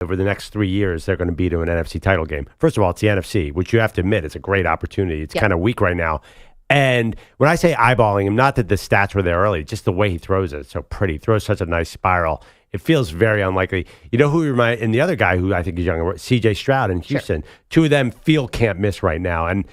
over the next 3 years, they're going to be to an NFC title game. First of all, it's the NFC, which you have to admit, it's a great opportunity. It's kind of weak right now. And when I say eyeballing him, not that the stats were there early, just the way he throws it. It's so pretty. He throws such a nice spiral. It feels very unlikely. You know who and the other guy who I think is younger, C.J. Stroud in Houston. Sure. Two of them feel can't miss right now. And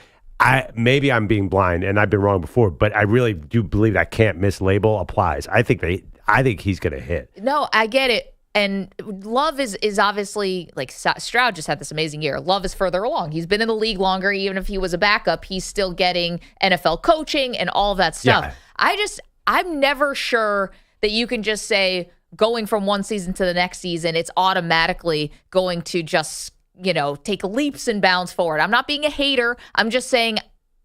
maybe I'm being blind, and I've been wrong before, but I really do believe that can't miss label applies. I think he's going to hit. No, I get it. And Love is obviously, like, Stroud just had this amazing year. Love is further along. He's been in the league longer. Even if he was a backup, he's still getting NFL coaching and all that stuff. Yeah. I'm never sure that you can just say going from one season to the next season, it's automatically going to just, take leaps and bounds forward. I'm not being a hater. I'm just saying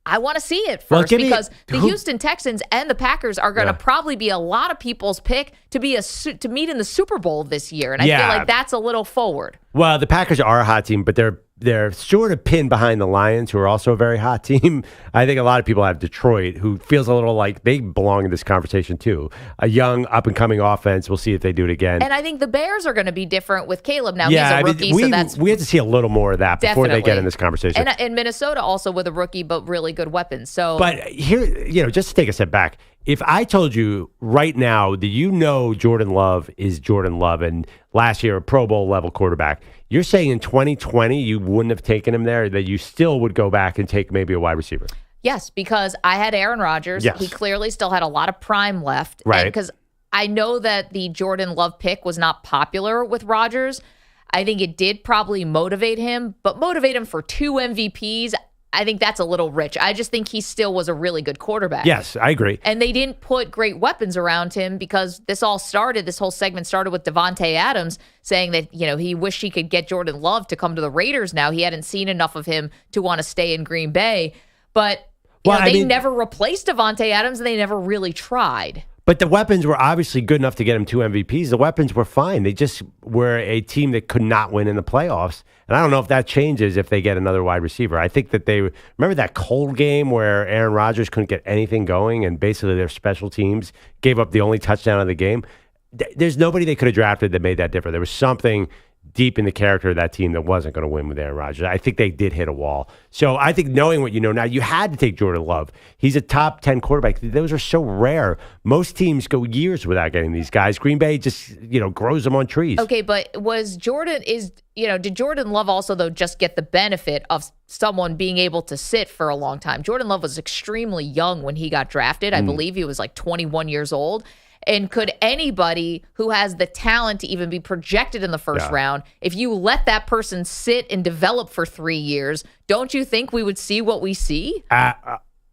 I want to see it first because the Houston Texans and the Packers are going to probably be a lot of people's pick to meet in the Super Bowl this year. And I feel like that's a little forward. Well, the Packers are a hot team, but they're sort of pinned behind the Lions, who are also a very hot team. I think a lot of people have Detroit, who feels a little like they belong in this conversation too. A young, up-and-coming offense. We'll see if they do it again. And I think the Bears are going to be different with Caleb. Now, he's a rookie, we have to see a little more of that before they get in this conversation. And Minnesota also with a rookie, but really good weapons. But here, just to take a step back, if I told you right now that JordanLove is Jordan Love and last year a Pro Bowl level quarterback, you're saying in 2020 you wouldn't have taken him there, that you still would go back and take maybe a wide receiver? Yes, because I had Aaron Rodgers. Yes. He clearly still had a lot of prime left. Right. Because I know that the Jordan Love pick was not popular with Rodgers. I think it did probably motivate him, but motivate him for 2 MVPs, I think that's a little rich. I just think he still was a really good quarterback. Yes, I agree. And they didn't put great weapons around him because this whole segment started with DavanteAdams saying that, he wished he could get Jordan Love to come to the Raiders now. He hadn't seen enough of him to want to stay in Green Bay. But they never replaced DavanteAdams and they never really tried. But the weapons were obviously good enough to get him 2 MVPs. The weapons were fine. They just were a team that could not win in the playoffs. And I don't know if that changes if they get another wide receiver. I think that remember that cold game where Aaron Rodgers couldn't get anything going and basically their special teams gave up the only touchdown of the game? There's nobody they could have drafted that made that difference. There was something deep in the character of that team that wasn't going to win with Aaron Rodgers. I think they did hit a wall. So I think knowing what you know now, you had to take Jordan Love. He's a top 10 quarterback. Those are so rare. Most teams go years without getting these guys. Green Bay just, grows them on trees. Okay, but did Jordan Love also, though, just get the benefit of someone being able to sit for a long time? Jordan Love was extremely young when he got drafted. I believe he was like 21 years old. And could anybody who has the talent to even be projected in the first round, if you let that person sit and develop for 3 years, don't you think we would see what we see?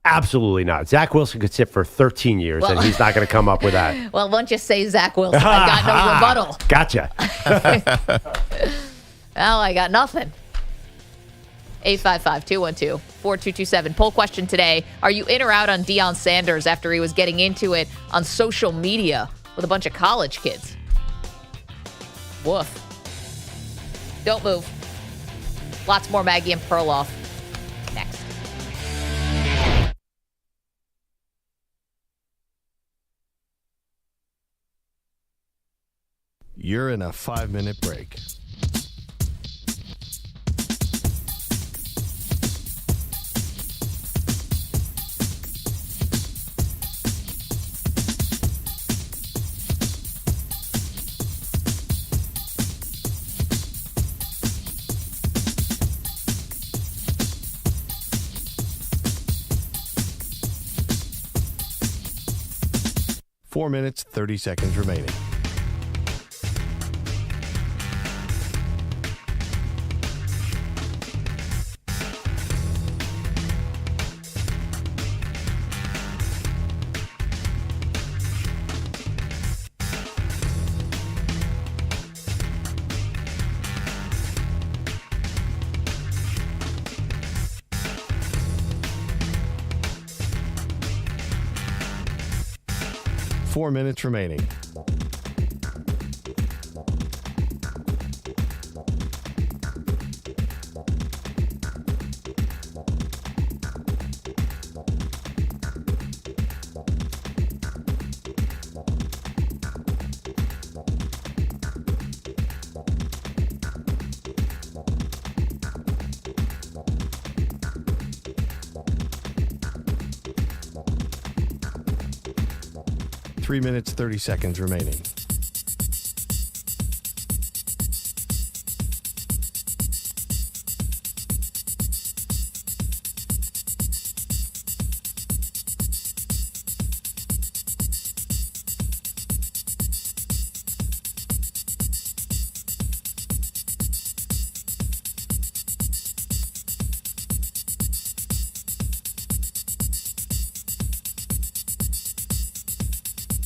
Absolutely not. Zach Wilson could sit for 13 years, and he's not going to come up with that. Well, once you say Zach Wilson, I got no rebuttal. Gotcha. Well, I got nothing. 855-212-4227. Poll question today. Are you in or out on Deion Sanders after he was getting into it on social media with a bunch of college kids? Woof. Don't move. Lots more Maggie and Perloff next. You're in a 5-minute break. Four minutes, 30 seconds remaining. Four minutes remaining. 3 minutes, 30 seconds remaining.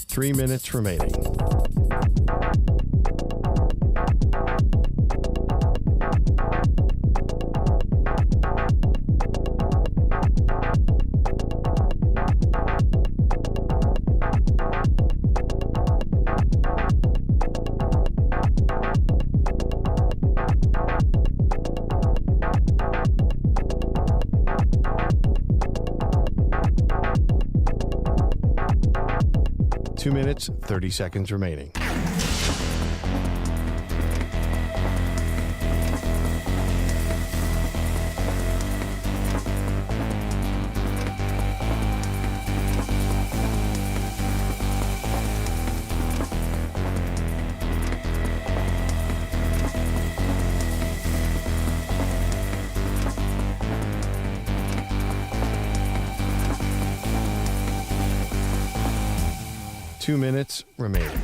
Three minutes remaining. Two minutes, 30 seconds remaining. Two minutes remaining.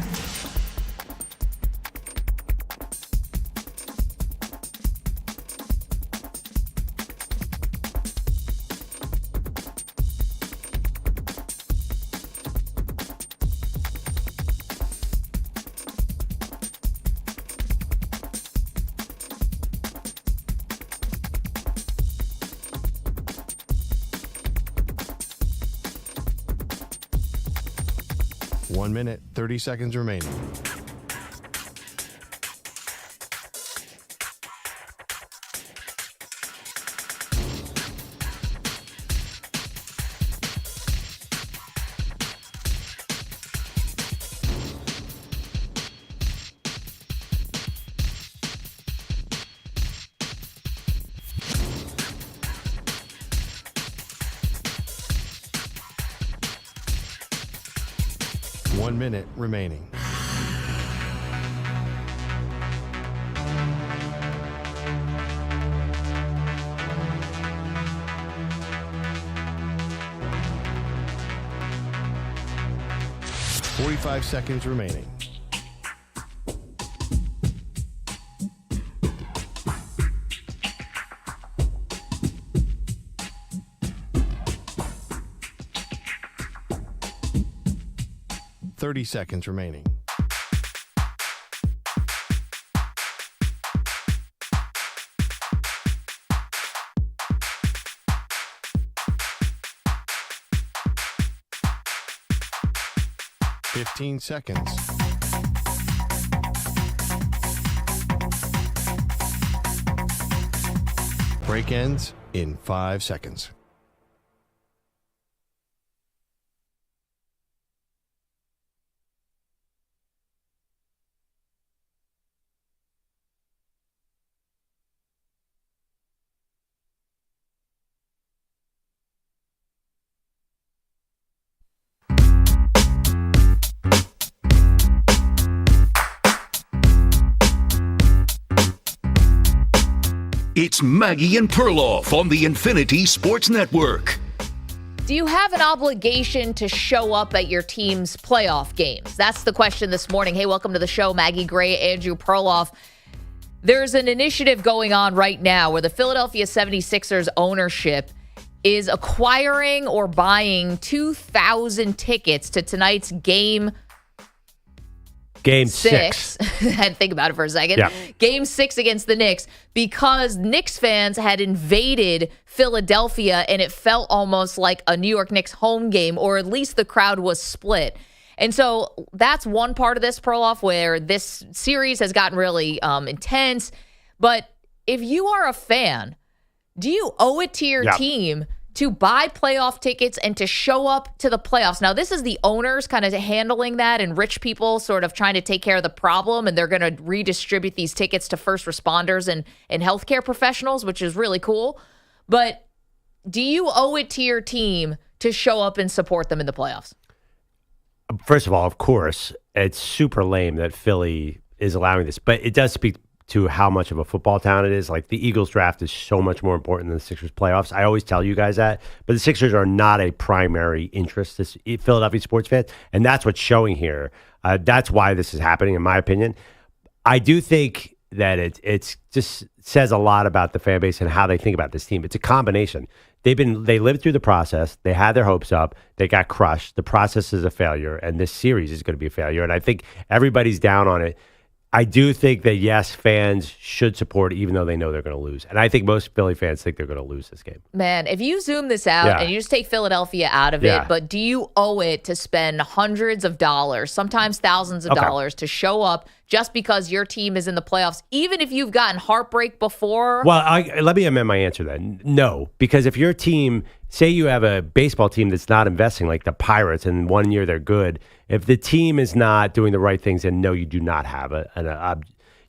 1 minute, 30 seconds remaining. One minute remaining. Forty-five seconds remaining. Thirty seconds remaining. Fifteen seconds. Break ends in 5 seconds. It's Maggie and Perloff on the Infinity Sports Network. Do you have an obligation to show up at your team's playoff games? That's the question this morning. Hey, welcome to the show. Maggie Gray, Andrew Perloff. There's an initiative going on right now where the Philadelphia 76ers ownership is acquiring or buying 2,000 tickets to tonight's Game 6. I had to think about it for a second. Yeah. Game 6 against the Knicks, because Knicks fans had invaded Philadelphia and it felt almost like a New York Knicks home game, or at least the crowd was split. And so that's one part of this, Perloff, where this series has gotten really intense. But if you are a fan, do you owe it to your team to buy playoff tickets and to show up to the playoffs? Now, this is the owners kind of handling that, and rich people sort of trying to take care of the problem, and they're going to redistribute these tickets to first responders and healthcare professionals, which is really cool. But do you owe it to your team to show up and support them in the playoffs? First of all, of course, it's super lame that Philly is allowing this, but it does speak to how much of a football town it is. Like the Eagles draft is so much more important than the Sixers playoffs. I always tell you guys that, but the Sixers are not a primary interest to Philadelphia sports fans, and that's what's showing here. That's why this is happening, in my opinion. I do think that it's just says a lot about the fan base and how they think about this team. It's a combination. They lived through the process. They had their hopes up. They got crushed. The process is a failure, and this series is going to be a failure. And I think everybody's down on it. I do think that, yes, fans should support even though they know they're going to lose. And I think most Philly fans think they're going to lose this game. Man, if you zoom this out and you just take Philadelphia out of it, but do you owe it to spend hundreds of dollars, sometimes thousands of dollars, to show up just because your team is in the playoffs, even if you've gotten heartbreak before? Well, let me amend my answer then. No, because if your team, say you have a baseball team that's not investing like the Pirates and 1 year they're good, if the team is not doing the right things, then no, you do not have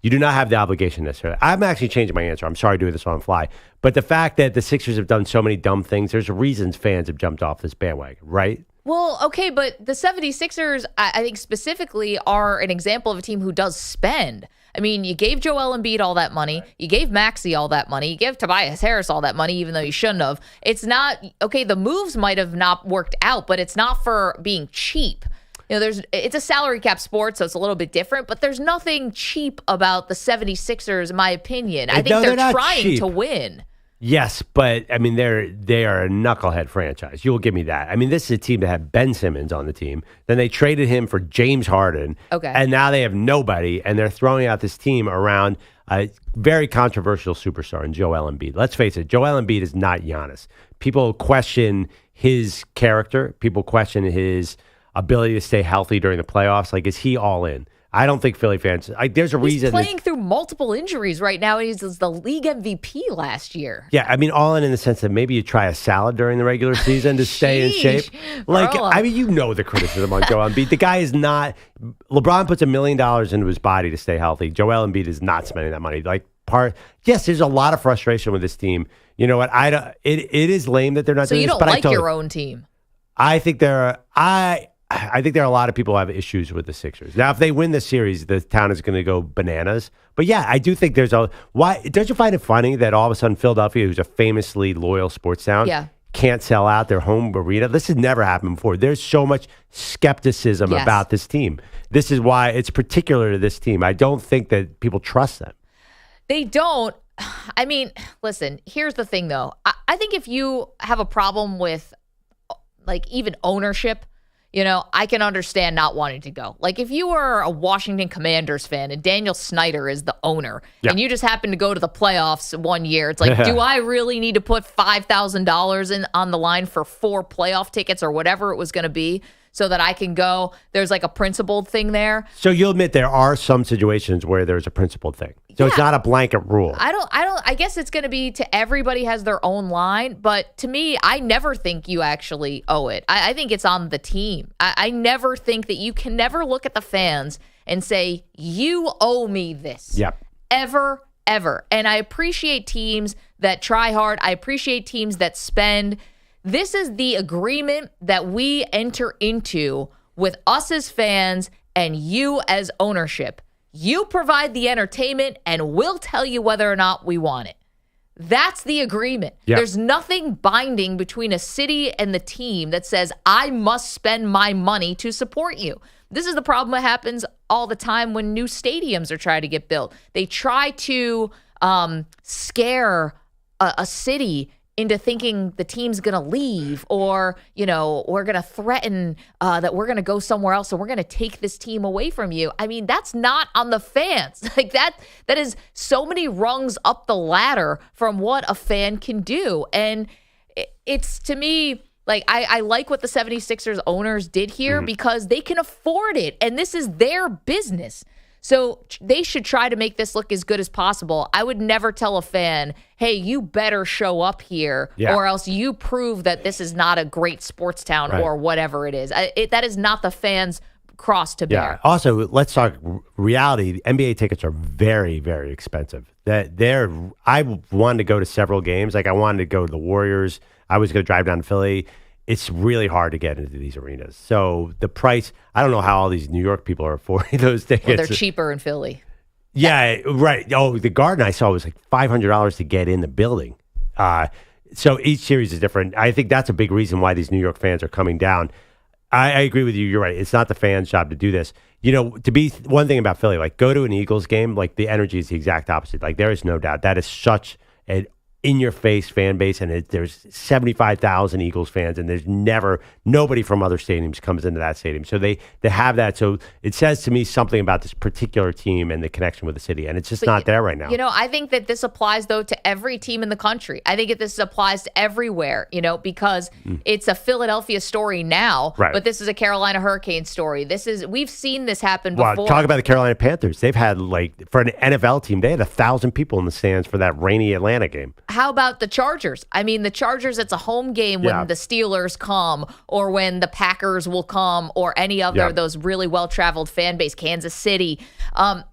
you do not have the obligation necessarily. I'm actually changing my answer. I'm sorry doing this on the fly. But the fact that the Sixers have done so many dumb things, there's reasons fans have jumped off this bandwagon, right? Well, okay, but the 76ers, I think specifically, are an example of a team who does spend. I mean, you gave Joel Embiid all that money. You gave Maxey all that money. You gave Tobias Harris all that money, even though you shouldn't have. It's not, okay, the moves might have not worked out, but it's not for being cheap. You know, it's a salary cap sport, so it's a little bit different, but there's nothing cheap about the 76ers, in my opinion. I think they're trying to win. Yes, but I mean, they are a knucklehead franchise. You'll give me that. I mean, this is a team that had Ben Simmons on the team. Then they traded him for James Harden. Okay. And now they have nobody, and they're throwing out this team around a very controversial superstar in Joel Embiid. Let's face it, Joel Embiid is not Giannis. People question his character. People question his ability to stay healthy during the playoffs. Like, is he all in? I don't think Philly fans. There's a reason. He's playing through multiple injuries right now. He's the league MVP last year. Yeah, I mean, all in the sense that maybe you try a salad during the regular season to stay in shape. Like, I mean, you know the criticism on Joel Embiid. The guy is not. LeBron puts $1 million into his body to stay healthy. Joel Embiid is not spending that money. Like, yes, there's a lot of frustration with this team. You know what? It is lame that they're not doing this. So you don't like your own team? I think there are a lot of people who have issues with the Sixers. Now, if they win this series, the town is going to go bananas. But yeah, I do think why don't you find it funny that all of a sudden Philadelphia, who's a famously loyal sports town, can't sell out their home arena? This has never happened before. There's so much skepticism about this team. This is why it's particular to this team. I don't think that people trust them. They don't. I mean, listen, here's the thing, though. I think if you have a problem with, like, even ownership, you know, I can understand not wanting to go. Like, if you are a Washington Commanders fan and Daniel Snyder is the owner and you just happen to go to the playoffs 1 year, it's like, do I really need to put $5,000 on the line for 4 playoff tickets or whatever it was going to be so that I can go? There's like a principled thing there. So you'll admit there are some situations where there's a principled thing. So it's not a blanket rule. I guess it's going to be to everybody has their own line, but to me, I never think you actually owe it. I think it's on the team. I never think that you can never look at the fans and say, you owe me this. Yep. Ever. And I appreciate teams that try hard. I appreciate teams that spend. This is the agreement that we enter into with us as fans and you as ownership. You provide the entertainment, and we'll tell you whether or not we want it. That's the agreement. Yep. There's nothing binding between a city and the team that says, I must spend my money to support you. This is the problem that happens all the time when new stadiums are trying to get built. They try to scare a city into thinking the team's going to leave, or, you know, we're going to threaten that we're going to go somewhere else and we're going to take this team away from you. I mean, that's not on the fans. Like that is so many rungs up the ladder from what a fan can do. And it's, to me, like, I like what the 76ers owners did here because they can afford it, and this is their business. So they should try to make this look as good as possible. I would never tell a fan, hey, you better show up here or else you prove that this is not a great sports town or whatever it is. That is not the fans' cross to bear. Also, let's talk reality. The NBA tickets are very, very expensive. I wanted to go to several games. Like, I wanted to go to the Warriors. I was going to drive down to Philly. it's really hard to get into these arenas. So the price, I don't know how all these New York people are affording those tickets. Well, they're cheaper in Philly. Yeah, right. Oh, the Garden I saw was like $500 to get in the building. So each series is different. I think that's a big reason why these New York fans are coming down. I agree with you. You're right. It's not the fans' job to do this. To be one thing about Philly, like go to an Eagles game, like the energy is the exact opposite. Like there is no doubt that is such an in-your-face fan base, and there's 75,000 Eagles fans, and there's nobody from other stadiums comes into that stadium. So they have that. So it says to me something about this particular team and the connection with the city, and it's just not there right now. I think that this applies, though, to every team in the country. I think this applies to everywhere, because it's a Philadelphia story now, right. But this is a Carolina Hurricane story. We've seen this happen before. Well, talk about the Carolina Panthers. They've had, for an NFL team, they had 1,000 people in the stands for that rainy Atlanta game. How about the Chargers? I mean, the Chargers, it's a home game when the Steelers come or when the Packers will come or any other of those really well-traveled fan base, Kansas City. Pine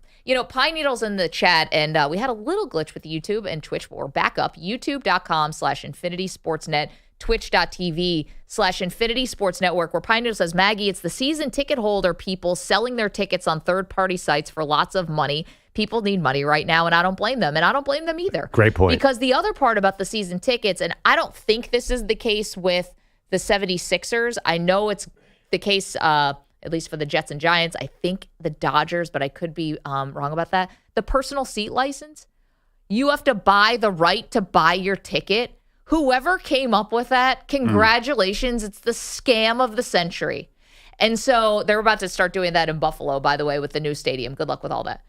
Needle's in the chat, and we had a little glitch with YouTube and Twitch, but we're back up. YouTube.com/InfinitySportsNet, Twitch.tv/Infinity Sports Network, where Pine Needle says, Maggie, it's the season ticket holder people selling their tickets on third-party sites for lots of money. People need money right now, and I don't blame them, and I don't blame them either. Great point. Because the other part about the season tickets, and I don't think this is the case with the 76ers. I know it's the case, at least for the Jets and Giants. I think the Dodgers, but I could be wrong about that. The personal seat license, you have to buy the right to buy your ticket. Whoever came up with that, congratulations. It's the scam of the century. And so they're about to start doing that in Buffalo, by the way, with the new stadium. Good luck with all that.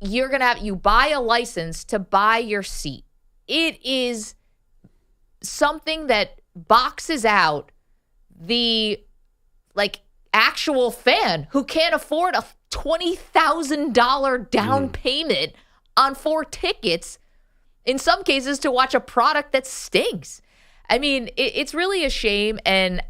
You buy a license to buy your seat. It is something that boxes out the actual fan who can't afford a $20,000 down payment on 4 tickets, in some cases to watch a product that stinks. I mean, it's really a shame. And,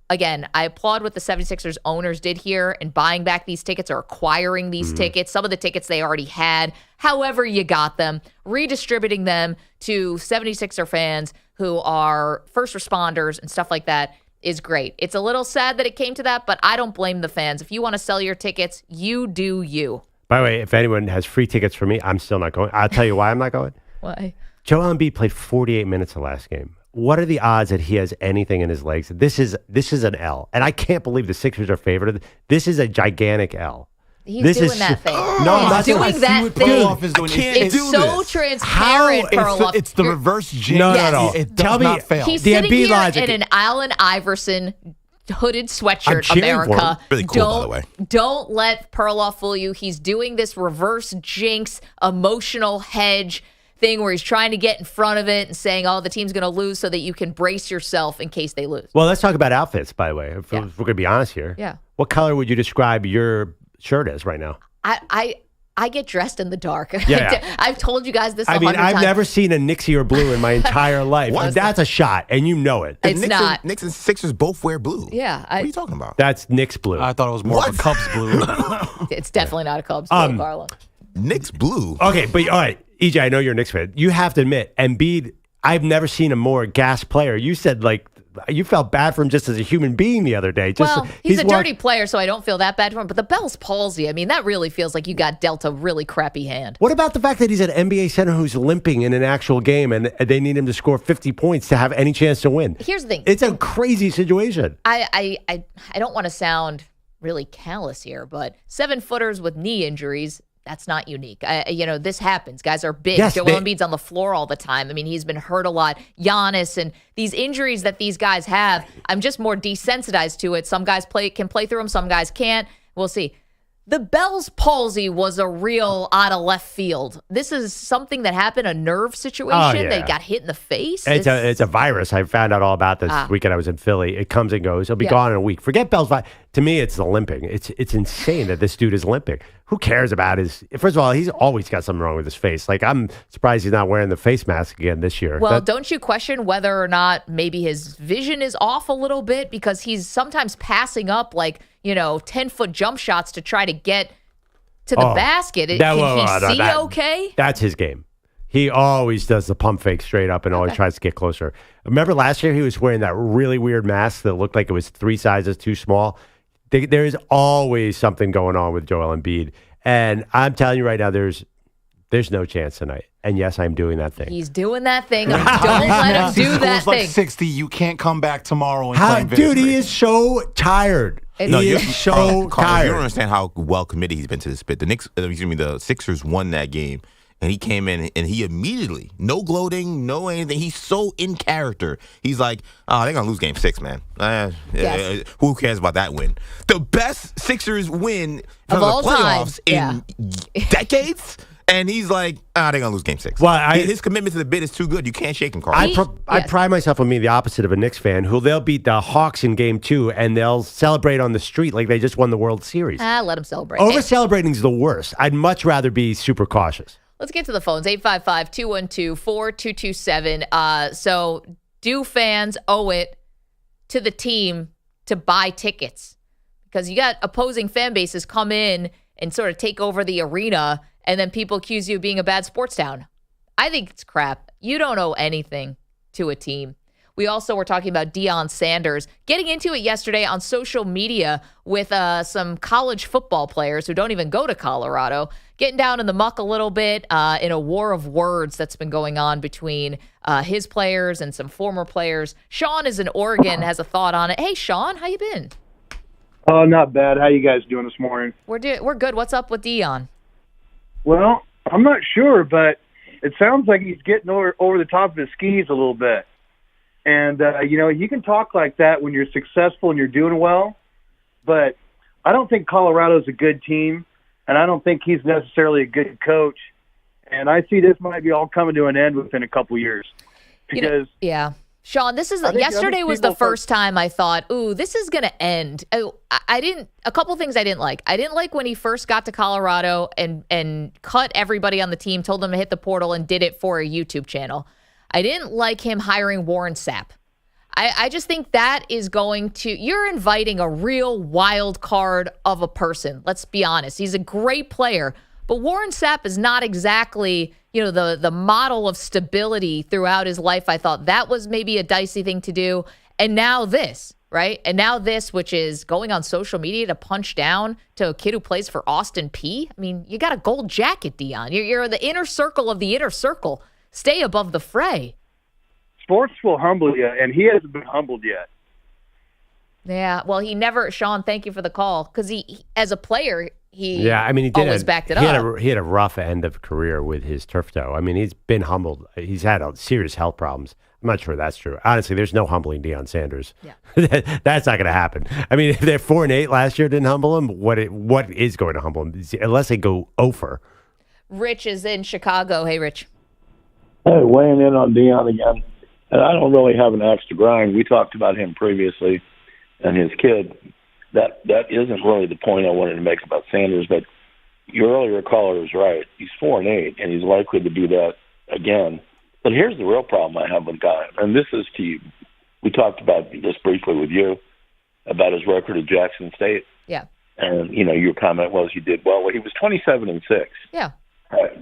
again, I applaud what the 76ers owners did here in buying back these tickets or acquiring these tickets. Some of the tickets they already had, however you got them, redistributing them to 76er fans who are first responders and stuff like that is great. It's a little sad that it came to that, but I don't blame the fans. If you want to sell your tickets, you do you. By the way, if anyone has free tickets for me, I'm still not going. I'll tell you why I'm not going. Why? Joel Embiid played 48 minutes the last game. What are the odds that he has anything in his legs? This is an L. And I can't believe the Sixers are favored. This is a gigantic L. He's doing that thing. No, I'm not doing that thing. It's so transparent, Perloff. It's the reverse jinx. No. It does not fail. He's sitting here in an Allen Iverson hooded sweatshirt, America. Really cool, by the way. Don't let Perloff fool you. He's doing this reverse jinx, emotional hedge thing where he's trying to get in front of it and saying, the team's going to lose so that you can brace yourself in case they lose. Well, let's talk about outfits, by the way. If we're going to be honest here. Yeah. What color would you describe your shirt as right now? I get dressed in the dark. Yeah. I've told you guys this 100 times. I've never seen a Nixie or blue in my entire life. That's a shot, and you know it. It's not. Knicks and Sixers both wear blue. Yeah. What are you talking about? That's Knicks blue. I thought it was more of a Cubs blue. It's definitely not a Cubs blue, Carla. Knicks blue? Okay, but all right. EJ, I know you're a Knicks fan. You have to admit, Embiid, I've never seen a more gas player. You said, you felt bad for him just as a human being the other day. He's a dirty player, so I don't feel that bad for him. But the Bell's palsy, that really feels like you got dealt a really crappy hand. What about the fact that he's an NBA center who's limping in an actual game and they need him to score 50 points to have any chance to win? Here's the thing. It's a crazy situation. I don't want to sound really callous here, but 7-footers with knee injuries, that's not unique. This happens. Guys are big. Yes, Joel Embiid's on the floor all the time. He's been hurt a lot. Giannis and these injuries that these guys have, I'm just more desensitized to it. Some guys can play through them. Some guys can't. We'll see. The Bell's palsy was a real out of left field. This is something that happened, a nerve situation. They got hit in the face. It's a virus. I found out all about this weekend I was in Philly. It comes and goes. It'll be gone in a week. Forget Bell's virus. To me, it's the limping. It's insane that this dude is limping. Who cares about his... First of all, he's always got something wrong with his face. I'm surprised he's not wearing the face mask again this year. Well, don't you question whether or not maybe his vision is off a little bit? Because he's sometimes passing up 10-foot jump shots to try to get to the basket. Can he see okay? That's his game. He always does the pump fake straight up and always tries to get closer. Remember last year he was wearing that really weird mask that looked like it was 3 sizes too small? There is always something going on with Joel Embiid. And I'm telling you right now, there's no chance tonight. And yes, I'm doing that thing. He's doing that thing. Don't let him do that like thing. 60. You can't come back tomorrow and claim Dude, victory. he is so tired. He is so Carl, tired. you don't understand how well committed he's been to this bit. The Sixers won that game. And he came in and he immediately, no gloating, no anything. He's so in character. He's like, oh, they're going to lose game 6, man. Yes. Who cares about that win? The best Sixers win Of from the all time. playoffs in decades. And he's like, they're going to lose game 6. Well, his commitment to the bid is too good. You can't shake him, Carl. I pride myself on being the opposite of a Knicks fan who they'll beat the Hawks in game 2 and they'll celebrate on the street like they just won the World Series. Let him celebrate. Over-celebrating is the worst. I'd much rather be super cautious. Let's get to the phones. 855-212-4227. So do fans owe it to the team to buy tickets? Because you got opposing fan bases come in and sort of take over the arena, and then people accuse you of being a bad sports town. I think it's crap. You don't owe anything to a team. We also were talking about Deion Sanders getting into it yesterday on social media with some college football players who don't even go to Colorado, getting down in the muck a little bit in a war of words that's been going on between his players and some former players. Sean is in Oregon, has a thought on it. Hey, Sean, how you been? Oh, not bad. How you guys doing this morning? We're good. What's up with Deion? Well, I'm not sure, but it sounds like he's getting over the top of his skis a little bit. And, you can talk like that when you're successful and you're doing well, but I don't think Colorado's a good team, and I don't think he's necessarily a good coach. And I see this might be all coming to an end within a couple years. Because yeah. Sean, yesterday was the first time I thought, ooh, this is going to end. A couple things I didn't like. I didn't like when he first got to Colorado and cut everybody on the team, told them to hit the portal and did it for a YouTube channel. I didn't like him hiring Warren Sapp. I just think that is you're inviting a real wild card of a person. Let's be honest. He's a great player, but Warren Sapp is not exactly, the model of stability throughout his life. I thought that was maybe a dicey thing to do. And now this, right? And now this, which is going on social media to punch down to a kid who plays for Austin Peay. I mean, you got a gold jacket, Deion. You're the inner circle of the inner circle. Stay above the fray. Sports will humble you, and he hasn't been humbled yet. Yeah, well, he never. Sean, thank you for the call, because he, as a player, he always backed it up. He had a rough end of career with his turf toe. I mean, he's been humbled. He's had serious health problems. I'm not sure that's true. Honestly, there's no humbling Deion Sanders. Yeah. That's not going to happen. I mean, if they're 4-8 last year didn't humble him, what is going to humble him? Unless they go over. Rich is in Chicago. Hey, Rich. Hey, weighing in on Deion again. And I don't really have an axe to grind. We talked about him previously and his kid. That isn't really the point I wanted to make about Sanders, but your earlier caller is right. He's 4-8, and he's likely to do that again. But here's the real problem I have with Guy, and this is to you. We talked about this briefly with you about his record at Jackson State. Yeah. And, your comment was he did well. He was 27-6. Yeah.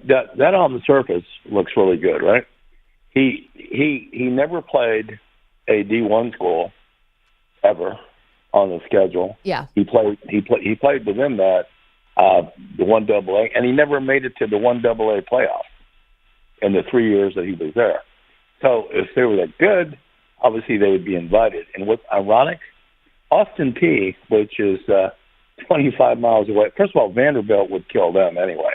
That on the surface looks really good, right? He never played a D1 school ever on the schedule. Yeah. He played within that the 1AA, and he never made it to the 1AA playoff in the 3 years that he was there. So if they were that good, obviously they would be invited. And what's ironic, Austin Peay, which is 25 miles away. First of all, Vanderbilt would kill them anyway.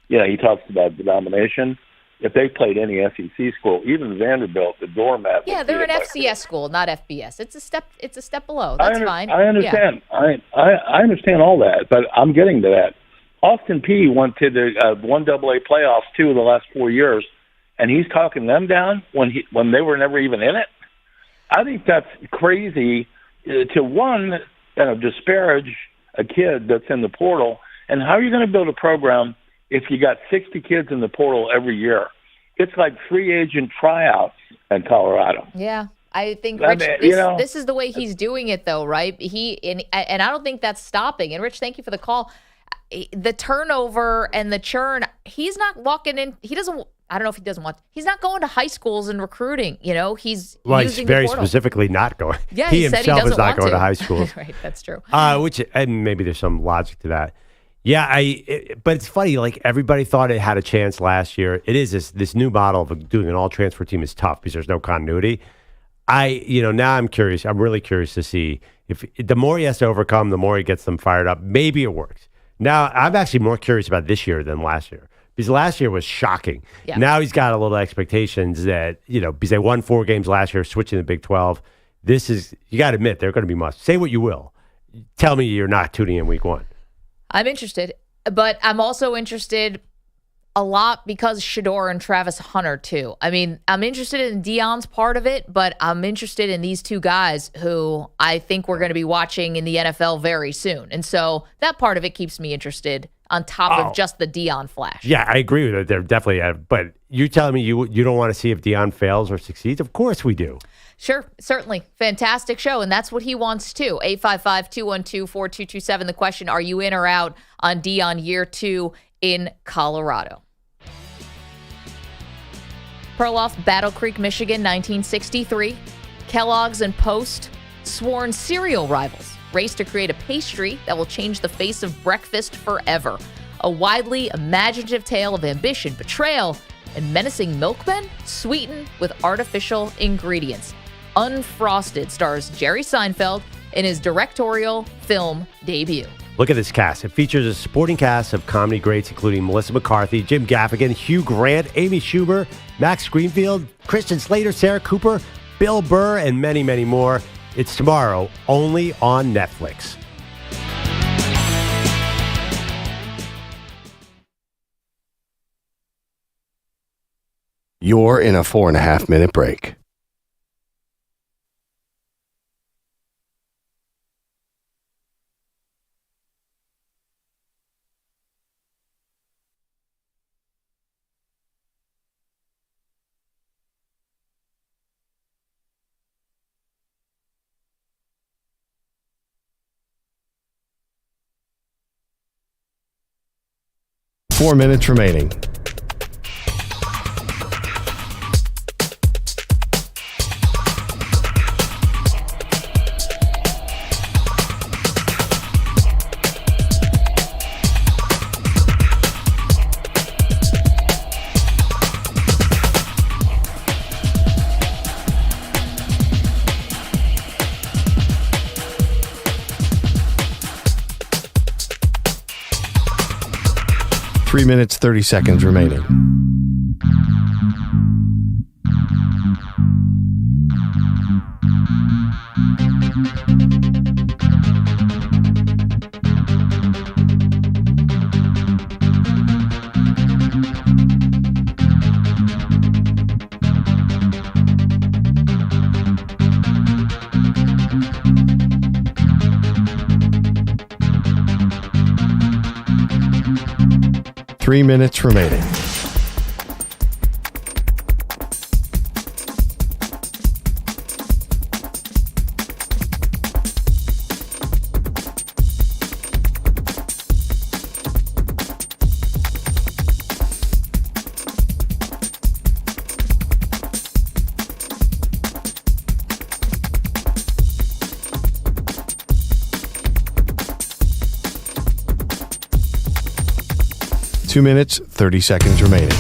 He talks about the domination. If they played any SEC school, even Vanderbilt, the doormat. Yeah, they're an FCS school, not FBS. It's a step below. That's fine. I understand. Yeah. I understand all that, but I'm getting to that. Austin Peay went to the 1AA playoffs 2 of the last 4 years, and he's talking them down when they were never even in it. I think that's crazy to disparage a kid that's in the portal. And how are you going to build a program if you got 60 kids in the portal every year? It's like free agent tryouts in Colorado. Yeah, I think, Rich, this is the way he's doing it, though, right? And I don't think that's stopping. And, Rich, thank you for the call. the turnover and the churn, he's not walking in. He doesn't. I don't know if he doesn't want. He's not going to high schools and recruiting. He's using very the portal. specifically not going. Yeah, he said himself he is not going to high school. Right, that's true. And maybe there's some logic to that. Yeah, but it's funny. Like everybody thought it had a chance last year. It is this new model of doing an all transfer team is tough because there's no continuity. Now I'm curious. I'm really curious to see if the more he has to overcome, the more he gets them fired up. Maybe it works. Now I'm actually more curious about this year than last year. Because last year was shocking. Yeah. Now he's got a little expectations that, because they won 4 games last year, switching to the Big 12. This is, you got to admit, they're going to be must. Say what you will. Tell me you're not tuning in week 1. I'm interested, but I'm also interested a lot because SHEDEUR and Travis Hunter, too. I mean, I'm interested in Deion's part of it, but I'm interested in these 2 guys who I think we're going to be watching in the NFL very soon. And so that part of it keeps me interested on top of just the Deion flash. Yeah, I agree with it. They're definitely, but you're telling me you don't want to see if Deion fails or succeeds? Of course we do. Sure, certainly. Fantastic show, and that's what he wants too. 855-212-4227. The question, are you in or out on Deion year 2 in Colorado? Perloff, Battle Creek, Michigan, 1963. Kellogg's and Post, sworn cereal rivals, race to create a pastry that will change the face of breakfast forever. A widely imaginative tale of ambition, betrayal, and menacing milkmen sweetened with artificial ingredients. Unfrosted stars Jerry Seinfeld in his directorial film debut. Look at this cast. It features a supporting cast of comedy greats, including Melissa McCarthy, Jim Gaffigan, Hugh Grant, Amy Schumer, Max Greenfield, Christian Slater, Sarah Cooper, Bill Burr, and many, many more. It's tomorrow, only on Netflix. You're in a 4.5-minute break. Four minutes remaining. Three minutes, 30 seconds remaining. Three minutes remaining. Two minutes, 30 seconds remaining.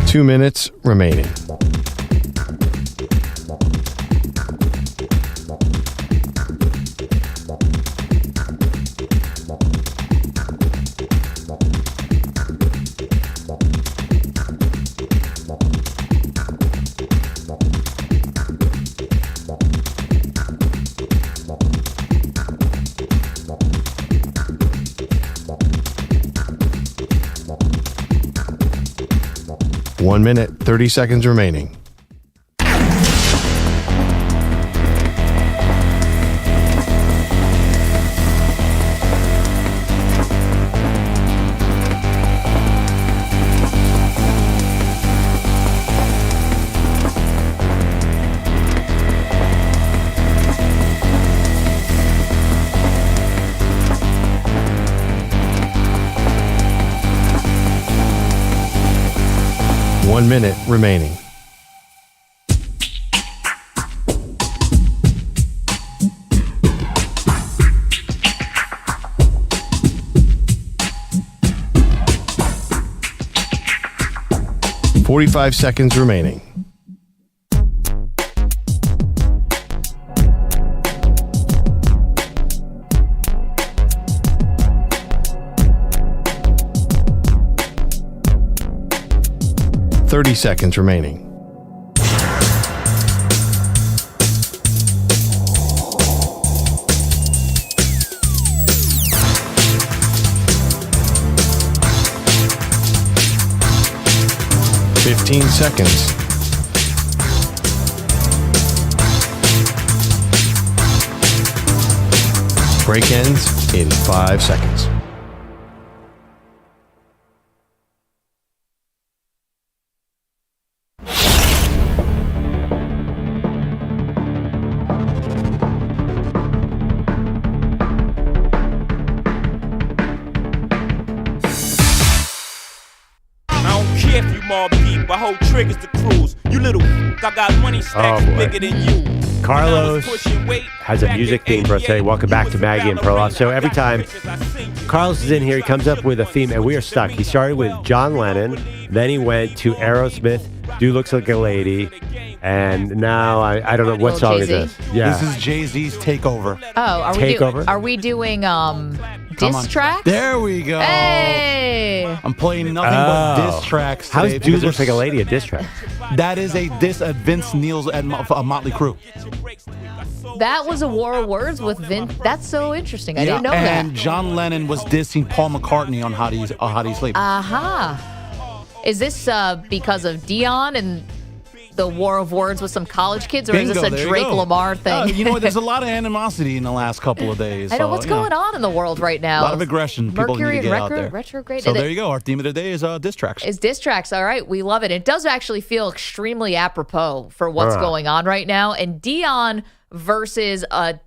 Two minutes remaining. 1 minute, 30 seconds remaining. One minute remaining. "45 seconds remaining. "30 seconds remaining. "15 seconds. Break ends in 5 seconds. I hold triggers to cruise. You little I got money stacks bigger than you. Carlos has a music theme for us today. Welcome back to Maggie and Perloff. So every time Carlos is in here, he comes up with a theme, and we are stuck. He started with John Lennon, then he went to Aerosmith, Dude Looks Like a Lady, and now I don't know what song Jay-Z. is this. Yeah. This is Jay-Z's Takeover. Oh, are we doing diss track? There we go. Hey! I'm playing nothing but diss tracks How's today. Dude Looks Like a Lady a diss track? That is a diss at Vince Neil's at Motley Crue. That was a war of words with Vince. That's so interesting. I didn't know that. And John Lennon was dissing Paul McCartney on How Do You Sleep. Is this because of Deion and the war of words with some college kids, or Bingo, is this a there you Drake go. Lamar thing? You know what? There's a lot of animosity in the last couple of days. I know what's going on in the world right now. A lot of aggression. People Mercury need to and get out there. retrograde. So there you go. Our theme of the day is diss tracks. Is diss tracks. All right. We love it. It does actually feel extremely apropos for what's going on right now. And Deion versus a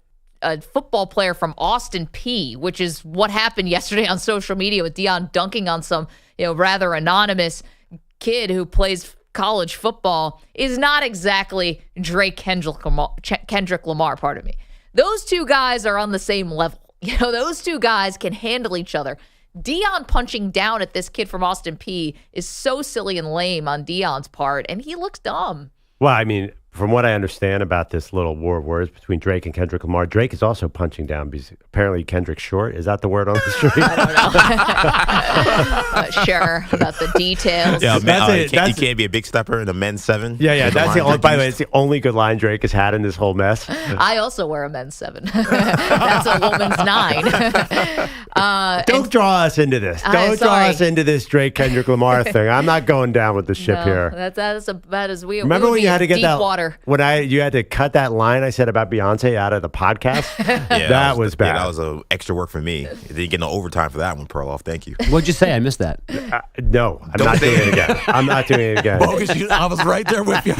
football player from Austin P, which is what happened yesterday on social media with Deion dunking on some rather anonymous kid who plays college football, is not exactly Drake Kendrick Lamar, pardon me. Those two guys are on the same level. Those two guys can handle each other. Deion punching down at this kid from Austin P is so silly and lame on Deion's part, and he looks dumb. Well, I mean, from what I understand about this little war of words between Drake and Kendrick Lamar, Drake is also punching down because apparently Kendrick's short. Is that the word on the street? I don't know. Not sure about the details. Yeah, you can't be a big stepper in a men's 7. Yeah. That's the only. By the way, it's the only good line Drake has had in this whole mess. I also wear a men's 7. That's a woman's 9. Don't draw us into this. Don't draw us into this Drake Kendrick Lamar thing. I'm not going down with the ship here. That's about as weird. Remember when you had to get that water? When you had to cut that line I said about Beyonce out of the podcast? Yeah, that was bad. Yeah, that was extra work for me. Didn't get no overtime for that one, Perloff. Thank you. What'd you say? I missed that. No, I'm not doing it again. I'm not doing it again. Bogus, I was right there with you.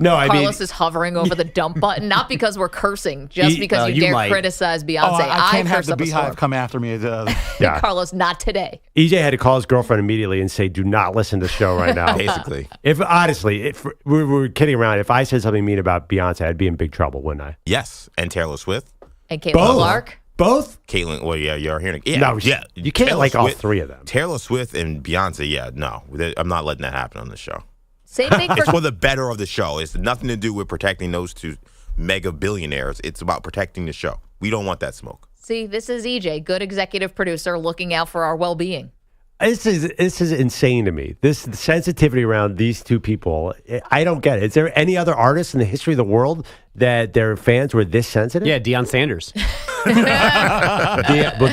No, I mean, Carlos is hovering over the dump button, not because we're cursing, just because you dare criticize Beyonce. I can't have curse the up a storm. beehive come after me. Yeah. Carlos, not today. EJ had to call his girlfriend immediately and say, "Do not listen to the show right now." Basically. If honestly, we're kidding around. If I said something mean about Beyonce, I'd be in big trouble, wouldn't I? Yes, and Taylor Swift. And Caitlin Clark. Both? Caitlin, well, yeah, you're hearing it. Yeah, No, yeah. you can't Taylor like all Swift- three of them. Taylor Swift and Beyonce, yeah, no. I'm not letting that happen on the show. Same thing It's for for the better of the show. It's nothing to do with protecting those two mega billionaires. It's about protecting the show. We don't want that smoke. See, this is EJ, good executive producer, looking out for our well-being. This is insane to me. The sensitivity around these two people, I don't get it. Is there any other artist in the history of the world that their fans were this sensitive? Yeah, DeionSanders.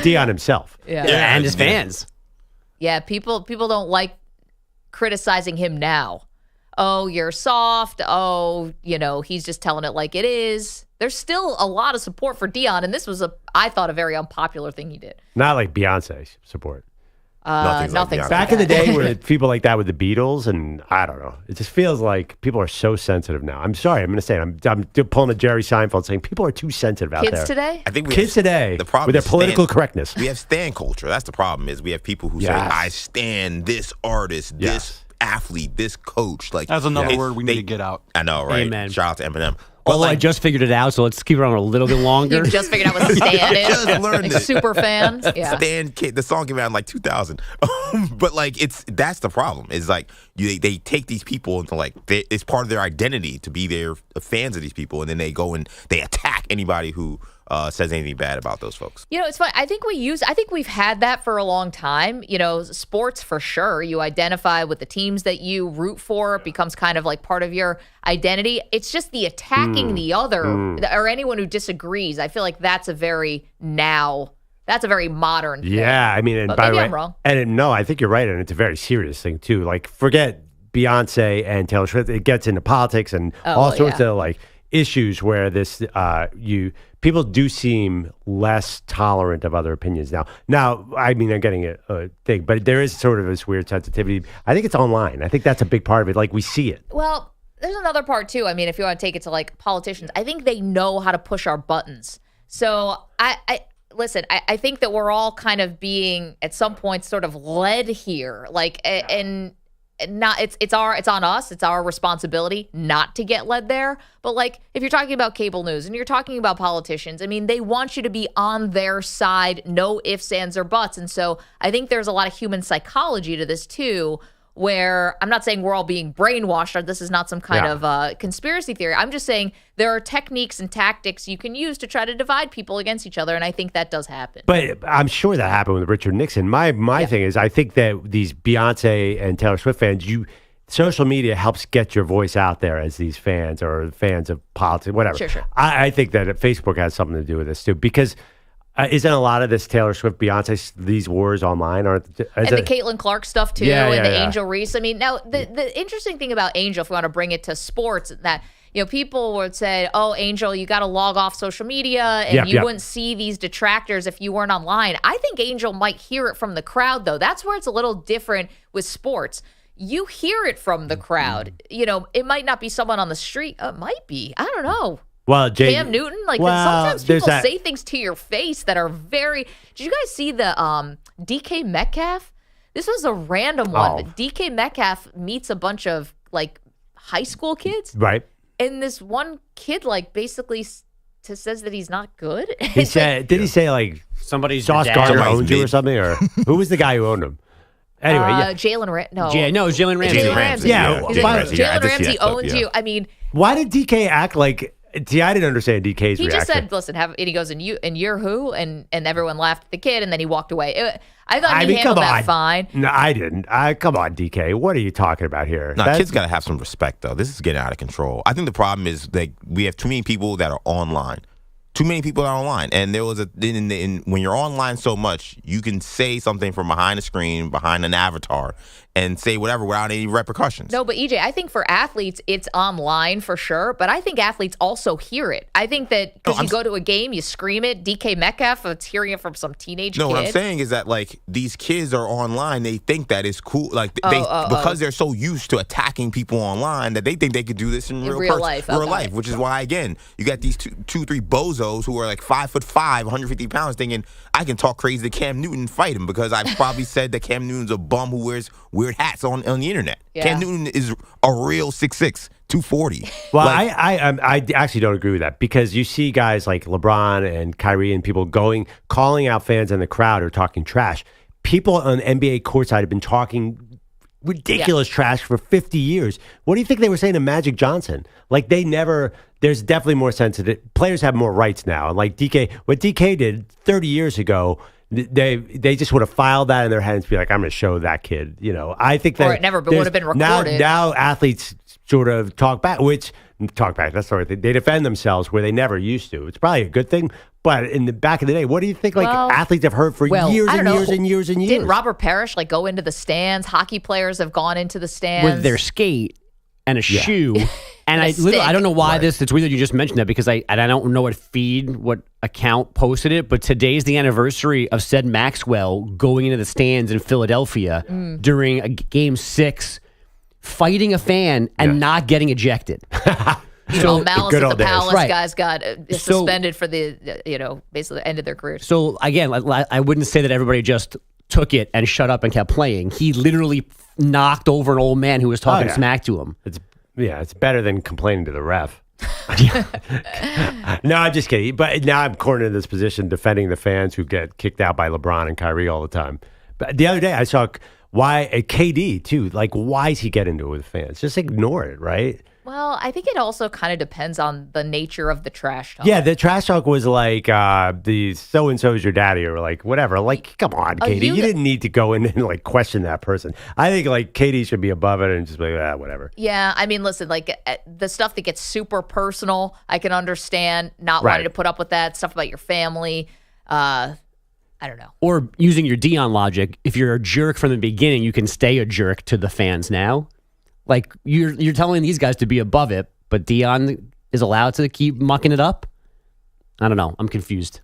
Deion himself. Yeah. And his fans. Yeah, people don't like criticizing him now. Oh, you're soft. Oh, he's just telling it like it is. There's still a lot of support for Deion, and this was I thought, a very unpopular thing he did. Not like Beyonce's support. Nothing. Back in the day, where people like that with the Beatles, and I don't know, it just feels like people are so sensitive now. I'm sorry, I'm going to say it. I'm pulling a Jerry Seinfeld saying people are too sensitive out there. Kids today? I think kids today, the problem with their is political correctness. We have stan culture. That's the problem. Is we have people who say, "I stan this artist, this athlete, this coach." Like that's another word we need to get out. I know, right? Amen. Shout out to Eminem. But I just figured it out, so let's keep it on a little bit longer. You just figured out what Stan is. Just learned it. Super fan. Yeah. Stan Kid. The song came out in like 2000. But like that's the problem. Is like they take these people into like it's part of their identity to be their fans of these people, and then they go and they attack anybody who says anything bad about those folks. It's funny. I think we've had that for a long time. Sports for sure. You identify with the teams that you root for. It becomes kind of like part of your identity. It's just the attacking the other or anyone who disagrees. I feel like that's a very modern thing. Yeah, I mean, and but by the maybe way, I'm wrong. And no, I think you're right, and it's a very serious thing too. Like, forget Beyonce and Taylor Swift. It gets into politics and all sorts of like issues where people do seem less tolerant of other opinions now. Now, I mean, I'm getting a thing, but there is sort of this weird sensitivity. I think it's online. I think that's a big part of it. Like, we see it. Well, there's another part too. I mean, if you want to take it to like politicians, I think they know how to push our buttons. So listen, I think that we're all kind of being at some point sort of led here, like, and not it's on us. It's our responsibility not to get led there. But like, if you're talking about cable news and you're talking about politicians, I mean, they want you to be on their side, no ifs, ands, or buts. And so I think there's a lot of human psychology to this too, where I'm not saying we're all being brainwashed or this is not some kind of conspiracy theory. I'm just saying there are techniques and tactics you can use to try to divide people against each other, and I think that does happen. But I'm sure that happened with Richard Nixon. My thing is, I think that these Beyonce and Taylor Swift fans, social media helps get your voice out there as these fans or fans of politics, whatever. Sure. I think that Facebook has something to do with this too, because isn't a lot of this Taylor Swift, Beyonce, these wars online? And the Caitlin Clark stuff, too, and the Angel Reese. I mean, now, the interesting thing about Angel, if we want to bring it to sports, that, people would say, oh, Angel, you got to log off social media, and you wouldn't see these detractors if you weren't online. I think Angel might hear it from the crowd, though. That's where it's a little different with sports. You hear it from the crowd. It might not be someone on the street. It might be. I don't know. Well, Cam Newton, sometimes people say things to your face that are very. Did you guys see the DK Metcalf? This was a random one. DK Metcalf meets a bunch of like high school kids, right? And this one kid basically says that he's not good. He said, did he say like somebody's Sauce Gardner owns you or something, or who was the guy who owned him? Anyway, Jalen Ramsey. No, it was Jalen Ramsey. Jalen Ramsey. Jalen Ramsey owns you. I mean, why did DK act like? See, I didn't understand DK's reaction. He just said, "Listen, and he goes, and you're who?" And everyone laughed at the kid, and then he walked away. I thought he handled that fine. No, I didn't. Come on, DK. What are you talking about here? No, kids got to have some respect, though. This is getting out of control. I think the problem is that we have too many people that are online. Too many people are online, and there was when you're online so much, you can say something from behind a screen, behind an avatar, and say whatever without any repercussions. No, but EJ, I think for athletes, it's online for sure, but I think athletes also hear it. I think that because you go to a game, you scream it. DK Metcalf, it's hearing it from some teenage kid. No, what I'm saying is that like these kids are online, they think that is cool. Like because they're so used to attacking people online that they think they could do this in real life. Real life, which is why again you got these two, three bozos who are like 5'5", 150 pounds, thinking I can talk crazy to Cam Newton and fight him because I've probably said that Cam Newton's a bum who wears weird hats on the internet. Yeah. Cam Newton is a real 6'6", 240. Well, I actually don't agree with that because you see guys like LeBron and Kyrie and people calling out fans in the crowd or talking trash. People on NBA courtside have been talking ridiculous trash for 50 years. What do you think they were saying to Magic Johnson? Like there's definitely more sensitive. Players have more rights now. And like what DK did 30 years ago, they just would have filed that in their hands and be like, I'm going to show that kid. I think that. Or it never would have been recorded. Now athletes sort of talk back. That's the right thing. They defend themselves where they never used to. It's probably a good thing. But in the back of the day, what do you think? Athletes have heard for years and years and years and years. Didn't Robert Parrish go into the stands? Hockey players have gone into the stands with their skate and a shoe. And I don't know why it's weird that you just mentioned that because I don't know what account posted it, but today's the anniversary of said Maxwell going into the stands in Philadelphia during a game 6, fighting a fan and not getting ejected. Malice at the Palace guys got suspended for the, basically the end of their careers. So again, I wouldn't say that everybody just took it and shut up and kept playing. He literally knocked over an old man who was talking smack to him. It's better than complaining to the ref. No, I'm just kidding. But now I'm cornered in this position defending the fans who get kicked out by LeBron and Kyrie all the time. But the other day I saw KD too. Why is he getting into it with fans? Just ignore it, right? Well, I think it also kind of depends on the nature of the trash talk. Yeah, the trash talk was the so-and-so's your daddy or whatever. Come on, Katie. You didn't need to go in and question that person. I think Katie should be above it and just be whatever. Yeah, I mean, listen, the stuff that gets super personal, I can understand not wanting to put up with that. Stuff about your family. I don't know. Or using your Deion logic, if you're a jerk from the beginning, you can stay a jerk to the fans now. You're telling these guys to be above it, but Deion is allowed to keep mucking it up? I don't know. I'm confused.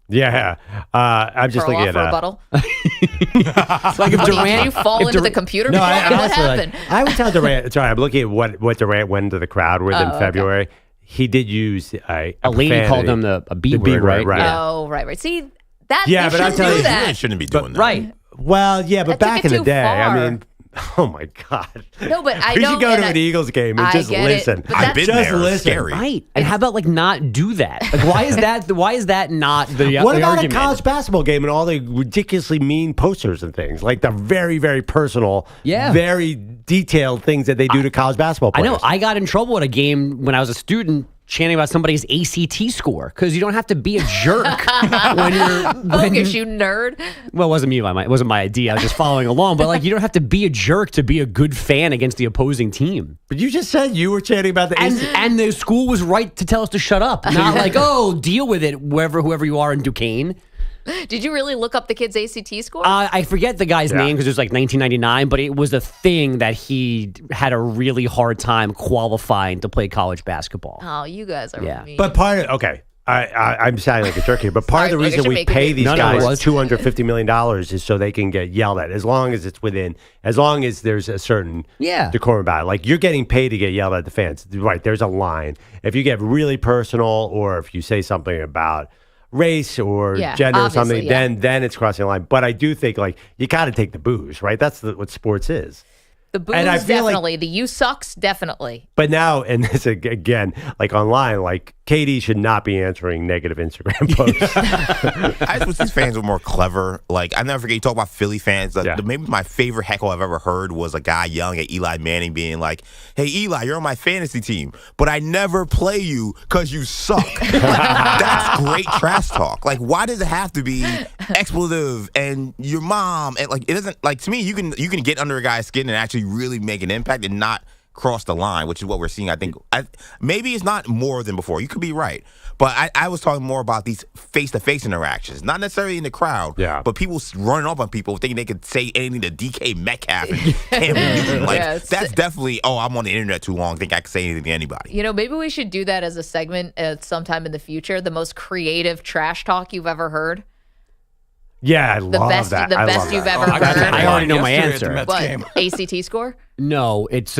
Yeah. I'm just looking at rebuttal. If Durant, you fall into the computer? No, what happened? I would tell Durant. Sorry, I'm looking at what Durant went into the crowd with in February. Okay. He did use a lady called him a B word, right? Yeah. Oh, right. See, that but I'm telling you, you shouldn't be doing that. Right. Well, yeah, but back in the day, far. I mean. Oh my God! No, but I you know. should go to an Eagles game and just listen. I've been just there. Listen. Scary. Right. And how about not do that? Why is that? Why is that not the? What the about argument? a college basketball game and all the ridiculously mean posters and things the very, very personal, very detailed things that they do to college basketball players? I know. I got in trouble at a game when I was a student chanting about somebody's ACT score because you don't have to be a jerk when you're. Bogus, you nerd. Well, it wasn't me. It wasn't my idea. I was just following along. But you don't have to be a jerk to be a good fan against the opposing team. But you just said you were chanting about the ACT. And the school was right to tell us to shut up. Not deal with it, whoever you are in Duquesne. Did you really look up the kid's ACT score? I forget the guy's name because it was 1999, but it was a thing that he had a really hard time qualifying to play college basketball. Oh, you guys are mean. But I'm sounding like a jerk here, but part of the reason we pay these guys $250 million is so they can get yelled at, as long as there's a certain decorum about it. You're getting paid to get yelled at the fans. Right, there's a line. If you get really personal or if you say something about race or gender or something, then it's crossing the line. But I do think you got to take the booze, right? That's what sports is. The booze, definitely. The you sucks, definitely. But now, and this again, online, Katie should not be answering negative Instagram posts. I just wish these fans were more clever. I never forget, you talk about Philly fans. Maybe my favorite heckle I've ever heard was a guy yelling at Eli Manning being like, "Hey, Eli, you're on my fantasy team, but I never play you because you suck." That's great trash talk. Why does it have to be expletive and your mom? And it doesn't, to me, you can get under a guy's skin and actually really make an impact and not cross the line, which is what we're seeing. I think maybe it's not more than before. You could be right. But I was talking more about these face-to-face interactions, not necessarily in the crowd, but people running up on people thinking they could say anything to DK Metcalf and Cam Newton. That's definitely, I'm on the internet too long, think I can say anything to anybody. Maybe we should do that as a segment sometime in the future, the most creative trash talk you've ever heard. Yeah, I love that. The best you've ever heard. I already know my answer. What, ACT score? No, it's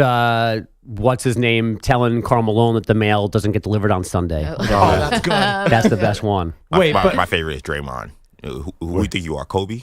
what's his name telling Karl Malone that the mail doesn't get delivered on Sunday. That's good. That's the best one. Wait, my favorite is Draymond. Who do you think you are, Kobe?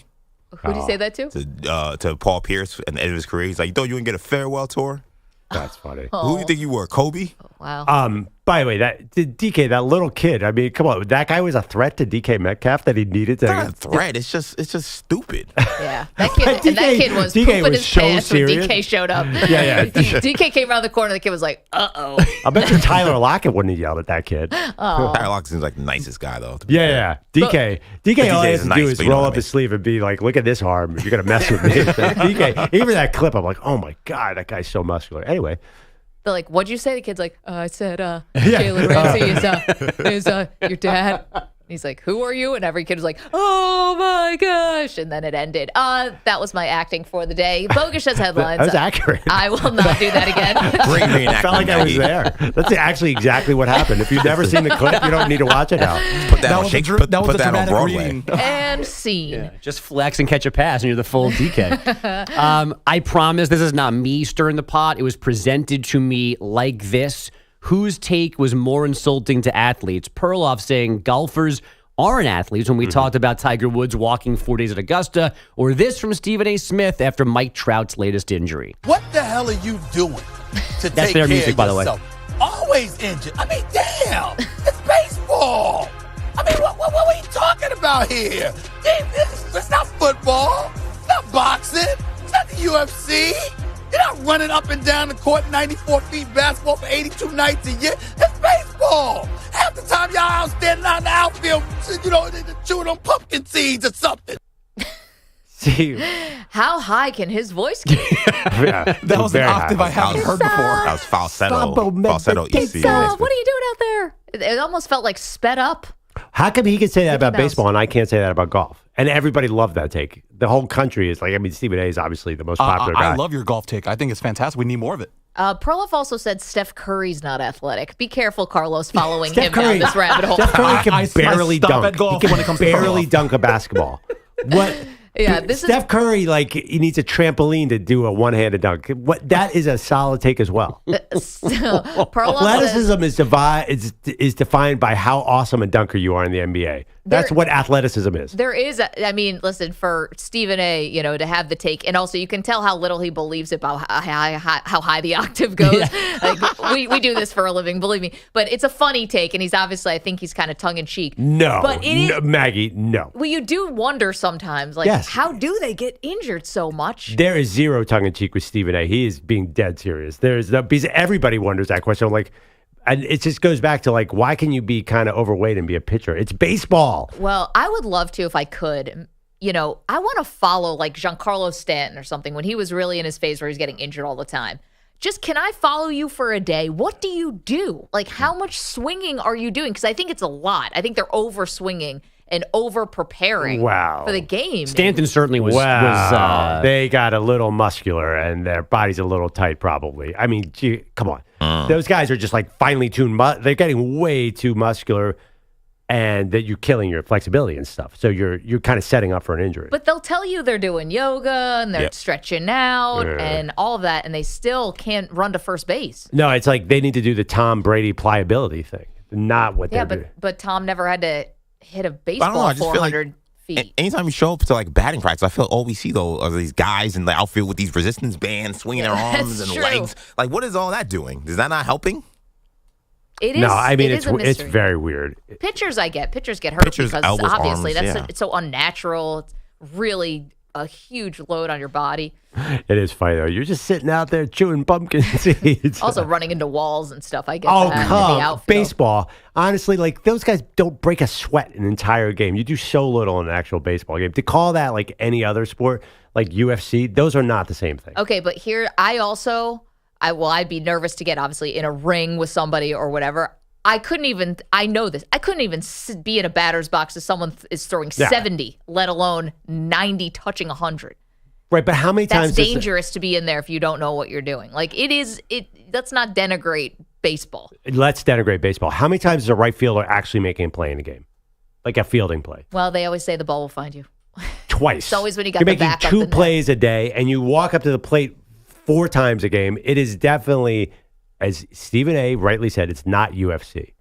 Who did you say that to? To Paul Pierce at the end of his career. He's like, you thought you wouldn't get a farewell tour? That's funny. Who do you think you were, Kobe? Wow. By the way, DK, that little kid, I mean, come on, that guy was a threat to DK Metcalf that he needed to. It's not a threat. It's just stupid. Yeah, that kid was pooping his pants when DK showed up. Yeah. DK came around the corner. The kid was like, "Uh-oh." I bet you Tyler Lockett wouldn't have yelled at that kid. Tyler Lockett seems like the nicest guy, though. Yeah. DK all he has to do is roll up his sleeve and be like, "Look at this arm. You're gonna mess with me." DK, even that clip, I'm like, "Oh my god, that guy's so muscular." Anyway. They're like, what'd you say? The kid's like, I said, Jalen Ramsey is your dad. He's like, who are you? And every kid was like, oh my gosh. And then it ended. That was my acting for the day. Bogusch has headlines. That was accurate. I will not do that again. Great reenactment. I felt like I was there. That's actually exactly what happened. If you've never seen the clip, you don't need to watch it now. Put that on Shakespeare. Put was a that on dramatic Broadway. reading. And scene. Yeah, just flex and catch a pass, and you're the full DK. I promise this is not me stirring the pot. It was presented to me like this. Whose take was more insulting to athletes? Perloff saying golfers aren't athletes when we talked about Tiger Woods walking 4 days at Augusta, or this from Stephen A. Smith after Mike Trout's latest injury. What the hell are you doing to That's take their care music, of by the way. yourself? Always injured. I mean, damn, it's baseball. I mean, what are you talking about here? It's not football. It's not boxing. It's not the UFC. You're not running up and down the court 94 feet basketball for 82 nights a year. It's baseball. Half the time y'all out standing out in the outfield, chewing on pumpkin seeds or something. See, How high can his voice get? yeah, That was an very octave high. I haven't heard before. That was falsetto. Stumble Falsetto meditation. EC. What are you doing out there? It almost felt like sped up. How come he can say that about Mouse. baseball and I can't say that about golf? And everybody loved that take. The whole country is like, I mean, Stephen A is obviously the most popular guy. I love your golf take. I think it's fantastic. We need more of it. Perloff also said Steph Curry's not athletic. Be careful, Carlos, following Steph him Curry- down this rabbit hole. Steph Curry can I barely stop dunk. at golf He when can it comes to barely Perloff. dunk a basketball. What? Yeah, this is Steph Curry, like, he needs a trampoline to do a one-handed dunk. What? That is a solid take as well. Perloff says, Athleticism is defined by how awesome a dunker you are in the NBA. That's There- what athleticism is. there is, I mean, listen, for Stephen A, to have the take, and also you can tell how little he believes about how high the octave goes. Like, we do this for a living, believe me. But it's a funny take, and he's obviously, I think he's kind of tongue-in-cheek. No, But it is, Maggie, no. well, you do wonder sometimes, like, Yes. how do they get injured so much? There is zero tongue-in-cheek with Stephen A. He is being dead serious. Because everybody wonders that question. I'm like, and it just goes back to, like, why can you be kind of overweight and be a pitcher? It's baseball. Well, I would love to if I could. I want to follow like Giancarlo Stanton or something when he was really in his phase where he's getting injured all the time. Just, can I follow you for a day? What do you do? Like, how much swinging are you doing? Because I think it's a lot. I think they're over swinging and over preparing Wow. for the game. Stanton certainly was. They got a little muscular and their body's a little tight, probably. I mean, gee, come on. Those guys are just like finely tuned. They're getting way too muscular, and that you're killing your flexibility and stuff. So you're kind of setting up for an injury. But they'll tell you they're doing yoga and they're stretching out and all of that, and they still can't run to first base. No, it's like they need to do the Tom Brady pliability thing, not what they're doing. But Tom never had to hit a I don't know. baseball I just feel like 400 feet. anytime you show up to like batting practice, I feel all we see though are these guys in the outfield with these resistance bands, swinging their arms That's and true. legs. Like, what is all that doing? Is that not helping? It is. No, I mean, it it's is a mystery. very weird. Pitchers, I get. Pitchers get hurt Pitchers, because elbows, obviously arms, it's so unnatural. It's really a huge load on your body. It is funny, though. You're just sitting out there chewing pumpkin seeds. Also running into walls and stuff. I get Oh, that in the come. outfield. Baseball. Honestly, like, those guys don't break a sweat an entire game. You do so little in an actual baseball game. To call that like any other sport, like UFC, those are not the same thing. Okay, but here I'd be nervous to get obviously in a ring with somebody or whatever. I couldn't even be in a batter's box if someone is throwing 70, let alone 90, touching 100. Right, but how many times That's dangerous to be in there if you don't know what you're doing. Like, let's not denigrate baseball. Let's denigrate baseball. How many times is a right fielder actually making a play in a game? Like a fielding play? Well, they always say the ball will find you. Twice. It's always when you got You're the making back up 2 in there. plays a day, and you walk up to the plate 4 times a game. It is definitely, as Stephen A. rightly said, it's not UFC.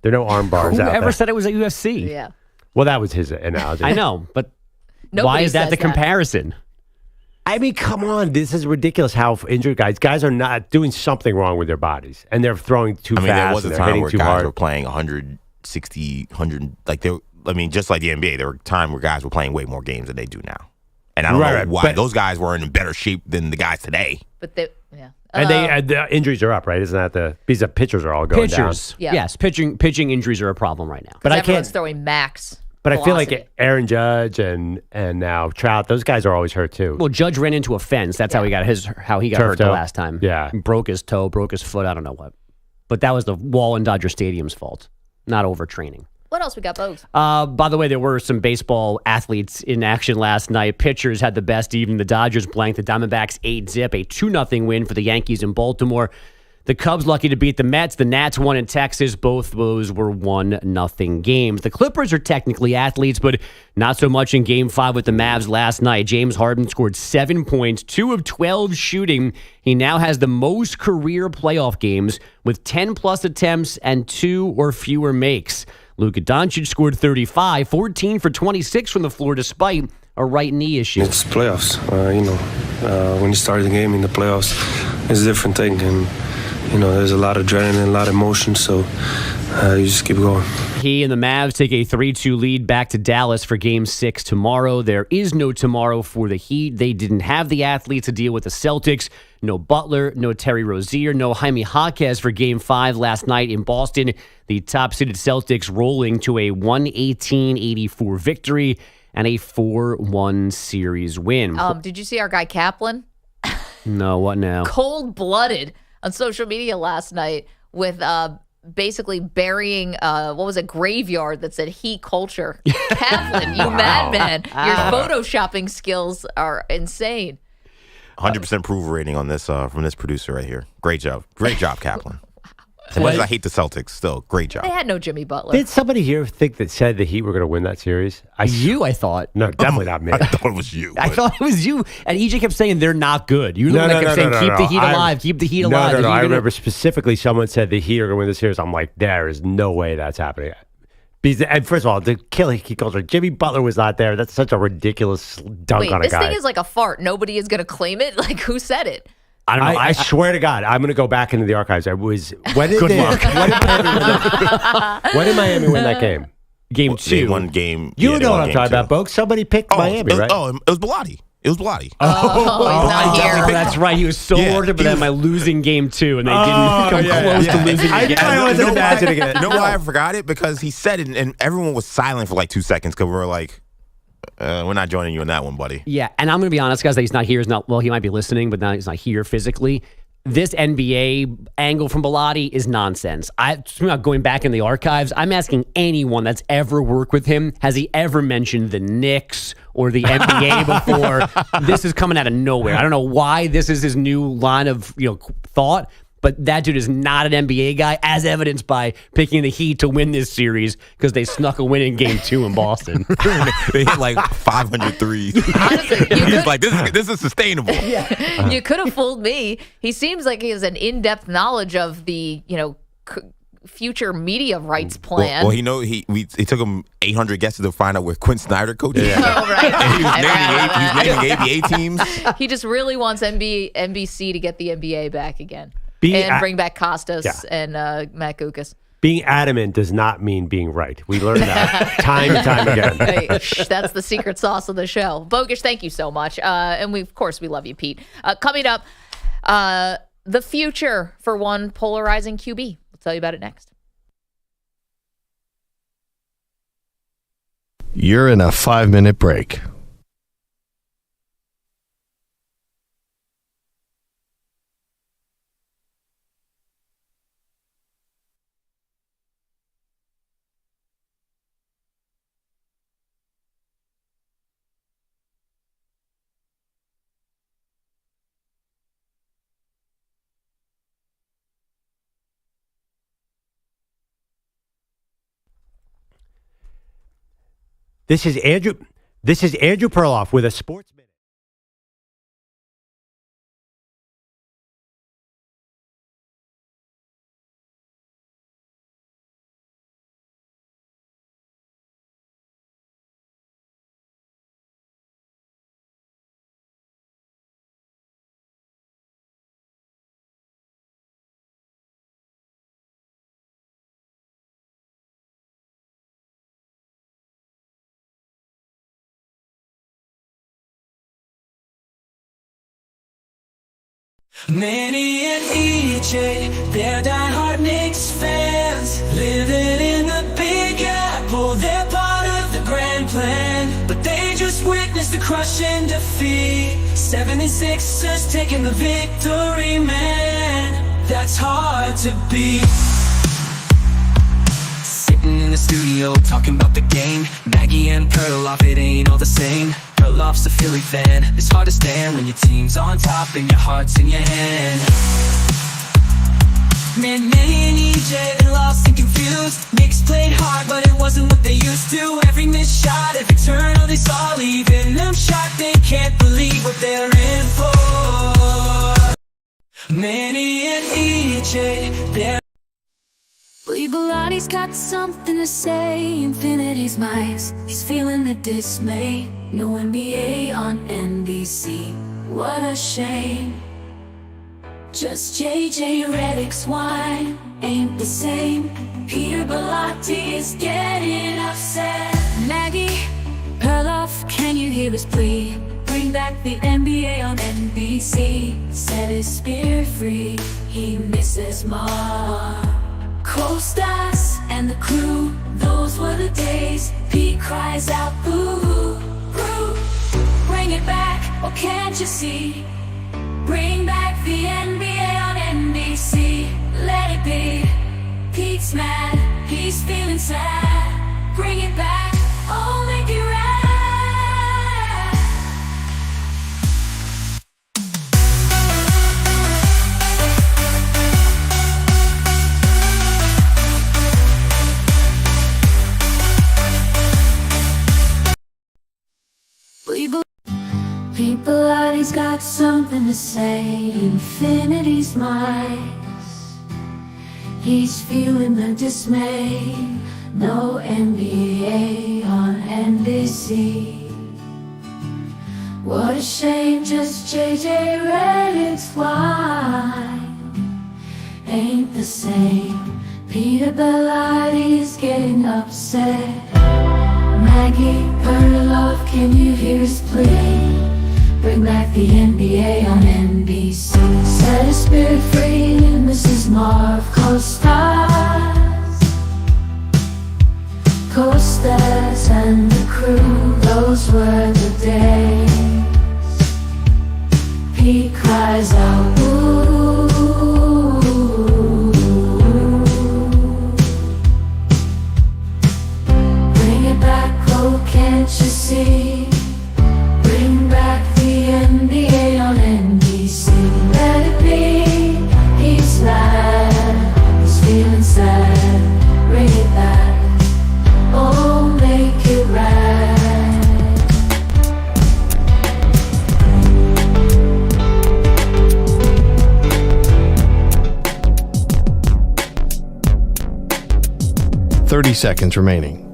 There are no arm bars out there. Whoever said it was at UFC? Yeah. Well, that was his analogy. I know, but why Nobody is that says the comparison? I mean, come on. This is ridiculous how injured guys are not doing something wrong with their bodies, and they're throwing too fast. There was a and they're time hitting where too guys hard. were playing 160, 100, like just like the NBA, there were a time where guys were playing way more games than they do now. And I don't know why. Those guys were in better shape than the guys today. But yeah. And the injuries are up, right? Isn't that because the pitchers are all going down? Yes, pitching injuries are a problem right now. But everyone's throwing max. But I feel velocity. like Aaron Judge and now Trout, those guys are always hurt too. Well, Judge ran into a fence. That's how he got Turf hurt the toe. last time. Yeah. He broke his toe, broke his foot. I don't know what. But that was the wall in Dodger Stadium's fault, not overtraining. What else we got, Bogues? By the way, there were some baseball athletes in action last night. Pitchers had the best evening. The Dodgers blanked the Diamondbacks 8-zip, a 2-0 win for the Yankees in Baltimore. The Cubs lucky to beat the Mets. The Nats won in Texas. Both those were 1-0 games. The Clippers are technically athletes, but not so much in Game 5 with the Mavs last night. James Harden scored 7 points, 2 of 12 shooting. He now has the most career playoff games with 10-plus attempts and 2 or fewer makes. Luka Doncic scored 35, 14 for 26 from the floor despite a right knee issue. It's playoffs. When you start the game in the playoffs, it's a different thing. And, there's a lot of adrenaline, a lot of emotion, so you just keep going. He and the Mavs take a 3-2 lead back to Dallas for Game 6 tomorrow. There is no tomorrow for the Heat. They didn't have the athletes to deal with the Celtics. No Butler, no Terry Rozier, no Jaime Jaquez for Game 5 last night in Boston. The top-seeded Celtics rolling to a 118-84 victory and a 4-1 series win. Did you see our guy Kaplan? No, what now? Cold-blooded on social media last night with basically burying, graveyard that said Heat culture. Kaplan, you madman. Your photoshopping skills are insane. 100% approval rating on this from this producer right here. Great job, Kaplan. As much as I hate the Celtics, still great job. They had no Jimmy Butler. Did somebody here said the Heat were going to win that series? I thought. No, definitely not me. I thought it was you. I thought it was you. And EJ kept saying they're not good. You were the one that kept saying, keep the Heat alive, keep the Heat alive. No. I remember specifically someone said the Heat are going to win the series. I'm like, there is no way that's happening. And first of all, to kill Heat culture, Jimmy Butler was not there. That's such a ridiculous dunk on a guy. This thing is like a fart. Nobody is going to claim it. Like, who said it? I don't know. I swear to God, I'm going to go back into the archives. When did Miami win that game? Game 2. They won game. You know what I'm talking about, folks. Somebody picked Miami, right? Oh, it was Bellotti. It was Bellotti. That's right. He was so worked up with them by losing Game 2, and they didn't come close to losing again. I wasn't imagining it. You know why I forgot it? Because he said it, and everyone was silent for like 2 seconds because we were like, we're not joining you in that one, buddy. Yeah, and I'm going to be honest, guys, that he's not here. He might be listening, but now he's not here physically. This NBA angle from Bellotti is nonsense. I'm not going back in the archives. I'm asking anyone that's ever worked with him, has he ever mentioned the Knicks or the NBA before? This is coming out of nowhere. I don't know why this is his new line of thought, but that dude is not an NBA guy, as evidenced by picking the Heat to win this series because they snuck a win in Game 2 in Boston. They hit like 500 threes. Honestly, He's like, this is sustainable. Yeah. You could have fooled me. He seems like he has an in-depth knowledge of the, future media rights plan. Well, it took him 800 guesses to find out where Quinn Snyder coaches. Oh, right. And he's naming ABA teams. He just really wants NBC to get the NBA back again. Being bring back Costas and Matt Guokas. Being adamant does not mean being right. We learned that time and time again. Hey, that's the secret sauce of the show. Bogusch, thank you so much. And we love you, Pete. Coming up, the future for one polarizing QB. We'll tell you about it next. You're in a 5-minute break. This is Andrew Perloff with a Sports Minute. Manny and EJ, they're diehard Knicks fans, living in the Big Apple. They're part of the grand crushing defeat. 76ers taking the victory, man. That's hard to beat. Sitting in the studio talking about the game. Maggie and Perloff, it ain't all the same. Perloff's a Philly fan. It's hard to stand when your team's on top and your heart's in your hand. Man, Maggie and EJ, they lost and confused. Knicks played hard, but it wasn't what they used to. Every missed shot, every turn, oh, they saw leaving them shot. They can't believe what they're in for. Manny and EJ, they're Belotti's got something to say. Infinity's mice, he's feeling the dismay. No NBA on NBC, what a shame. Just JJ Redick's wine ain't the same. Peter Bellotti is getting upset. Maggie Perloff, can you hear his plea? Bring back the NBA on NBC. Set his spirit free, he misses Mar. Co-stars and the crew, those were the days. Pete cries out boo, boo. Bring it back, oh can't you see? Bring back the NBA on NBC. Let it be. Pete's mad, he's feeling sad. Bring it back, oh make it right. Belotti's got something to say. Infinity's mice, he's feeling the dismay. No NBA on NBC. What a shame, just JJ Redick's wine ain't the same. Peter Bellotti's getting upset. Maggie Perloff, can you hear his plea? Bring back the NBA on NBC. Set his spirit free, Mrs. Marv. Co-stars, co-stars and the crew, those were the days. Pete cries out, ooh. Bring it back, oh can't you see? Bring back the NBA on NBC. Let it be. He's mad, he's feeling sad. Bring it back, oh make it right. $30 seconds remaining.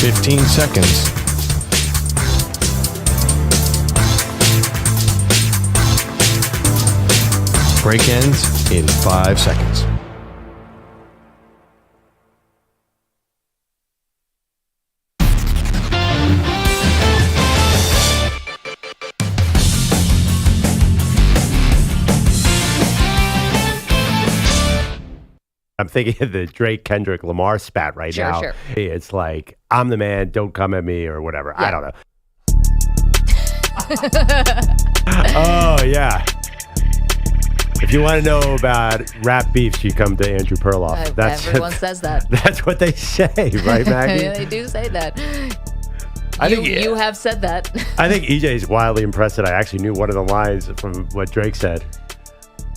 $15 seconds. Break ends in 5 seconds. I'm thinking of the Drake Kendrick Lamar spat right now. Sure. It's like, I'm the man, don't come at me or whatever. Yeah. I don't know. Oh, yeah. If you want to know about rap beefs, you come to Andrew Perloff. Everyone says that. That's what they say, right, Maggie? They do say that. I think you have said that. I think EJ's wildly impressed that I actually knew one of the lines from what Drake said.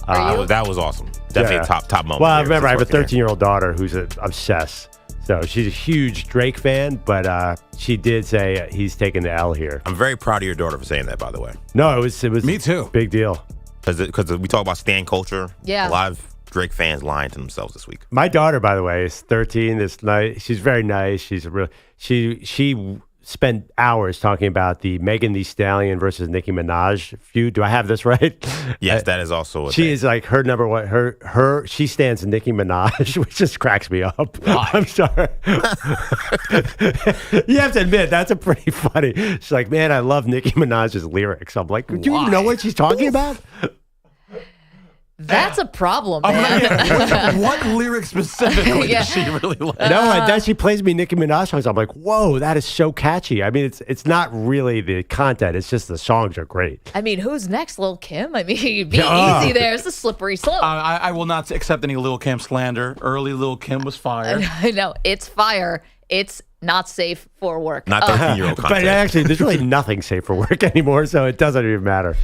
That was awesome. Definitely a top moment. Well, remember, I have a 13-year-old daughter who's obsessed. So she's a huge Drake fan, but she did say he's taking the L here. I'm very proud of your daughter for saying that, by the way. No, it was Me too. Big deal. Because we talk about stan culture. Yeah. A lot of Drake fans lying to themselves this week. My daughter, by the way, is 13. This night, she's very nice. She's a real. She spent hours talking about the Megan Thee Stallion versus Nicki Minaj feud. Do I have this right? Yes, that is also a She thing. is like her number one. She stands Nicki Minaj, which just cracks me up. I'm sorry. You have to admit that's a pretty funny. She's like, man, I love Nicki Minaj's lyrics. I'm like, do you even know what she's talking about? That's a problem, man. What lyric specifically does she really like? No, and then she plays me Nicki Minaj songs. I'm like, whoa, that is so catchy. I mean, it's not really the content. It's just the songs are great. I mean, who's next? Lil' Kim? I mean, be easy there. It's a slippery slope. I will not accept any Lil' Kim slander. Early Lil' Kim was fire. I know. It's fire. It's not safe for work. Not 13-year-old content. But actually, there's really nothing safe for work anymore, so it doesn't even matter.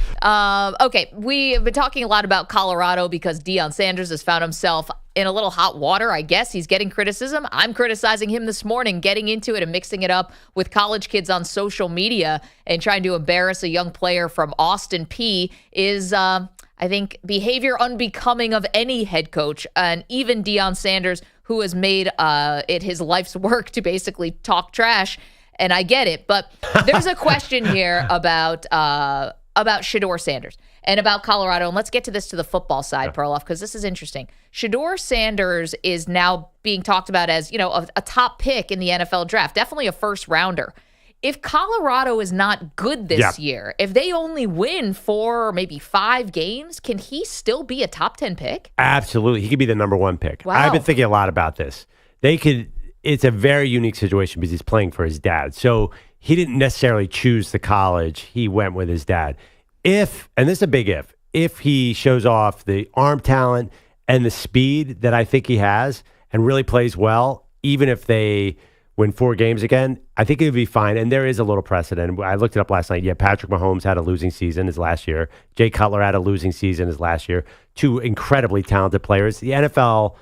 Okay, we have been talking a lot about Colorado because DeionSanders has found himself in a little hot water, I guess. He's getting criticism. I'm criticizing him this morning, getting into it and mixing it up with college kids on social media and trying to embarrass a young player from Austin Peay is, I think, behavior unbecoming of any head coach, and even DeionSanders, who has made it his life's work to basically talk trash. And I get it, but there's a question here about Shedeur Sanders and about Colorado. And let's get to this to the football side, Perloff, because this is interesting. Shedeur Sanders is now being talked about as, a top pick in the NFL draft, definitely a first rounder. If Colorado is not good this year, if they only win 4 or maybe 5 games, can he still be a top 10 pick? Absolutely. He could be the number 1 pick. Wow. I've been thinking a lot about this. It's a very unique situation because he's playing for his dad. So he didn't necessarily choose the college. He went with his dad. And this is a big if he shows off the arm talent and the speed that I think he has and really plays well, even if they win 4 games again, I think it would be fine. And there is a little precedent. I looked it up last night. Yeah, Patrick Mahomes had a losing season his last year. Jay Cutler had a losing season his last year. 2 incredibly talented players. The NFL,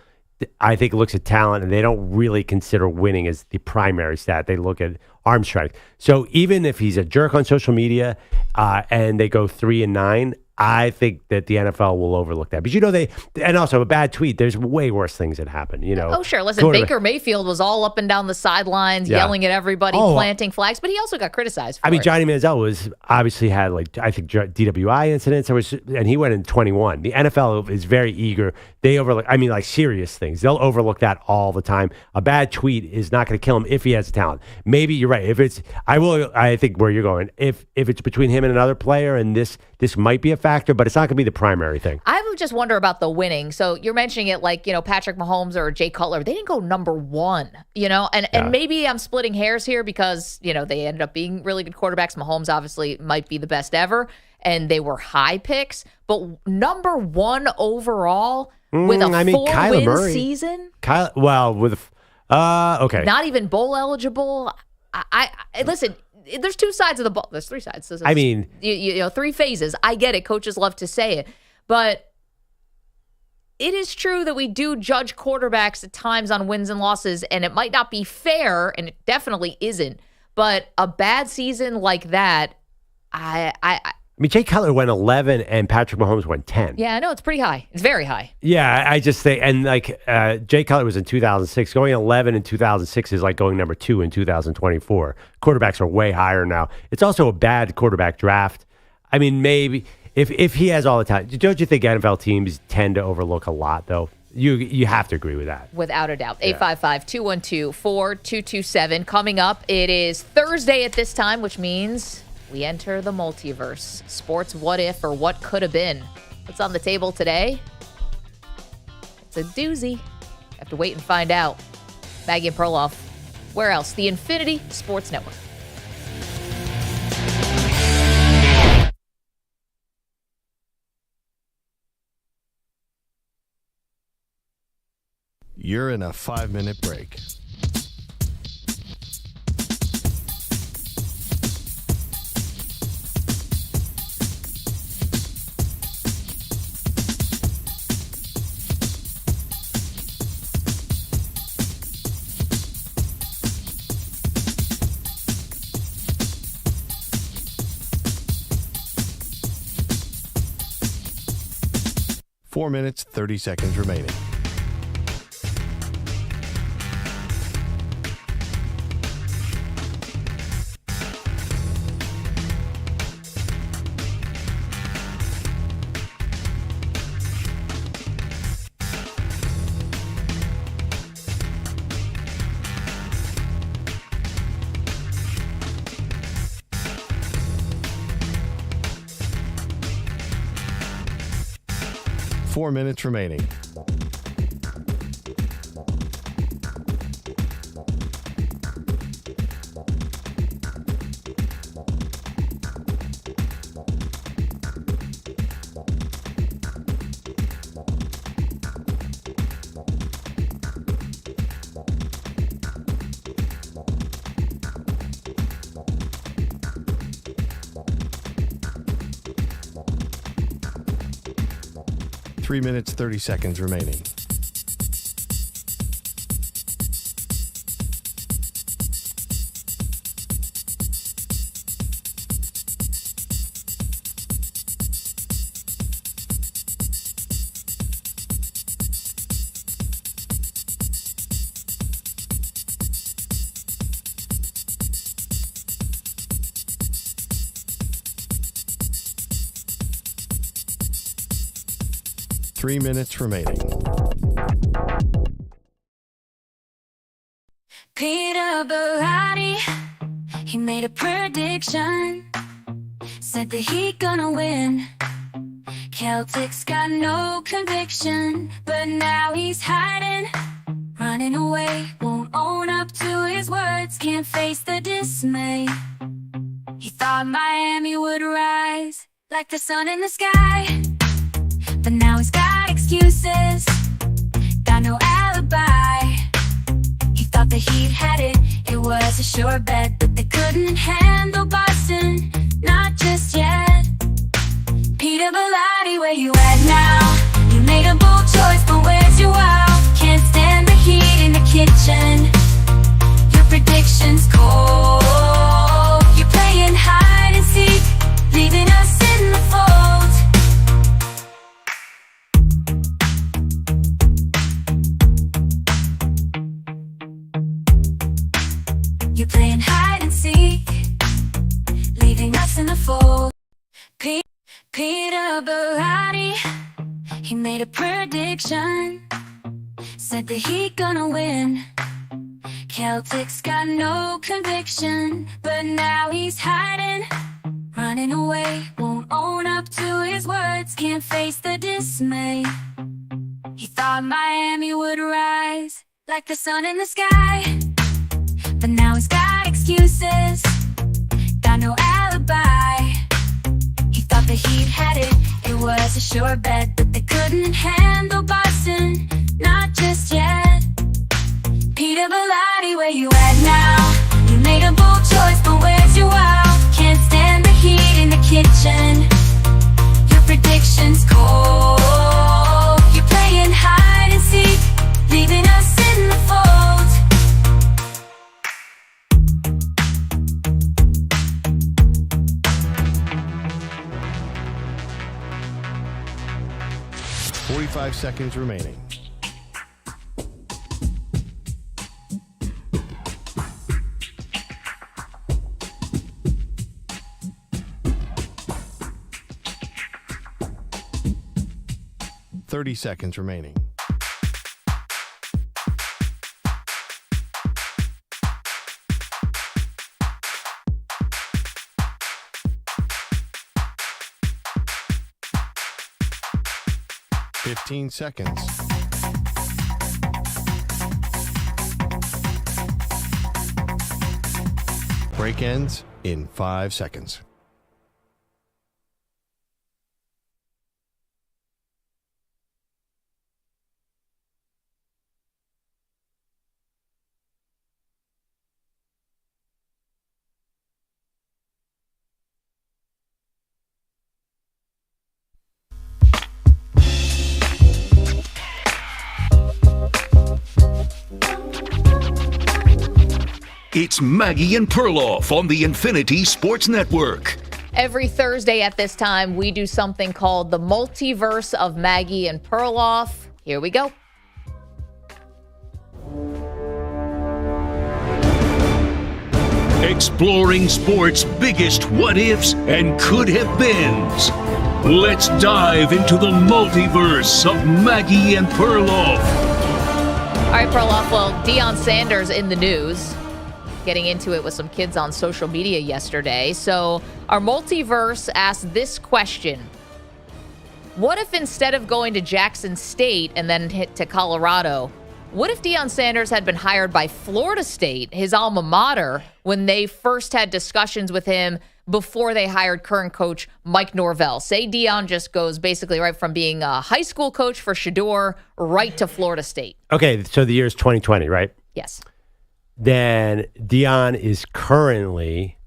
I think, looks at talent, and they don't really consider winning as the primary stat. They look at arm strength. So even if he's a jerk on social media and they go 3-9, I think that the NFL will overlook that. But and also a bad tweet, there's way worse things that happen, Oh, sure. Listen, Baker Mayfield was all up and down the sidelines, yelling at everybody, planting flags, but he also got criticized for it. Johnny Manziel obviously had DWI incidents, and he went in 21. The NFL is very eager. They overlook, serious things. They'll overlook that all the time. A bad tweet is not going to kill him if he has talent. Maybe you're right. I think where you're going, if it's between him and another player, and this might be a factor, but it's not going to be the primary thing. I would just wonder about the winning. So you're mentioning it like, Patrick Mahomes or Jay Cutler. They didn't go number 1, and maybe I'm splitting hairs here because, they ended up being really good quarterbacks. Mahomes obviously might be the best ever, and they were high picks. But number 1 overall with a 4-win season? Okay. Not even bowl eligible. I listen, there's 2 sides of the ball. There's 3 sides. So 3 phases. I get it. Coaches love to say it. But it is true that we do judge quarterbacks at times on wins and losses, and it might not be fair, and it definitely isn't. But a bad season like that, Jay Cutler went 11 and Patrick Mahomes went 10. Yeah, I know. It's pretty high. It's very high. Yeah, I just think, and Jay Cutler was in 2006. Going 11 in 2006 is like going number 2 in 2024. Quarterbacks are way higher now. It's also a bad quarterback draft. Maybe if he has all the time. Don't you think NFL teams tend to overlook a lot, though? You have to agree with that. Without a doubt. 855-212-4227. Coming up, it is Thursday at this time, which means we enter the multiverse. Sports what if or what could have been. What's on the table today? It's a doozy. Have to wait and find out. Maggie and Perloff. Where else? The Infinity Sports Network. You're in a 5-minute break. Four minutes, 30 seconds remaining. 4 minutes remaining. Three minutes, 30 seconds remaining. Three minutes remaining. Peter Bellotti, he made a prediction, said that he gonna win. Celtics got no conviction, but now he's hiding, running away, won't own up to his words, can't face the dismay. He thought Miami would rise like the sun in the sky, but now he's got excuses, got no alibi. He thought the Heat had it, it was a sure bet, but they couldn't handle Boston, not just yet. Peter Bellotti, where you at now? You made a bold choice, but where's your wow? Can't stand the heat in the kitchen, your predictions cold. You're playing hide and seek, leaving us in the fold. You're playing hide and seek, leaving us in the fold. Peter Bellotti, he made a prediction, said that he gonna win. Celtics got no conviction, but now he's hiding, running away, won't own up to his words, can't face the dismay. He thought Miami would rise like the sun in the sky, but now he's got excuses, got no alibi. He thought the Heat had it, it was a sure bet, but they couldn't handle Boston, not just yet. Peter Bellotti, where you at now? You made a bold choice, but where's your wow? Can't stand the heat in the kitchen, your predictions cold. You're playing hide and seek, leaving us in the fold. 45 seconds remaining. Seconds remaining. Fifteen seconds. Break ends in 5 seconds. It's Maggie and Perloff on the Infinity Sports Network. Every Thursday at this time, we do something called the Multiverse of Maggie and Perloff. Here we go. Exploring sports' biggest what-ifs and could-have-beens. Let's dive into the multiverse of Maggie and Perloff. All right, Perloff, well, DeionSanders in the news. Getting into it with some kids on social media yesterday. So our multiverse asked this question. What if instead of going to Jackson State and then hit to Colorado, what if Deion Sanders had been hired by Florida State, his alma mater, when they first had discussions with him before they hired current coach Mike Norvell? Say Deion just goes basically right from being a high school coach for SHEDEUR right to Florida State. Okay, so the year is 2020, right? Yes. Then Deion is currently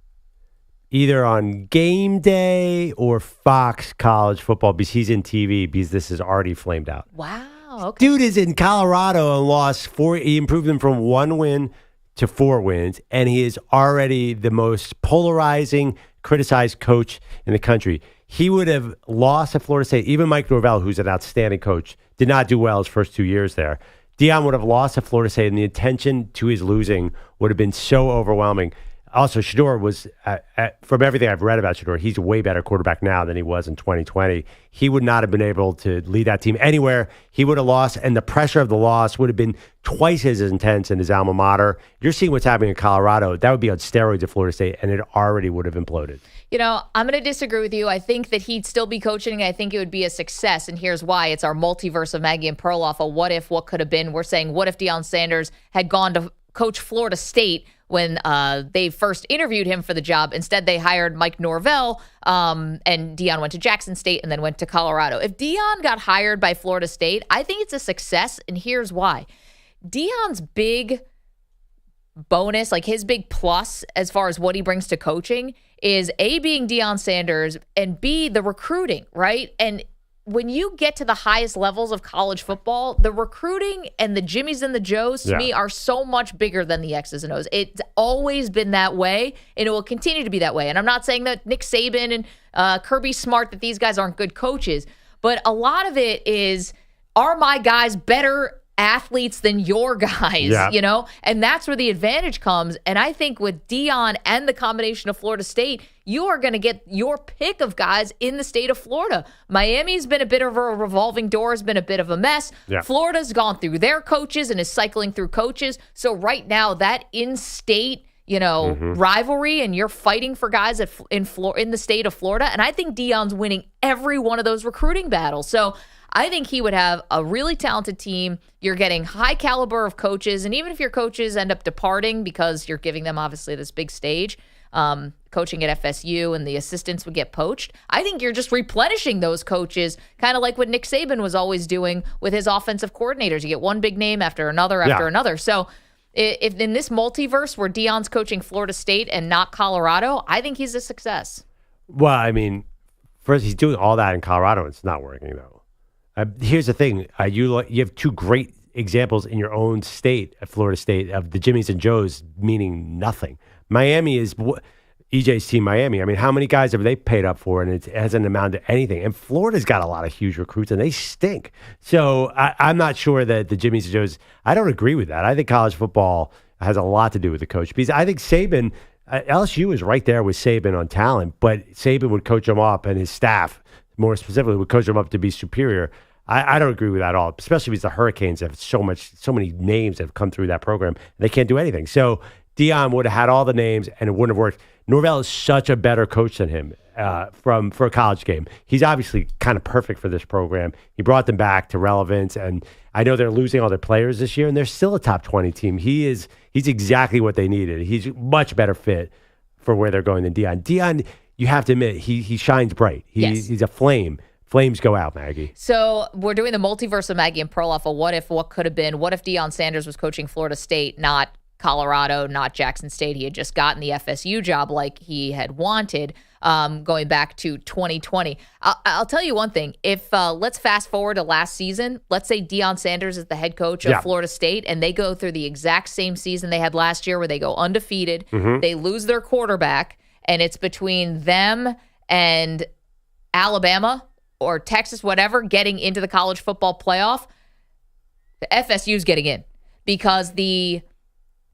either on Game Day or Fox College Football because he's in TV because this is already flamed out. Wow. Okay. Dude is in Colorado and lost 4. He improved them from 1 win to 4 wins, and he is already the most polarizing, criticized coach in the country. He would have lost at Florida State. Even Mike Norvell, who's an outstanding coach, did not do well his first 2 years there. Deion would have lost at Florida State, and the attention to his losing would have been so overwhelming. Also, SHEDEUR was, from everything I've read about SHEDEUR, he's a way better quarterback now than he was in 2020. He would not have been able to lead that team anywhere. He would have lost, and the pressure of the loss would have been twice as intense in his alma mater. You're seeing what's happening in Colorado. That would be on steroids at Florida State, and it already would have imploded. You know, I'm going to disagree with you. I think that he'd still be coaching. I think it would be a success, and here's why. It's our multiverse of Maggie and Perloff, a what if, what could have been. We're saying, what if Deion Sanders had gone to coach Florida State when they first interviewed him for the job? Instead, they hired Mike Norvell, and Deion went to Jackson State and then went to Colorado. If Deion got hired by Florida State, I think it's a success, and here's why. Deion's big bonus, like his big plus as far as what he brings to coaching is A, being Deion Sanders, and B, the recruiting, right? And when you get to the highest levels of college football, the recruiting and the Jimmies and the Joes, to me, are so much bigger than the X's and O's. It's always been that way, and it will continue to be that way. And I'm not saying that Nick Saban and Kirby Smart, that these guys aren't good coaches, but a lot of it is, are my guys better athletes than your guys, you know? And that's where the advantage comes. And I think with Deion and the combination of Florida State, you are going to get your pick of guys in the state of Florida. Miami's been a bit of a revolving door, has been a bit of a mess. Florida's gone through their coaches and is cycling through coaches. So right now, that in-state, you know, rivalry, and you're fighting for guys in the state of Florida. And I think Deion's winning every one of those recruiting battles. So I think he would have a really talented team. You're getting high caliber of coaches. And even if your coaches end up departing because you're giving them, obviously, this big stage, coaching at FSU, and the assistants would get poached, I think you're just replenishing those coaches, kind of like what Nick Saban was always doing with his offensive coordinators. You get one big name after another after another. So if in this multiverse where Deion's coaching Florida State and not Colorado, I think he's a success. Well, I mean, first, he's doing all that in Colorado. It's not working, though. Here's the thing. You have 2 great examples in your own state, at Florida State, of the Jimmies and Joes meaning nothing. Miami is EJ's team, Miami. I mean, how many guys have they paid up for, and it hasn't amounted to anything? And Florida's got a lot of huge recruits, and they stink. So I'm not sure that the Jimmies and Joes, I don't agree with that. I think college football has a lot to do with the coach. Because I think Saban, LSU is right there with Saban on talent, but Saban would coach them up, and his staff, more specifically, would coach them up to be superior. I don't agree with that at all, especially because the Hurricanes have so many names that have come through that program, and they can't do anything. So Deion would have had all the names, and it wouldn't have worked. Norvell is such a better coach than him for a college game. He's obviously kind of perfect for this program. He brought them back to relevance, and I know they're losing all their players this year, and they're still a top 20 team. He's exactly what they needed. He's a much better fit for where they're going than Deion. Deion, you have to admit, he shines bright. He's a flame. Flames go out, Maggie. So we're doing the multiverse of Maggie and Perloff, a what if, what could have been. What if Deion Sanders was coaching Florida State, not Colorado, not Jackson State? He had just gotten the FSU job like he had wanted, going back to 2020. I'll tell you one thing. If let's fast forward to last season. Let's say Deion Sanders is the head coach of Florida State, and they go through the exact same season they had last year where they go undefeated. They lose their quarterback, and it's between them and Alabama or Texas, whatever, getting into the college football playoff. The FSU's getting in because the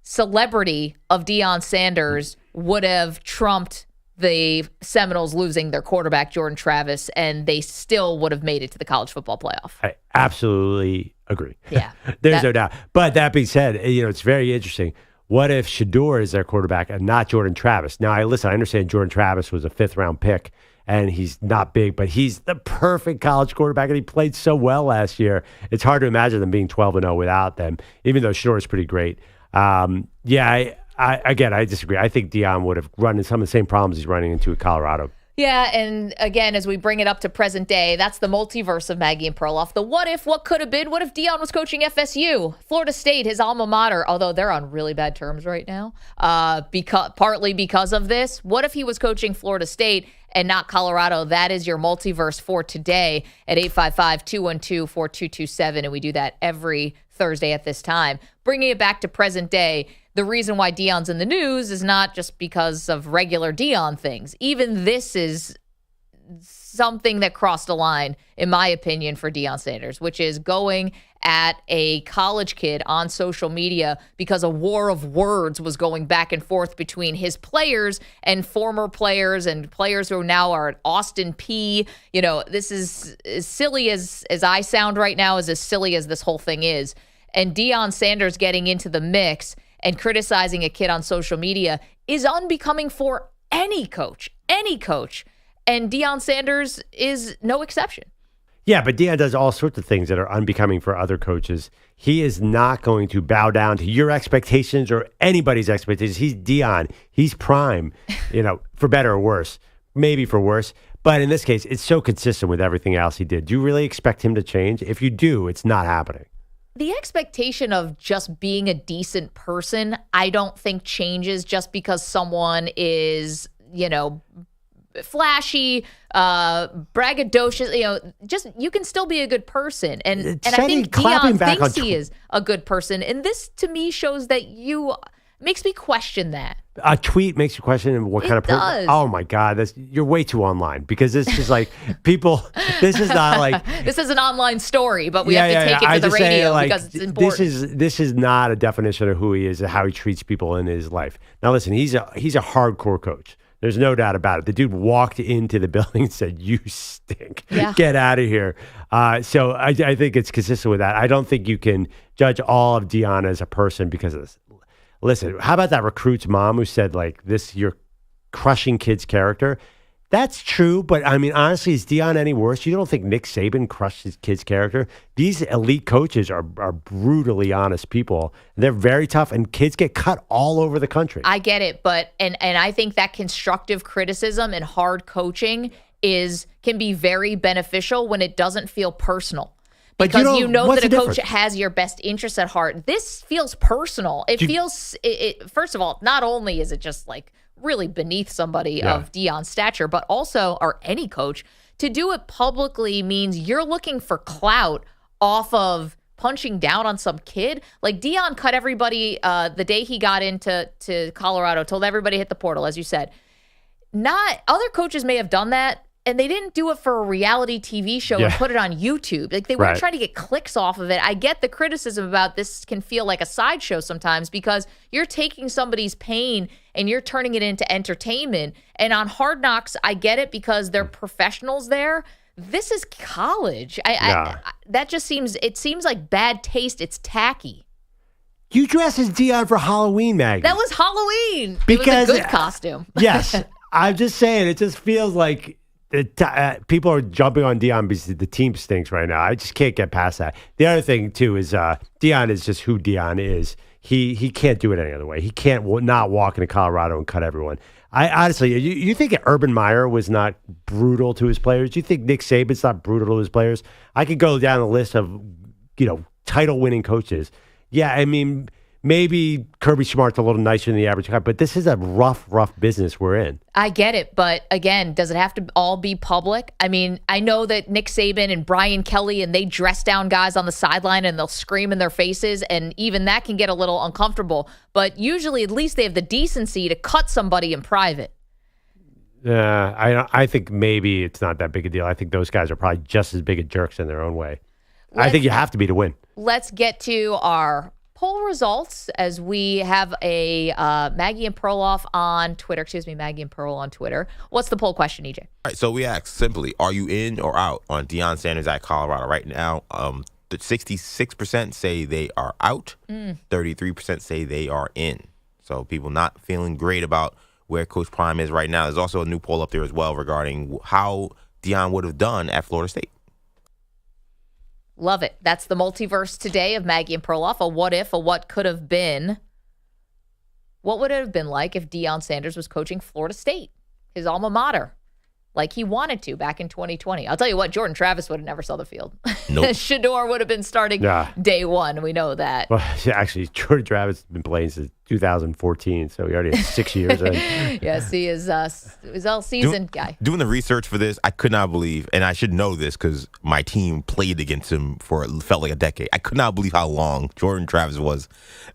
celebrity of Deion Sanders would have trumped the Seminoles losing their quarterback, Jordan Travis, and they still would have made it to the college football playoff. I absolutely agree. Yeah. There's no doubt. But that being said, it's very interesting. What if SHEDEUR is their quarterback and not Jordan Travis? Now, I understand Jordan Travis was a 5th-round pick and he's not big, but he's the perfect college quarterback, and he played so well last year. It's hard to imagine them being 12-0 without them, even though Shedeur is pretty great. I disagree. I think Deion would have run into some of the same problems he's running into at Colorado. Yeah, and again, as we bring it up to present day, that's the multiverse of Maggie and Perloff. The what if, what could have been, what if Deion was coaching FSU? Florida State, his alma mater, although they're on really bad terms right now, partly because of this. What if he was coaching Florida State and not Colorado? That is your multiverse for today at 855-212-4227, and we do that every Thursday at this time. Bringing it back to present day, the reason why Deion's in the news is not just because of regular Deion things. Even this is something that crossed a line, in my opinion, for Deion Sanders, which is going at a college kid on social media because a war of words was going back and forth between his players and former players and players who now are at Austin P. You know, this is as silly as I sound right now, is as silly as this whole thing is. And Deion Sanders getting into the mix and criticizing a kid on social media is unbecoming for any coach. And Deion Sanders is no exception. Yeah, but Deion does all sorts of things that are unbecoming for other coaches. He is not going to bow down to your expectations or anybody's expectations. He's Deion. He's prime, for better or worse. Maybe for worse. But in this case, it's so consistent with everything else he did. Do you really expect him to change? If you do, it's not happening. The expectation of just being a decent person, I don't think changes just because someone is, flashy, braggadocious. Just you can still be a good person, and I think Deion thinks he is a good person. And this to me shows that makes me question that. A tweet makes you question what kind of person. Oh my God, you're way too online, because this is like people. This is not like this is an online story, but we have to take it to the radio because it's important. This is not a definition of who he is and how he treats people in his life. Now listen, he's a hardcore coach. There's no doubt about it. The dude walked into the building and said, "You stink. Get out of here." So I think it's consistent with that. I don't think you can judge all of Deion as a person because of this. Listen, how about that recruit's mom who said, you're crushing kids' character? That's true, but I mean, honestly, is Deion any worse? You don't think Nick Saban crushed his kids' character? These elite coaches are brutally honest people. They're very tough, and kids get cut all over the country. I get it, but and I think that constructive criticism and hard coaching can be very beneficial when it doesn't feel personal. Because you know that a coach has your best interests at heart. This feels personal. First of all, not only is it just really beneath somebody of Deion's stature, but also, or any coach, to do it publicly means you're looking for clout off of punching down on some kid. Like Deion cut everybody the day he got into Colorado, told everybody hit the portal, as you said. Not other coaches may have done that, and they didn't do it for a reality TV show and put it on YouTube. They weren't trying to get clicks off of it. I get the criticism about this can feel like a sideshow sometimes because you're taking somebody's pain and you're turning it into entertainment. And on Hard Knocks, I get it because they're professionals there. This is college. That just seems like bad taste. It's tacky. You dressed as Deion for Halloween, Maggie. That was Halloween. Because, it was a good costume. Yes. I'm just saying, it just feels like people are jumping on Deion because the team stinks right now. I just can't get past that. The other thing, too, is Deion is just who Deion is. He can't do it any other way. He can't not walk into Colorado and cut everyone. I honestly, you think Urban Meyer was not brutal to his players? Do you think Nick Saban's not brutal to his players? I could go down the list of, title-winning coaches. Yeah, I mean, maybe Kirby Smart's a little nicer than the average guy, but this is a rough business we're in. I get it, but again, does it have to all be public? I mean, I know that Nick Saban and Brian Kelly, and they dress down guys on the sideline and they'll scream in their faces, and even that can get a little uncomfortable. But usually, at least they have the decency to cut somebody in private. I think maybe it's not that big a deal. I think those guys are probably just as big a jerks in their own way. I think you have to be to win. Let's get to our poll results as we have a Maggie and Perloff on Twitter. Maggie and Pearl on Twitter. What's the poll question, EJ? All right, so we asked simply, are you in or out on Deion Sanders at Colorado right now? The 66% say they are out. 33% say they are in. So people not feeling great about where Coach Prime is right now. There's also a new poll up there as well regarding how Deion would have done at Florida State. Love it. That's the multiverse today of Maggie and Perloff. A what if, a what could have been. What would it have been like if DeionSanders was coaching Florida State, his alma mater, like he wanted to back in 2020? I'll tell you what, Jordan Travis would have never saw the field. Nope. SHEDEUR would have been starting day one. We know that. Well, actually, Jordan Travis has been playing since 2014, so he already has 6 years in. Yes, he is his all-season guy. Doing the research for this, I could not believe, and I should know this because my team played against him for it felt like a decade. I could not believe how long Jordan Travis was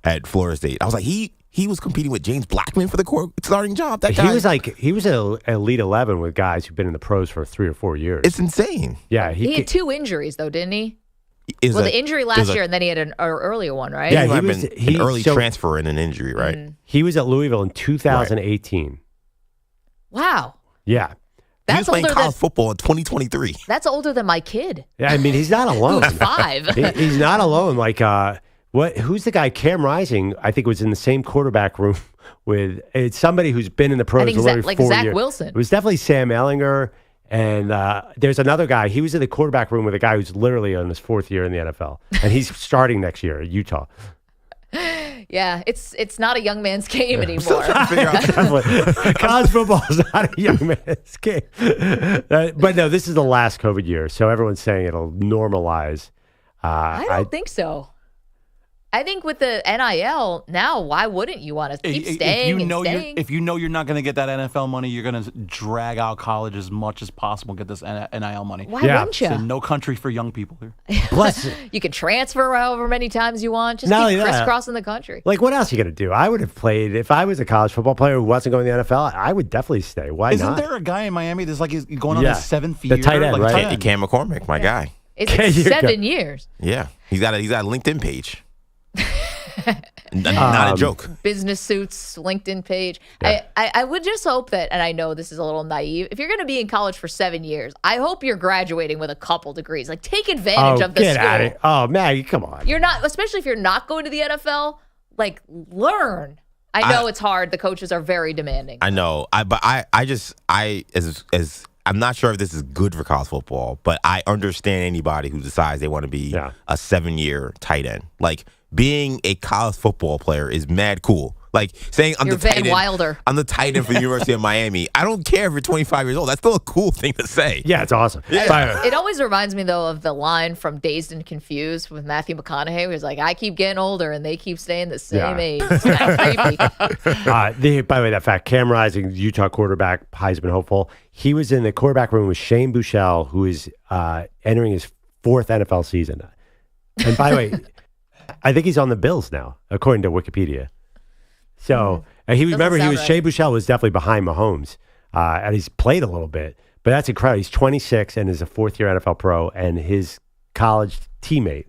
at Florida State. I was like, he was competing with James Blackman for the starting job. That guy. He was an Elite 11 with guys who've been in the pros for 3 or 4 years. It's insane. Yeah, he had 2 injuries though, didn't he? The injury last year, and then he had an earlier one, right? Yeah, he was an early transfer and an injury, right? Mm. He was at Louisville in 2018. Right. Wow. Yeah. He was playing college football in 2023. That's older than my kid. Yeah, I mean, he's not alone. Who's 5. He's not alone. Like, who's the guy? Cam Rising, I think, was in the same quarterback room with somebody who's been in the pros for like 4 Zach years. Wilson. It was definitely Sam Ehlinger. And there's another guy. He was in the quarterback room with a guy who's literally on his 4th year in the NFL. And he's starting next year at Utah. Yeah, it's not a young man's game anymore. College football is not a young man's game. But no, this is the last COVID year. So everyone's saying it'll normalize. I don't think so. I think with the NIL now, why wouldn't you want to keep staying? If you know you're not going to get that NFL money, you're going to drag out college as much as possible, get this NIL money. Why wouldn't you? So no country for young people here. Plus, you can transfer however many times you want. Just keep crisscrossing the country. Like, what else are you going to do? I would have played, if I was a college football player who wasn't going to the NFL, I would definitely stay. Why Isn't not? there a guy in Miami that's like he's going on his 7th year? The tight end, right? Cam McCormick, my guy. It's 7 years. Yeah. He's got a LinkedIn page. Not a joke. Business Suits LinkedIn page. Yeah. I would just hope that, and I know this is a little naive, if you're going to be in college for 7 years, I hope you're graduating with a couple degrees. Like, take advantage of the school. At it. Oh, Maggie, come on. You're not, especially if you're not going to the NFL, like, learn. I know it's hard. The coaches are very demanding. I know. I'm not sure if this is good for college football, but I understand anybody who decides they want to be a 7-year tight end. Like, being a college football player is mad cool. Like, saying I'm the tight end for the University of Miami. I don't care if you're 25 years old. That's still a cool thing to say. Yeah, it's awesome. Yeah. It always reminds me, though, of the line from Dazed and Confused with Matthew McConaughey, where he's like, I keep getting older and they keep staying the same age. It's kind of creepy. By the way, that fact, Cam Rising, Utah quarterback, Heisman hopeful, he was in the quarterback room with Shane Buechele, who is entering his 4th NFL season. And by the way, I think he's on the Bills now, according to Wikipedia. So Shane Buechele was definitely behind Mahomes, and he's played a little bit. But that's incredible. He's 26 and is a 4th-year NFL pro, and his college teammate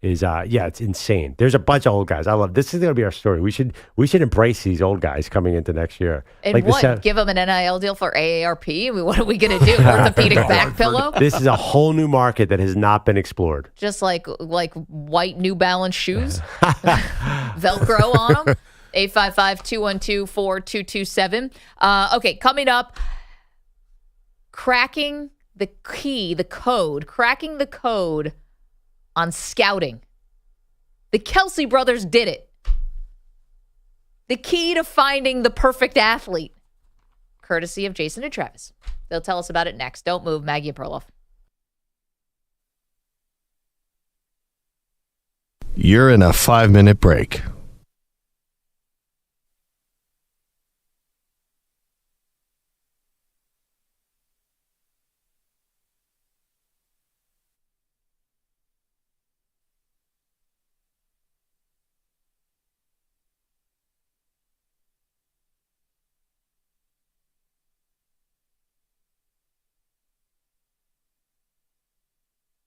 is it's insane. There's a bunch of old guys. I love this. Is going to be our story. We should embrace these old guys coming into next year. And like give them an NIL deal for AARP? What are we going to do? Orthopedic back pillow? This is a whole new market that has not been explored. Just like white New Balance shoes, Velcro on them. 855-212-4227. Okay, coming up, cracking the code on scouting. The Kelce brothers did it. The key to finding the perfect athlete. Courtesy of Jason and Travis. They'll tell us about it next. Don't move. Maggie and Perloff. You're in a 5-minute break.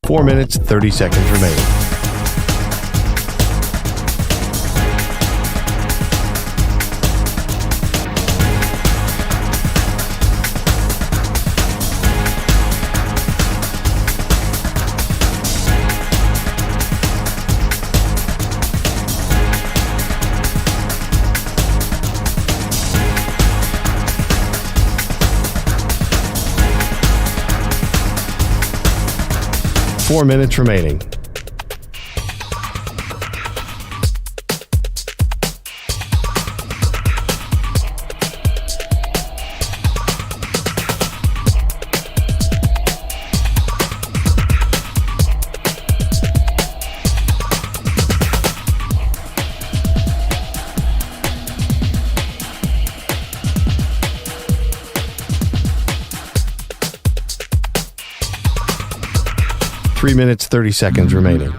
Four minutes, 30 seconds remaining. 4 minutes remaining. Three minutes, 30 seconds remaining.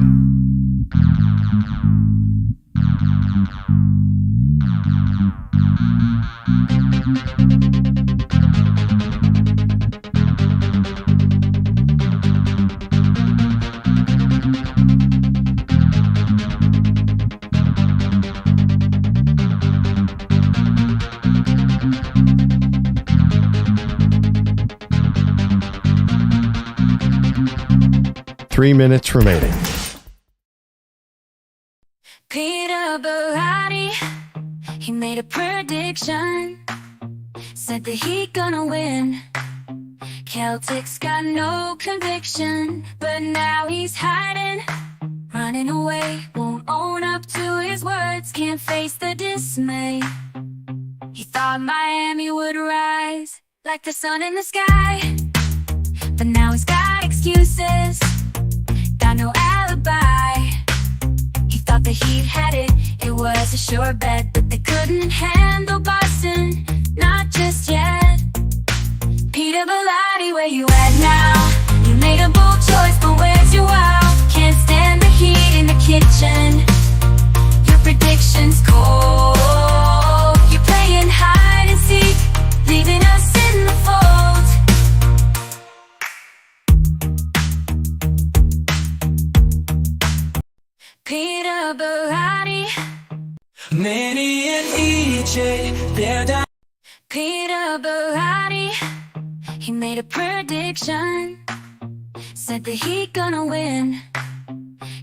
Three minutes remaining. Peter Berardi, he made a prediction, said that he gonna win. Celtics got no conviction, but now he's hiding, running away, won't own up to his words, can't face the dismay. He thought Miami would rise like the sun in the sky, but now he's got excuses, got no alibi. He thought the Heat had it, it was a sure bet, but they couldn't handle Boston, not just yet. Peter Bellotti, where you at now? You made a bold choice, but where's your wow? Can't stand the heat in the kitchen, your predictions cold. You're playing hide and seek, leaving us in the fold. Peter Berardi, Manny and EJ, they're down. Peter Berardi, he made a prediction, said that he gonna win.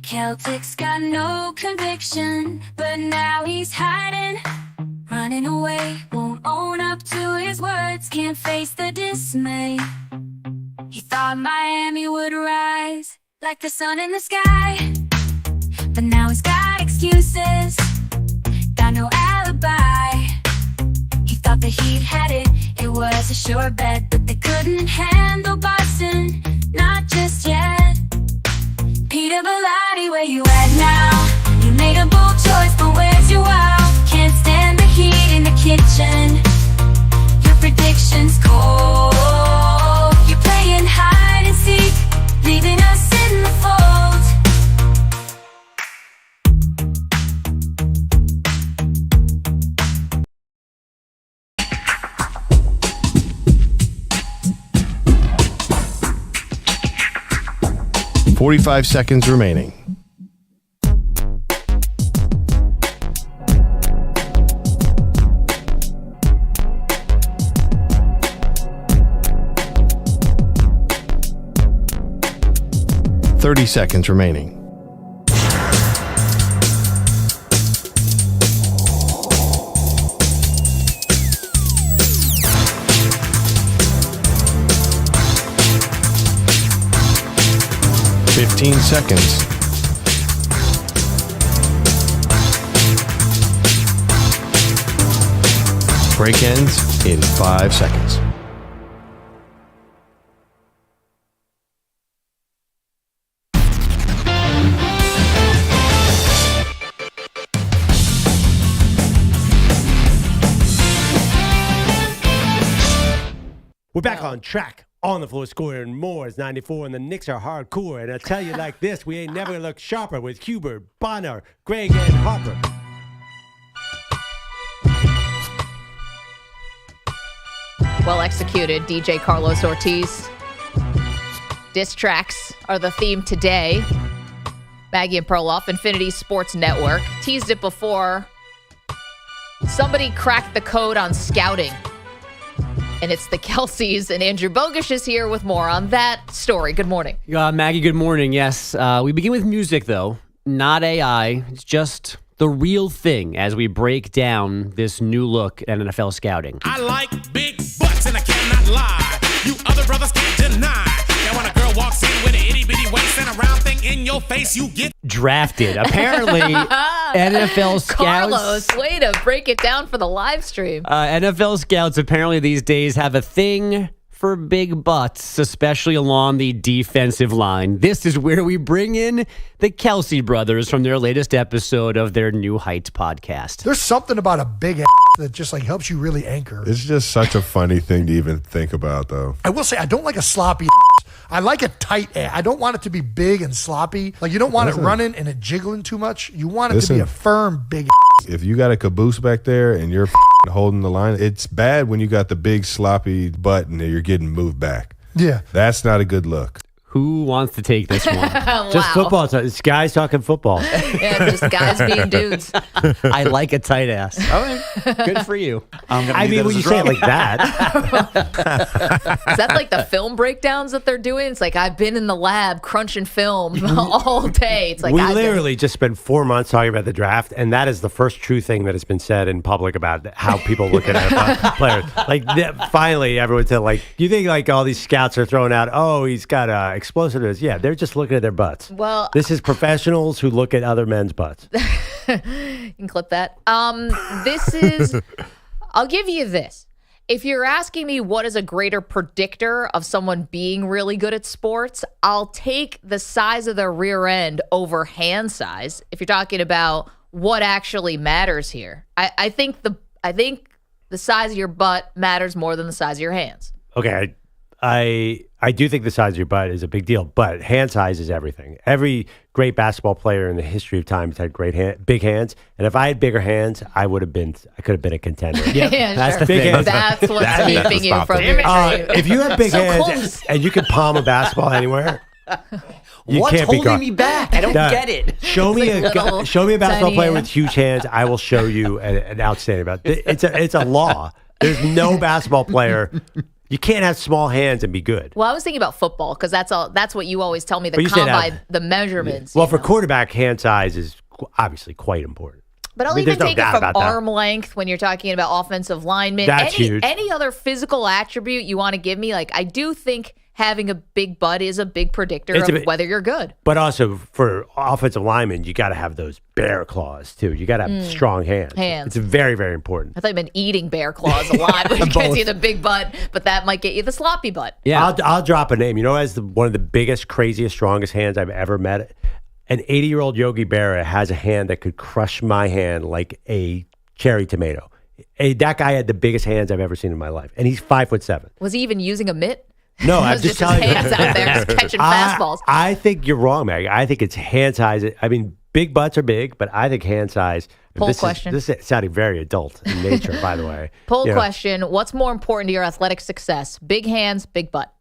Celtics got no conviction, but now he's hiding, running away, won't own up to his words, can't face the dismay. He thought Miami would rise like the sun in the sky, but now he's got excuses, got no alibi. He thought the Heat had it, it was a sure bet, but they couldn't handle Boston, not just yet. Peter Bellotti, where you at now? You made a bold choice, but where's your wow? Can't stand the heat in the kitchen, your predictions cold. You're playing hide and seek, leaving us in the fold. .45 seconds remaining. .30 seconds remaining. .15 seconds. Break ends in 5 seconds. We're back on track. On the floor scoring more is 94, and the Knicks are hardcore. And I tell you like this, we ain't never looked sharper with Hubert, Bonner, Greg, and Harper. Well executed, DJ Carlos Ortiz. Diss tracks are the theme today. Maggie and Perloff, Infinity Sports Network. Teased it before. Somebody cracked the code on scouting. And it's the Kelces, and Andrew Bogusch is here with more on that story. Good morning. Maggie, good morning. Yes, we begin with music, though, not AI. It's just the real thing as we break down this new look at NFL scouting. I like big butts, and I cannot lie. You other brothers can't deny. Now when a girl walks in with an itty bitty waist and a round thing in your face, you get Drafted. Apparently, NFL scouts. Carlos, way to break it down for the live stream. NFL scouts apparently these days have a thing for big butts, especially along the defensive line. This is where we bring in the Kelce brothers from their latest episode of their New Heights podcast. There's something about a big ass that just like helps you really anchor. It's just such a funny thing to even think about, though. I will say I don't like a sloppy I like a tight ass. I don't want it to be big and sloppy. Like you don't want it running and it jiggling too much. You want it to be a firm big ass. If you got a caboose back there and you're holding the line, it's bad when you got the big sloppy butt and you're getting moved back. Yeah. That's not a good look. Who wants to take this one? Just football. It's guys talking football. Yeah, just guys being dudes. I like a tight ass. All right. Good for you. I mean, when you say it like that. Is that like the film breakdowns that they're doing? It's like, I've been in the lab crunching film all day. It's like we literally just spent 4 months talking about the draft, and that is the first true thing that has been said in public about how people look at NFL players. Like, finally, everyone said, like, you think like all these scouts are throwing out, oh, he's got explosiveness. Yeah, they're just looking at their butts. Well, this is professionals who look at other men's butts. You can clip that. This is, I'll give you this. If you're asking me what is a greater predictor of someone being really good at sports, I'll take the size of their rear end over hand size. If you're talking about what actually matters here, I think the size of your butt matters more than the size of your hands. Okay, I do think the size of your butt is a big deal, but hand size is everything. Every great basketball player in the history of time has had big hands, and if I had bigger hands, I could have been a contender. Yeah, that's sure. the big hands. That's what's keeping you from your dream. If you have big hands and you can palm a basketball anywhere, you What's can't be holding me back? I don't get it. Show me a basketball player with huge hands. I will show you an outstanding about. It's a law. There's no basketball player. You can't have small hands and be good. Well, I was thinking about football because that's what you always tell me. The combine, the measurements. Well, for quarterback, hand size is obviously quite important. But I'll even take it from arm length when you're talking about offensive linemen. That's huge. Any other physical attribute you want to give me, like I do think having a big butt is a big predictor of whether you're good. But also for offensive linemen, you got to have those bear claws too. You got to have strong hands. It's very, very important. I thought you've been eating bear claws a lot, but you can't see the big butt, but that might get you the sloppy butt. Yeah, I'll drop a name. You know, as one of the biggest, craziest, strongest hands I've ever met, an 80-year-old Yogi Berra has a hand that could crush my hand like a cherry tomato. That guy had the biggest hands I've ever seen in my life, and he's 5'7". Was he even using a mitt? No, I'm just telling you. Hands out there just catching fastballs. I think you're wrong, Maggie. I think it's hand size. I mean, big butts are big, but I think hand size. Poll question. This is sounding very adult in nature, by the way. Poll question. What's more important to your athletic success? Big hands, big butt?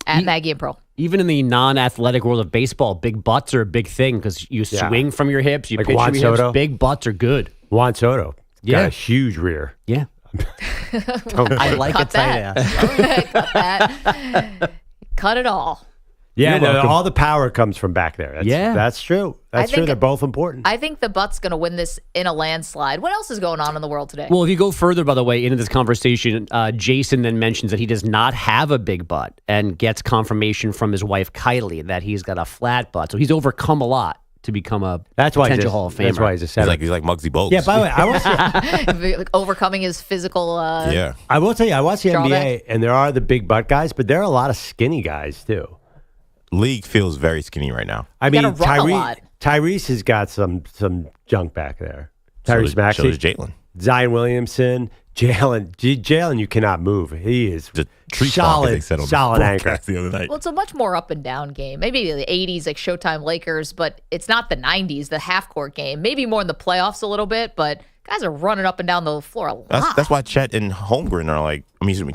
At Maggie and Pearl. Even in the non-athletic world of baseball, big butts are a big thing because you swing from your hips, you pitch from your hips. Big butts are good. Juan Soto. Got a huge rear. Yeah. I like a tight ass. Cut that. Cut it all. Yeah, all the power comes from back there. That's true. That's true. They're both important. I think the butt's going to win this in a landslide. What else is going on in the world today? Well, if you go further, by the way, into this conversation, Jason then mentions that he does not have a big butt and gets confirmation from his wife, Kylie, that he's got a flat butt. So he's overcome a lot to become a potential Hall of Famer. That's why he's a center. He's like Muggsy Bogues. Yeah, by the way, I will overcoming his physical I will tell you, I watch the NBA, and there are the big butt guys, but there are a lot of skinny guys, too. League feels very skinny right now. I mean, Tyrese has got some junk back there. Tyrese Maxey. So does Jalen. Zion Williamson. Jalen, you cannot move. He is the solid anchor. The other night. Well, it's a much more up and down game. Maybe the 80s, like Showtime Lakers, but it's not the 90s, the half-court game. Maybe more in the playoffs a little bit, but guys are running up and down the floor a lot. That's why Chet and Holmgren are like,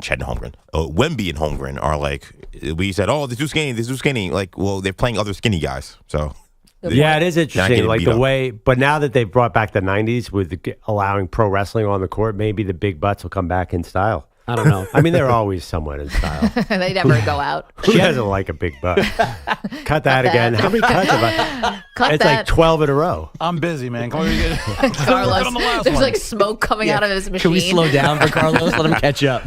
Chet and Holmgren. Wemby and Holmgren are like, we said, they're too skinny. Like, well, they're playing other skinny guys, so. Yeah, it is interesting, like the way. But now that they've brought back the '90s with allowing pro wrestling on the court, maybe the big butts will come back in style. I don't know. I mean, they're always somewhat in style. They never go out. Who doesn't like a big butt? Cut that again. How many cuts have I? Cut It's that. like 12 in a row. I'm busy, man. Come on, we get Carlos, on the last there's one. like smoke coming out of his machine. Can we slow down for Carlos? Let him catch up.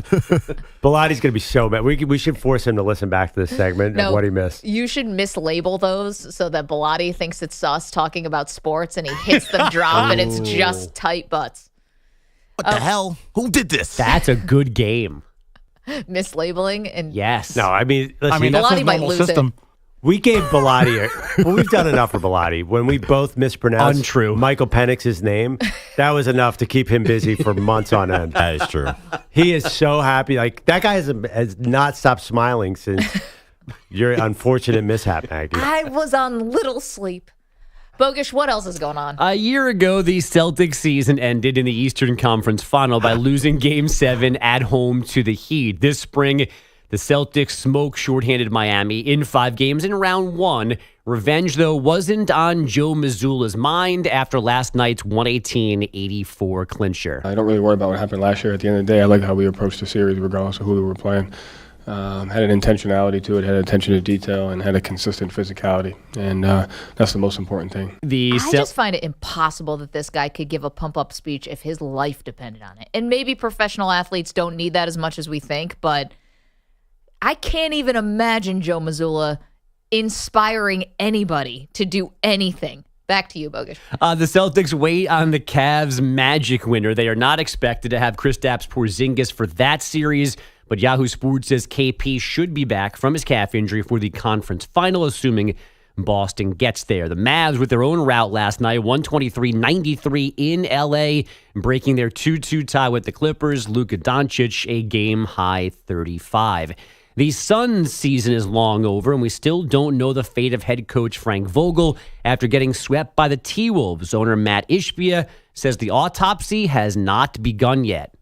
Belotti's going to be so mad. We should force him to listen back to this segment of what he missed. You should mislabel those so that Belotti thinks it's us talking about sports and he hits the drop and it's just tight butts. What the hell? Who did this? That's a good game. Mislabeling and Yes. No, I mean, listen, that's Belotti his might normal lose system. we gave Bellotti well, we've done enough for Bellotti. When we both mispronounced Untrue. Michael Penix's name, that was enough to keep him busy for months on end. That is true. He is so happy. Like, that guy has not stopped smiling since your unfortunate mishap, Maggie. I was on little sleep. Bogusch, what else is going on? A year ago, the Celtics season ended in the Eastern Conference Final by losing Game 7 at home to the Heat. This spring, the Celtics smoked shorthanded Miami in 5 games in round 1. Revenge, though, wasn't on Joe Mazzulla's mind after last night's 118-84 clincher. I don't really worry about what happened last year. At the end of the day, I like how we approached the series regardless of who we were playing. Had an intentionality to it, had attention to detail, and had a consistent physicality. And that's the most important thing. I just find it impossible that this guy could give a pump-up speech if his life depended on it. And maybe professional athletes don't need that as much as we think, but I can't even imagine Joe Mazzulla inspiring anybody to do anything. Back to you, Bogusch. The Celtics wait on the Cavs' Magic winner. They are not expected to have Kristaps Porzingis for that series, but Yahoo Sports says KP should be back from his calf injury for the conference final, assuming Boston gets there. The Mavs with their own route last night, 123-93 in LA, breaking their 2-2 tie with the Clippers. Luka Doncic, a game-high 35. The Suns' season is long over, and we still don't know the fate of head coach Frank Vogel after getting swept by the T-Wolves. Owner Matt Ishbia says the autopsy has not begun yet.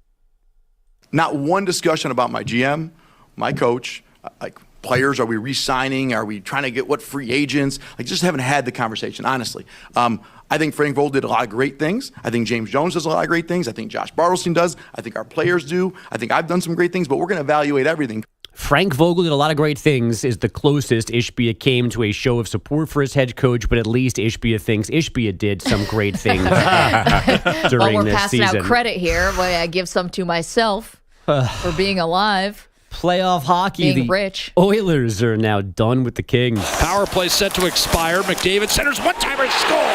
Not one discussion about my GM, my coach, like players. Are we re-signing? Are we trying to get what free agents? Like, just haven't had the conversation, honestly. I think Frank Vogel did a lot of great things. I think James Jones does a lot of great things. I think Josh Bartelstein does. I think our players do. I think I've done some great things, but we're going to evaluate everything. Frank Vogel did a lot of great things is the closest Ishbia came to a show of support for his head coach, but at least Ishbia thinks Ishbia did some great things during Well, we're this passing season. out credit here. Well, I give some to myself for being alive. Playoff hockey. Being the rich. Oilers are now done with the Kings. Power play set to expire. McDavid centers one-timer score.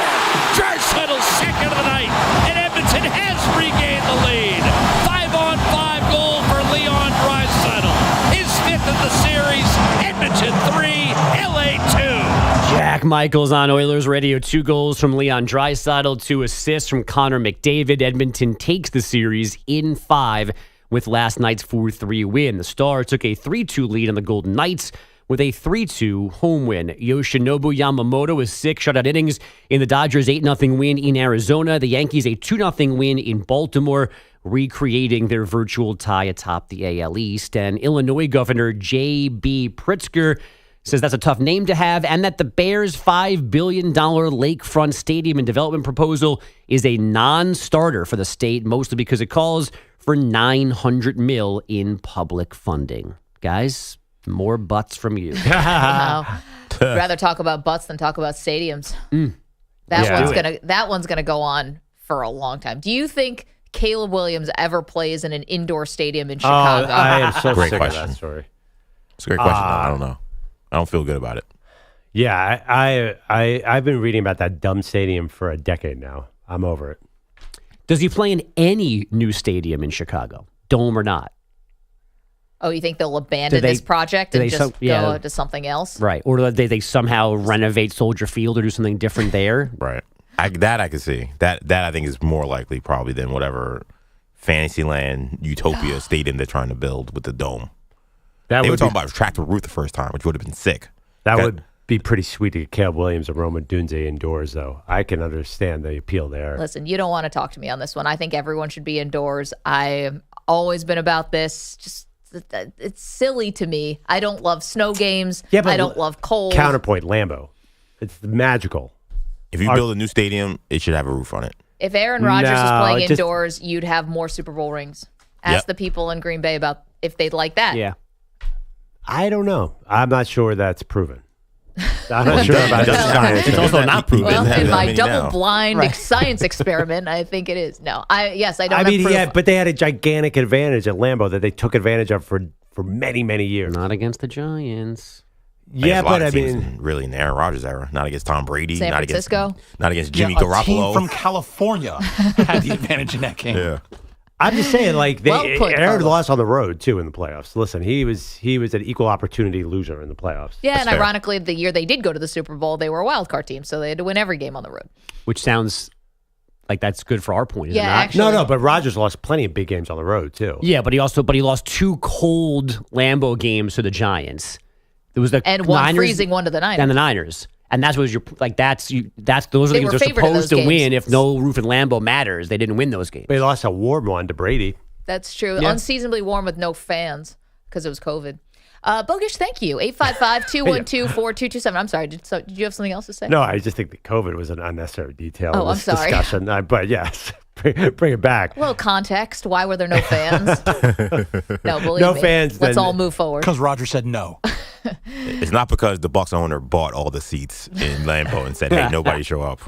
Draisaitl's second of the night, and Edmonton has regained the lead. 5-on-5 goal for Leon Draisaitl. His 5th of the series. Edmonton 3, LA 2. Jack Michaels on Oilers Radio. 2 goals from Leon Draisaitl, 2 assists from Connor McDavid. Edmonton takes the series in 5 with last night's 4-3 win. The Stars took a 3-2 lead on the Golden Knights with a 3-2 home win. Yoshinobu Yamamoto with 6 shutout innings in the Dodgers' 8-0 win in Arizona. The Yankees a 2-0 win in Baltimore, recreating their virtual tie atop the AL East. And Illinois Governor J.B. Pritzker says that's a tough name to have, and that the Bears' $5 billion lakefront stadium and development proposal is a non-starter for the state, mostly because it calls for $900 million in public funding. Guys, more butts from you. Wow. I'd rather talk about butts than talk about stadiums. That one's gonna go on for a long time. Do you think Caleb Williams ever plays in an indoor stadium in Chicago? I am so Great sick question. of that story. It's a great question. I don't know. I don't feel good about it. Yeah, I've been reading about that dumb stadium for a decade now. I'm over it. Does he play in any new stadium in Chicago, dome or not? Oh, you think they'll abandon this project and just go to something else? Right. Or do they somehow renovate Soldier Field or do something different there? Right. That I can see. That I think is more likely probably than whatever Fantasyland Utopia stadium they're trying to build with the dome. They were talking about a tractor roof the first time, which would have been sick. That would be pretty sweet to get Caleb Williams and Roma Dunze indoors, though. I can understand the appeal there. Listen, you don't want to talk to me on this one. I think everyone should be indoors. I've always been about this. Just it's silly to me. I don't love snow games. Yeah, but I don't love cold. Counterpoint, Lambeau. It's magical. If you build a new stadium, it should have a roof on it. If Aaron Rodgers was playing indoors, you'd have more Super Bowl rings. Ask the people in Green Bay about if they'd like that. Yeah. I don't know. I'm not sure that's proven. I'm not sure about that. It's also not proven. Well, in my double-blind science experiment, I think it is. No, I don't. I mean, have proof. yeah, but they had a gigantic advantage at Lambeau that they took advantage of for many, many years. Not against the Giants. Yeah, but I mean, really in the Aaron Rodgers era, not against Tom Brady, San not Francisco, not against Jimmy A team Garoppolo from California had the advantage in that game. Yeah. I'm just saying, like Aaron Carlos. lost on the road too in the playoffs. Listen, he was an equal opportunity loser in the playoffs. Yeah, That's and fair. ironically, the year they did go to the Super Bowl, they were a wild card team, so they had to win every game on the road. Which sounds like that's good for our point, is Yeah, it not? actually- No, but Rodgers lost plenty of big games on the road too. Yeah, but he lost 2 cold Lambeau games to the Giants. There was the And one Niners freezing one to the Niners. and the Niners. And that's what was your like. Those are the They games were they're favored in supposed those to win. games. If no roof in Lambeau matters, they didn't win those games. They lost a warm one to Brady. That's true. Yeah. Unseasonably warm with no fans because it was COVID. Bogusch, thank you. 855-212-4227. I'm sorry. Did you have something else to say? No, I just think that COVID was an unnecessary detail Oh, in I'm this sorry. discussion. But yes, bring it back. A little context. Why were there no fans? No, believe No me. fans, Let's then- all move forward. Because Roger said no. It's not because the Bucs owner bought all the seats in Lambeau and said, "Hey, nobody show up."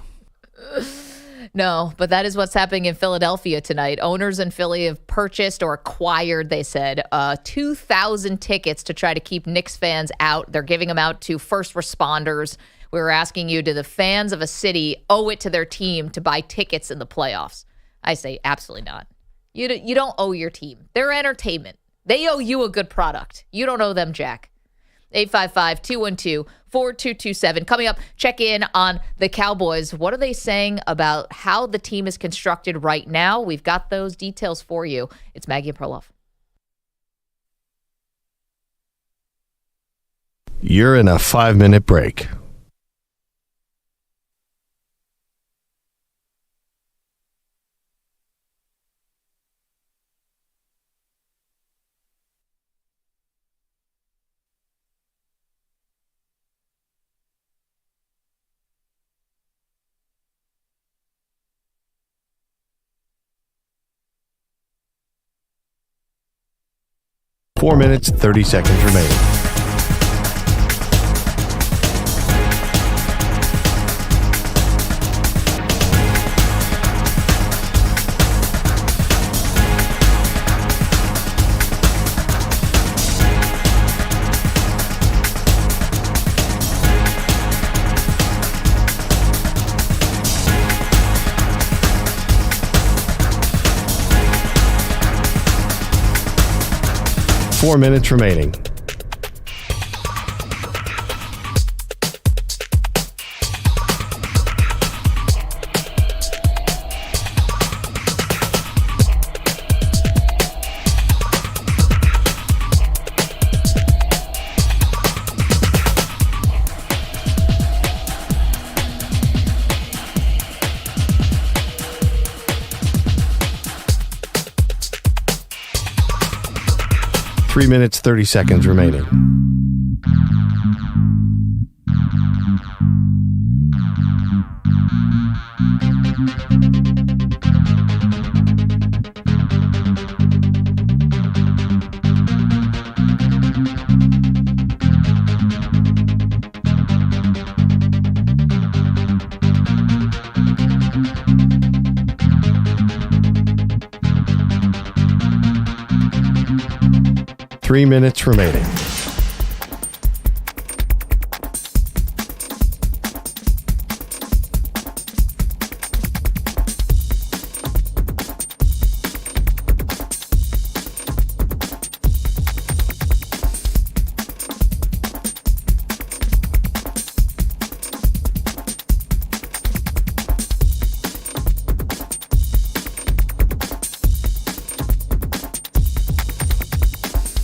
No, but that is what's happening in Philadelphia tonight. Owners in Philly have purchased or acquired, they said, 2,000 tickets to try to keep Knicks fans out. They're giving them out to first responders. We were asking you, do the fans of a city owe it to their team to buy tickets in the playoffs? I say absolutely not. You don't owe your team. They're entertainment. They owe you a good product. You don't owe them jack. 855-212-4227. Coming up, check in on the Cowboys. What are they saying about how the team is constructed right now? We've got those details for you. It's Maggie and Perloff. You're in a 5-minute break. Four minutes, 30 seconds remaining. Four minutes remaining. Three minutes, 30 seconds remaining. Three minutes remaining.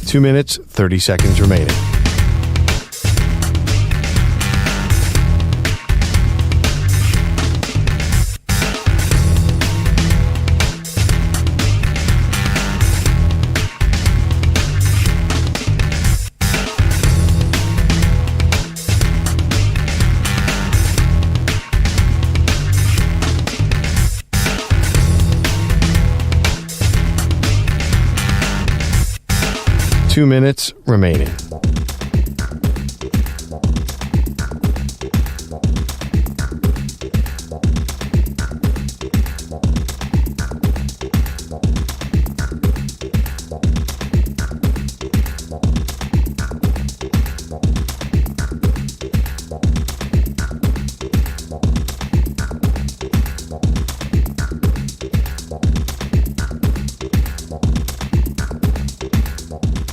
Two minutes, 30 seconds remaining. 2 minutes remaining.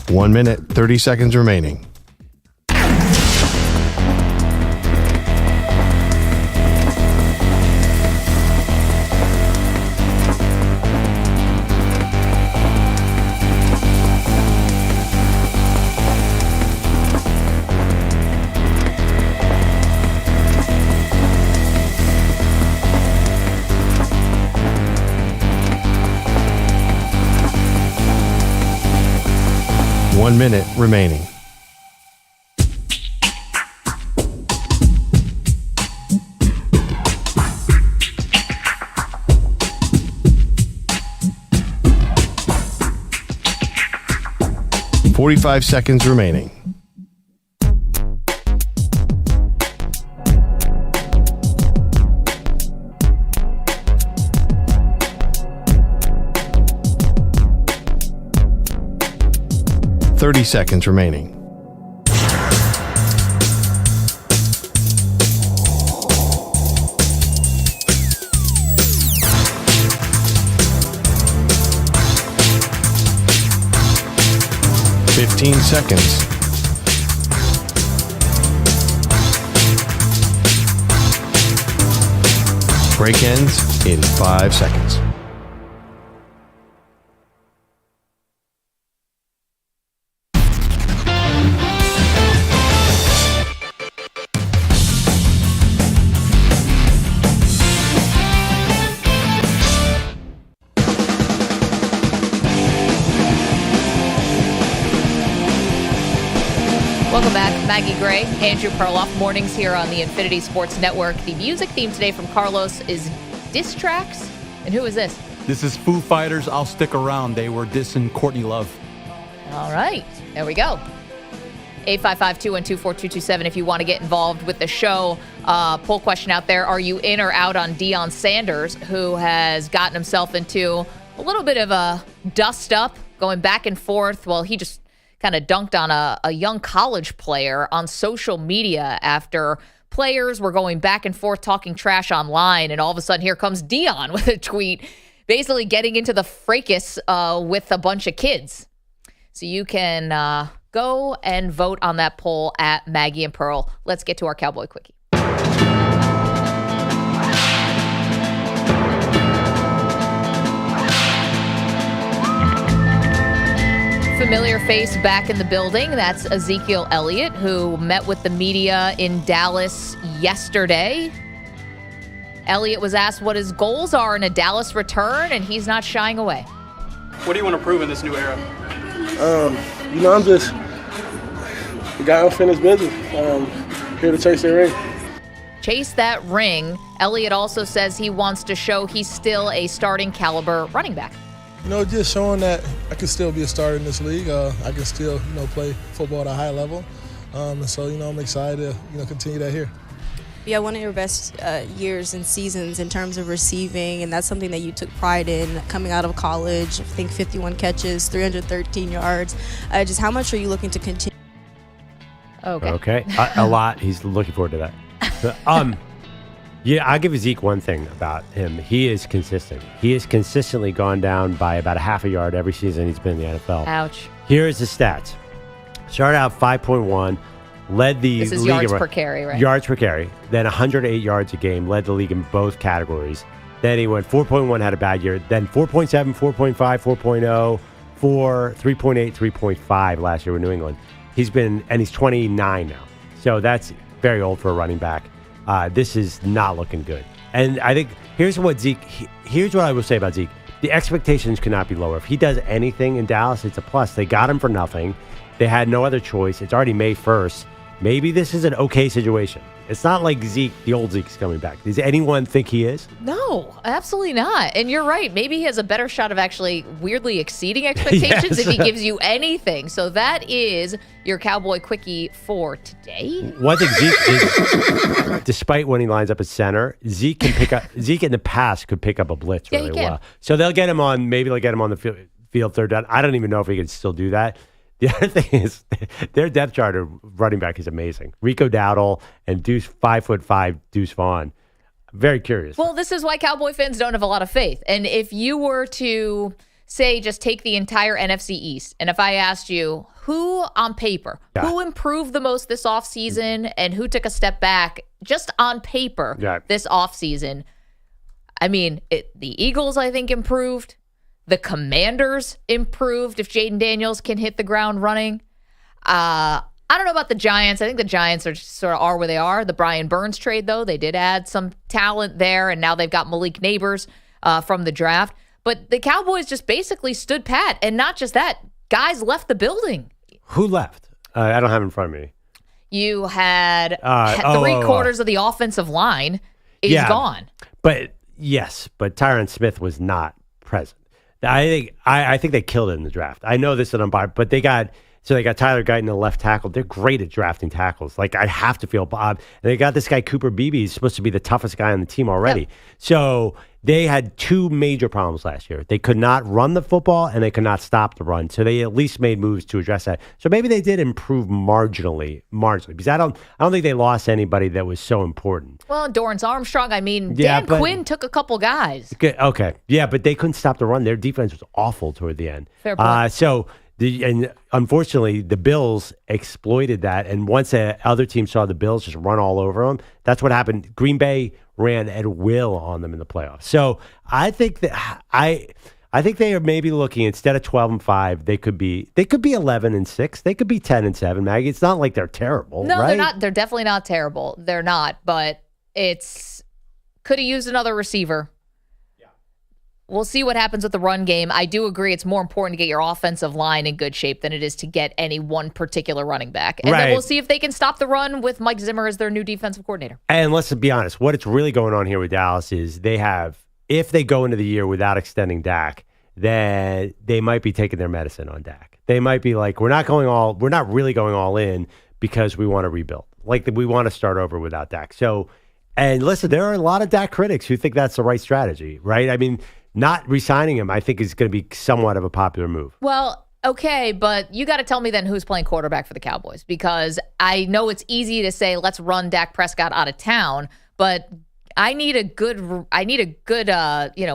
One minute, 30 seconds remaining. One minute remaining. $45 seconds remaining. $30 seconds remaining. $15 seconds. Break ends in 5 seconds. Welcome back. Maggie Gray, Andrew Perloff, mornings here on the Infinity Sports Network. The music theme today from Carlos is Diss Tracks. And who is this? This is Foo Fighters, I'll Stick Around. They were dissing Courtney Love. All right. There we go. 855-212-4227 if you want to get involved with the show. Poll question out there. Are you in or out on Deion Sanders, who has gotten himself into a little bit of a dust-up, going back and forth? Well, he just kind of dunked on a young college player on social media after players were going back and forth talking trash online, and all of a sudden here comes Deion with a tweet basically getting into the fracas with a bunch of kids. So you can go and vote on that poll at Maggie and Pearl. Let's get to our Cowboy Quickie. Familiar face back in the building. That's EzekielElliott, who met with the media in Dallas yesterday. Elliott was asked what his goals are in a Dallas return, and he's not shying away. What do you want to prove in this new era? I'm just the guy unfinished business. Here to chase that ring. Chase that ring. Elliott also says he wants to show he's still a starting caliber running back. Just showing that I can still be a starter in this league. I can still, play football at a high level. And so, I'm excited to, continue that here. Yeah, one of your best years and seasons in terms of receiving, and that's something that you took pride in coming out of college. I think 51 catches, 313 yards. Just how much are you looking to continue? Okay. A lot. He's looking forward to that. Yeah, I'll give Zeke one thing about him. He is consistent. He has consistently gone down by about a half a yard every season he's been in the NFL. Ouch. Here's the stats. Started out 5.1, led the league. This is yards per carry, right? Yards per carry. Then 108 yards a game, led the league in both categories. Then he went 4.1, had a bad year. Then 4.7, 4.5, 4.0, 4, 3.8, 3.5 last year with New England. He's 29 now. So that's very old for a running back. This is not looking good. And I think here's what I will say about Zeke. The expectations cannot be lower. If he does anything in Dallas, it's a plus. They got him for nothing. They had no other choice. It's already May 1st. Maybe this is an okay situation. It's not like Zeke, the old Zeke's coming back. Does anyone think he is? No, absolutely not. And you're right. Maybe he has a better shot of actually weirdly exceeding expectations if he gives you anything. So that is your Cowboy Quickie for today. One thing Zeke is, despite when he lines up at center, Zeke in the past could pick up a blitz really well. So they'll get him on, maybe they'll get him on the field third down. I don't even know if he can still do that. The other thing is their depth chart of running back is amazing. Rico Dowdle and 5'5" Deuce Vaughn. I'm very curious. Well, this is why Cowboy fans don't have a lot of faith. And if you were to say just take the entire NFC East, and if I asked you who on paper, who improved the most this offseason and who took a step back just on paper this offseason, I mean, the Eagles, I think, improved. The Commanders improved if Jaden Daniels can hit the ground running. I don't know about the Giants. I think the Giants are where they are. The Brian Burns trade, though, they did add some talent there, and now they've got Malik Neighbors from the draft. But the Cowboys just basically stood pat, and not just that, guys left the building. Who left? I don't have it in front of me. You had three-quarters of the offensive line is gone. But Tyron Smith was not present. I think they killed it in the draft. I know this is unbiased, but they got Tyler Guyton, the left tackle. They're great at drafting tackles. Like, I have to feel Bob. And they got this guy Cooper Beebe. He's supposed to be the toughest guy on the team already. Yep. So they had two major problems last year. They could not run the football and they could not stop the run. So they at least made moves to address that. So maybe they did improve marginally, because I don't think they lost anybody that was so important. Well, Dorrance Armstrong, Dan Quinn took a couple guys. Okay. Yeah, but they couldn't stop the run. Their defense was awful toward the end. Fair point. And unfortunately, the Bills exploited that. And once the other team saw the Bills just run all over them, that's what happened. Green Bay ran at will on them in the playoffs. So I think that I think they are maybe looking, instead of 12-5, they could be 11-6. They could be 10-7. Maggie, it's not like they're terrible. No, right? they're not. They're definitely not terrible. They're not. But could have used another receiver. We'll see what happens with the run game. I do agree it's more important to get your offensive line in good shape than it is to get any one particular running back. And then we'll see if they can stop the run with Mike Zimmer as their new defensive coordinator. And let's be honest, what's really going on here with Dallas is if they go into the year without extending Dak, then they might be taking their medicine on Dak. They might be like, we're not really going all in because we want to rebuild. Like, we want to start over without Dak. So, and listen, there are a lot of Dak critics who think that's the right strategy, right? I mean, not re-signing him, I think, is going to be somewhat of a popular move. Well, okay, but you got to tell me then who's playing quarterback for the Cowboys, because I know it's easy to say let's run Dak Prescott out of town, but I need a good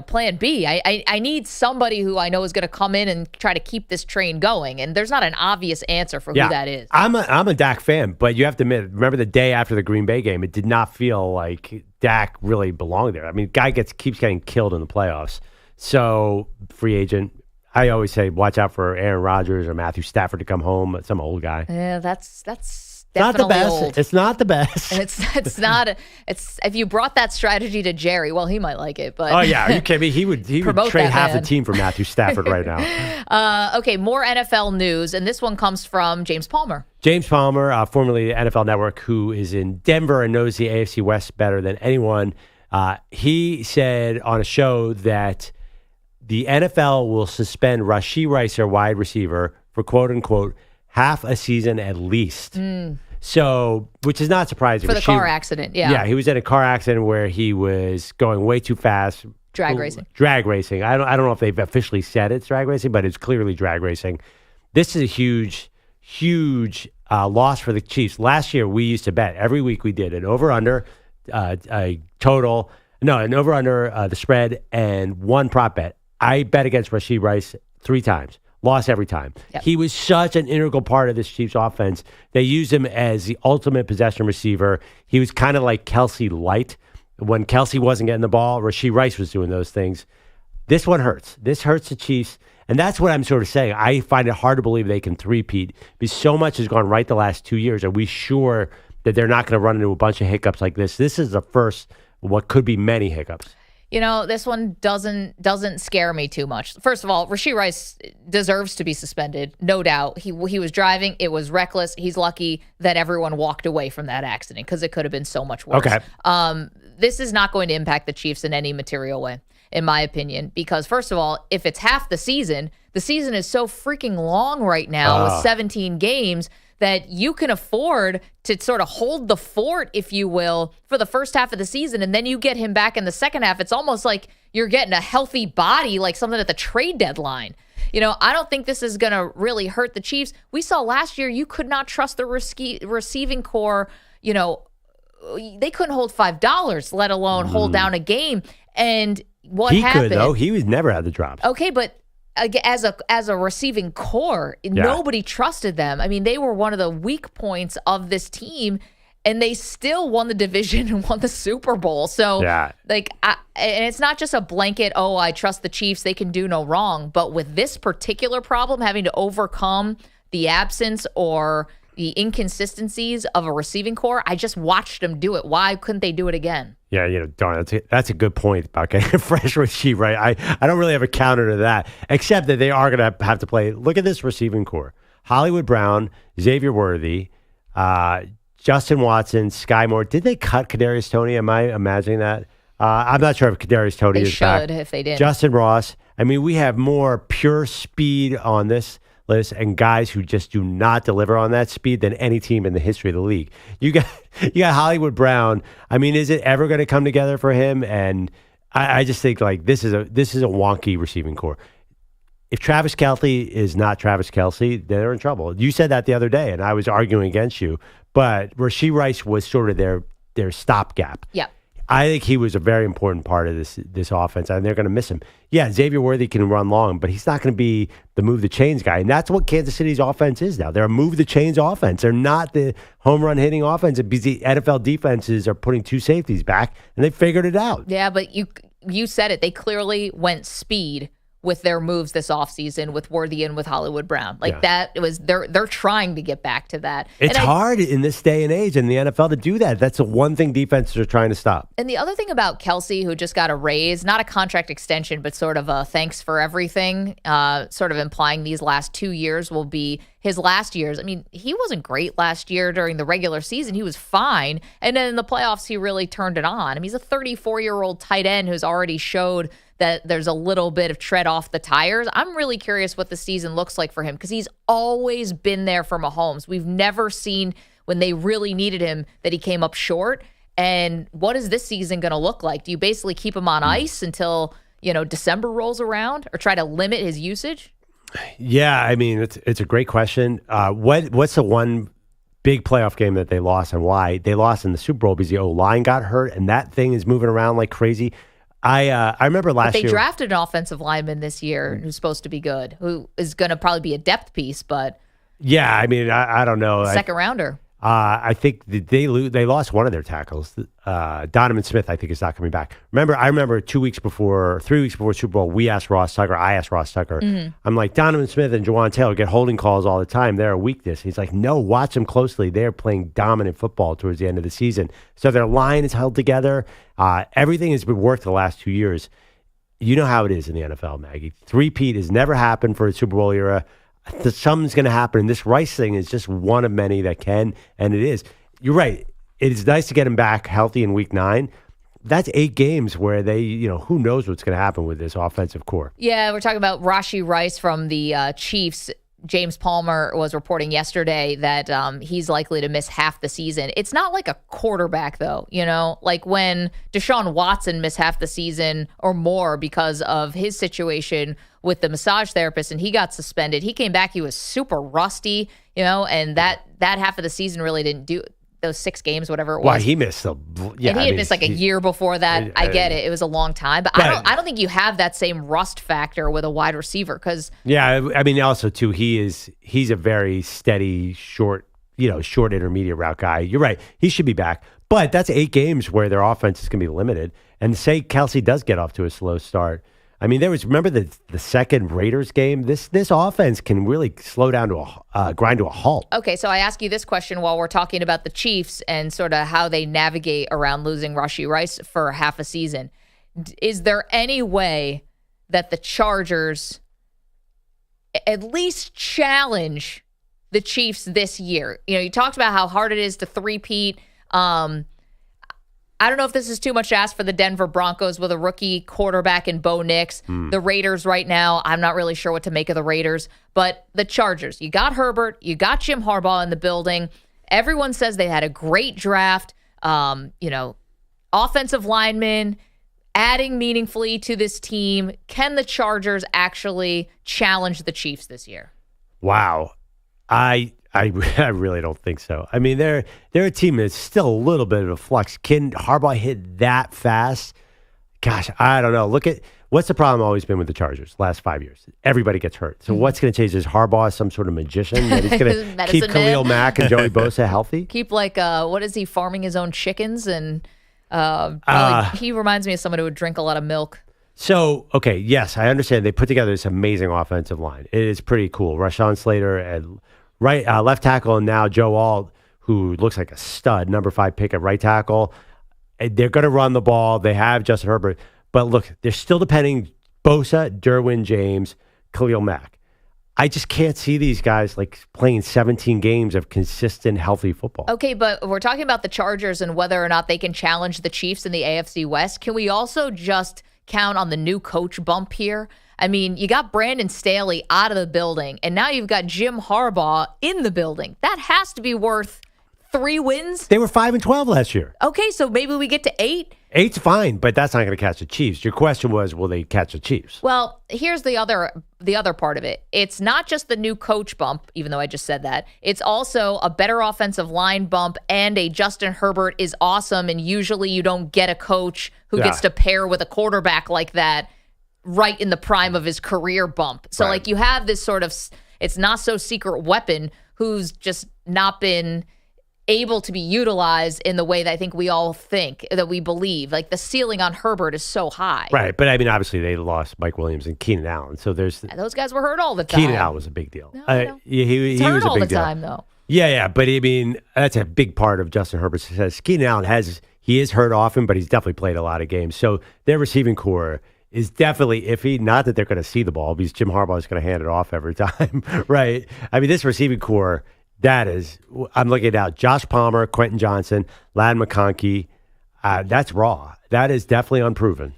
plan B. I need somebody who I know is going to come in and try to keep this train going, and there's not an obvious answer for who that is. I'm a Dak fan, but you have to admit, remember the day after the Green Bay game, it did not feel like Dak really belonged there. I mean, guy keeps getting killed in the playoffs. So, free agent. I always say, watch out for Aaron Rodgers or Matthew Stafford to come home. Some old guy. Yeah, that's not the best. Old. It's not the best. It's not. It's if you brought that strategy to Jerry, well, he might like it. But oh yeah, are you kidding me? He would trade half the team for Matthew Stafford right now. Okay, more NFL news, and this one comes from James Palmer. James Palmer, formerly NFL Network, who is in Denver and knows the AFC West better than anyone. He said on a show that the NFL will suspend Rashee Rice, their wide receiver, for quote-unquote half a season at least. So, which is not surprising. For the car accident, yeah. Yeah, he was in a car accident where he was going way too fast. Drag racing. I don't know if they've officially said it's drag racing, but it's clearly drag racing. This is a huge loss for the Chiefs. Last year, we used to bet. Every week we did an over-under, an over-under, the spread, and one prop bet. I bet against Rashee Rice 3 times. Lost every time. Yep. He was such an integral part of this Chiefs offense. They used him as the ultimate possession receiver. He was kind of like Kelce light. When Kelce wasn't getting the ball, Rashee Rice was doing those things. This one hurts. This hurts the Chiefs. And that's what I'm sort of saying. I find it hard to believe they can three-peat because so much has gone right the last 2 years. Are we sure that they're not going to run into a bunch of hiccups like this? This is the first what could be many hiccups. This one doesn't scare me too much. First of all, Rashee Rice deserves to be suspended, no doubt. He was driving. It was reckless. He's lucky that everyone walked away from that accident because it could have been so much worse. Okay. This is not going to impact the Chiefs in any material way, in my opinion, because first of all, if it's half the season is so freaking long right now with 17 games that you can afford to sort of hold the fort, if you will, for the first half of the season, and then you get him back in the second half. It's almost like you're getting a healthy body, like something at the trade deadline. I don't think this is going to really hurt the Chiefs. We saw last year you could not trust the receiving core. They couldn't hold $5, let alone hold down a game. And what happened? He could, though. He was never had the drops. Okay, but as a receiving core, nobody trusted them. I mean, they were one of the weak points of this team, and they still won the division and won the Super Bowl. So, and it's not just a blanket, I trust the Chiefs, they can do no wrong. But with this particular problem, having to overcome the absence or the inconsistencies of a receiving core, I just watched them do it. Why couldn't they do it again? Yeah, darn, that's a good point about getting a fresh receiver, right? I don't really have a counter to that, except that they are going to have to play. Look at this receiving core. Hollywood Brown, Xavier Worthy, Justin Watson, Sky Moore. Did they cut Kadarius Toney? Am I imagining that? I'm not sure if Kadarius Toney is back. They should if they did. Justin Ross. I mean, we have more pure speed on this list and guys who just do not deliver on that speed than any team in the history of the league. You got Hollywood Brown. I mean, is it ever going to come together for him? And I just think like this is a wonky receiving core. If Travis Kelce is not Travis Kelce, they're in trouble. You said that the other day, and I was arguing against you. But Rashee Rice was sort of their stopgap. Yeah. I think he was a very important part of this offense, and they're going to miss him. Yeah, Xavier Worthy can run long, but he's not going to be the move-the-chains guy, and that's what Kansas City's offense is now. They're a move-the-chains offense. They're not the home run hitting offense because the NFL defenses are putting two safeties back, and they figured it out. Yeah, but you said it. They clearly went speed with their moves this offseason with Worthy and with Hollywood Brown. They're trying to get back to that. It's hard in this day and age in the NFL to do that. That's the one thing defenses are trying to stop. And the other thing about Kelce, who just got a raise, not a contract extension, but sort of a thanks for everything, sort of implying these last 2 years will be his last years. I mean, he wasn't great last year during the regular season. He was fine. And then in the playoffs, he really turned it on. I mean, he's a 34-year-old tight end who's already showed that there's a little bit of tread off the tires. I'm really curious what the season looks like for him because he's always been there for Mahomes. We've never seen when they really needed him that he came up short. And what is this season going to look like? Do you basically keep him on ice until, December rolls around or try to limit his usage? Yeah, I mean, it's a great question. What's the one big playoff game that they lost and why? They lost in the Super Bowl because the O-line got hurt and that thing is moving around like crazy. I remember last year. They drafted an offensive lineman this year who's supposed to be good, who is going to probably be a depth piece, but. Yeah, I mean, I don't know. Second rounder. I think they lost one of their tackles. Donovan Smith, I think, is not coming back. I remember 3 weeks before Super Bowl, I asked Ross Tucker. I'm like, Donovan Smith and Jawan Taylor get holding calls all the time. They're a weakness. He's like, no, watch them closely. They're playing dominant football towards the end of the season. So their line is held together. Everything has been worked the last 2 years. You know how it is in the NFL, Maggie. Three-peat has never happened for a Super Bowl era. Something's going to happen. And this Rice thing is just one of many that can, and it is. You're right. It is nice to get him back healthy in week 9. That's 8 games where they, who knows what's going to happen with this offensive core. Yeah, we're talking about Rashee Rice from the Chiefs. James Palmer was reporting yesterday that he's likely to miss half the season. It's not like a quarterback, though, like when Deshaun Watson missed half the season or more because of his situation with the massage therapist and he got suspended. He came back, he was super rusty, and that half of the season really didn't do those 6 games, whatever it was. Why he missed and he had missed like a year before that. I get it. It was a long time. But I don't think you have that same rust factor with a wide receiver because I mean also too, he's a very steady, short intermediate route guy. You're right. He should be back. But that's 8 games where their offense is gonna be limited. And say Kelce does get off to a slow start. I mean, remember the second Raiders game? This offense can really slow down to grind to a halt. Okay, so I ask you this question while we're talking about the Chiefs and sort of how they navigate around losing Rashee Rice for half a season. Is there any way that the Chargers at least challenge the Chiefs this year? You know, you talked about how hard it is to three-peat. I don't know if this is too much to ask for the Denver Broncos with a rookie quarterback in Bo Nix. The Raiders right now, I'm not really sure what to make of the Raiders. But the Chargers, you got Herbert, you got Jim Harbaugh in the building. Everyone says they had a great draft. Offensive linemen, adding meaningfully to this team. Can the Chargers actually challenge the Chiefs this year? Wow. I really don't think so. I mean, they're a team that's still a little bit of a flux. Can Harbaugh hit that fast? Gosh, I don't know. Look at what's the problem always been with the Chargers last 5 years. Everybody gets hurt. So what's going to change? Is Harbaugh some sort of magician that he's going to keep Khalil Mack and Joey Bosa healthy? Keep what is he, farming his own chickens? And he reminds me of someone who would drink a lot of milk. So, okay, yes, I understand. They put together this amazing offensive line. It is pretty cool. Rashawn Slater and left tackle, and now Joe Alt, who looks like a stud, number 5 pick at right tackle. They're going to run the ball. They have Justin Herbert. But look, they're still depending Bosa, Derwin James, Khalil Mack. I just can't see these guys playing 17 games of consistent, healthy football. Okay, but we're talking about the Chargers and whether or not they can challenge the Chiefs in the AFC West. Can we also just count on the new coach bump here? I mean, you got Brandon Staley out of the building, and now you've got Jim Harbaugh in the building. That has to be worth 3 wins. They were 5-12 last year. Okay, so maybe we get to 8. 8's fine, but that's not going to catch the Chiefs. Your question was, will they catch the Chiefs? Well, here's the other part of it. It's not just the new coach bump, even though I just said that. It's also a better offensive line bump, and a Justin Herbert is awesome, and usually you don't get a coach who gets to pair with a quarterback like that right in the prime of his career bump. So you have this sort of, it's not so secret weapon who's just not been able to be utilized in the way that I think we all think, that we believe. Like the ceiling on Herbert is so high. Right. But I mean, obviously they lost Mike Williams and Keenan Allen. So there's those guys were hurt all the time. Keenan Allen was a big deal. No, he hurt was a all big the deal. time though. Yeah. But I mean, that's a big part of Justin Herbert's success. Keenan Allen he is hurt often, but he's definitely played a lot of games. So their receiving core is definitely iffy. Not that they're going to see the ball because Jim Harbaugh is going to hand it off every time, right? I mean, this receiving core, I'm looking at Josh Palmer, Quentin Johnson, Ladd McConkey. That's raw. That is definitely unproven.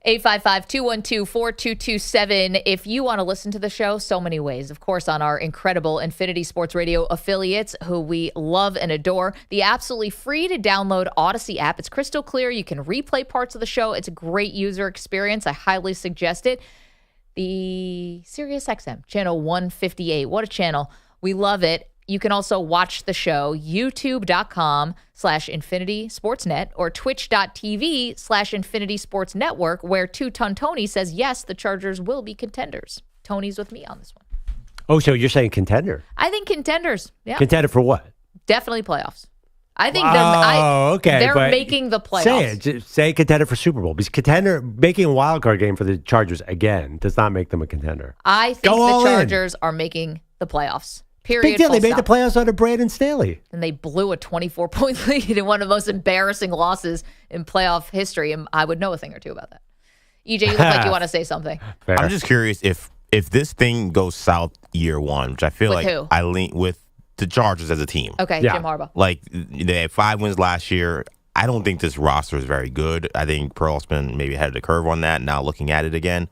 855-212-4227. If you want to listen to the show, so many ways. Of course, on our incredible Infinity Sports Radio affiliates, who we love and adore. The absolutely free to download Odyssey app. It's crystal clear. You can replay parts of the show. It's a great user experience. I highly suggest it. The SiriusXM, channel 158. What a channel. We love it. You can also watch the show, youtube.com/Infinity Sportsnet or twitch.tv/Infinity Sports Network, where Two-Ton Tony says, yes, the Chargers will be contenders. Tony's with me on this one. Oh, so you're saying contender? I think contenders. Yeah. Contender for what? Definitely playoffs. I think they're making the playoffs. Say contender for Super Bowl. Because making a wild card game for the Chargers again does not make them a contender. I think the Chargers are making the playoffs. Period. Big deal. They made the playoffs under Brandon Staley. And they blew a 24-point lead in one of the most embarrassing losses in playoff history. And I would know a thing or two about that. EJ, you look like you want to say something. Fair. I'm just curious if this thing goes south year one, which I feel With like who? I lean with the Chargers as a team. Okay, Jim Harbaugh. Like, they had 5 wins last year. I don't think this roster is very good. I think Perloff's been maybe ahead of the curve on that, now looking at it again.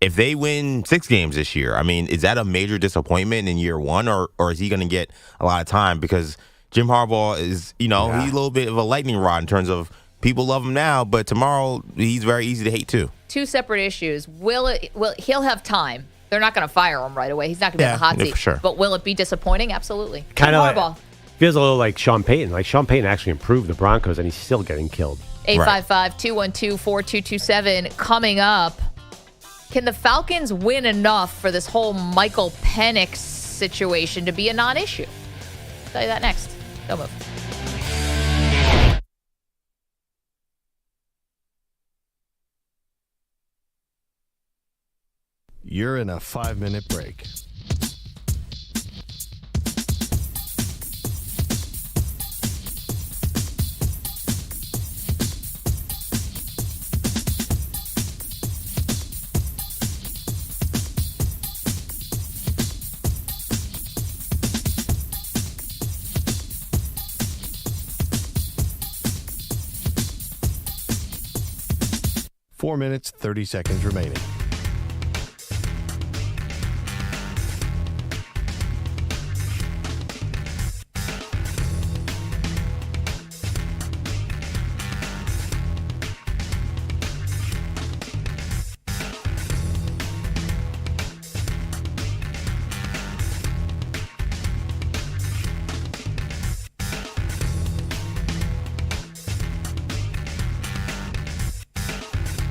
If they win 6 games this year, I mean, is that a major disappointment in year one, or is he going to get a lot of time? Because Jim Harbaugh is, he's a little bit of a lightning rod in terms of people love him now, but tomorrow he's very easy to hate too. 2 separate issues. He'll have time. They're not going to fire him right away. He's not going to be on the hot seat. For sure. But will it be disappointing? Absolutely. Kind of Harbaugh. Feels a little like Sean Payton. Like Sean Payton actually improved the Broncos, and he's still getting killed. 855-212-4227 coming up. Can the Falcons win enough for this whole Michael Penix situation to be a non-issue? I'll tell you that next. Don't move. You're in a 5-minute break. 4 minutes, 30 seconds remaining.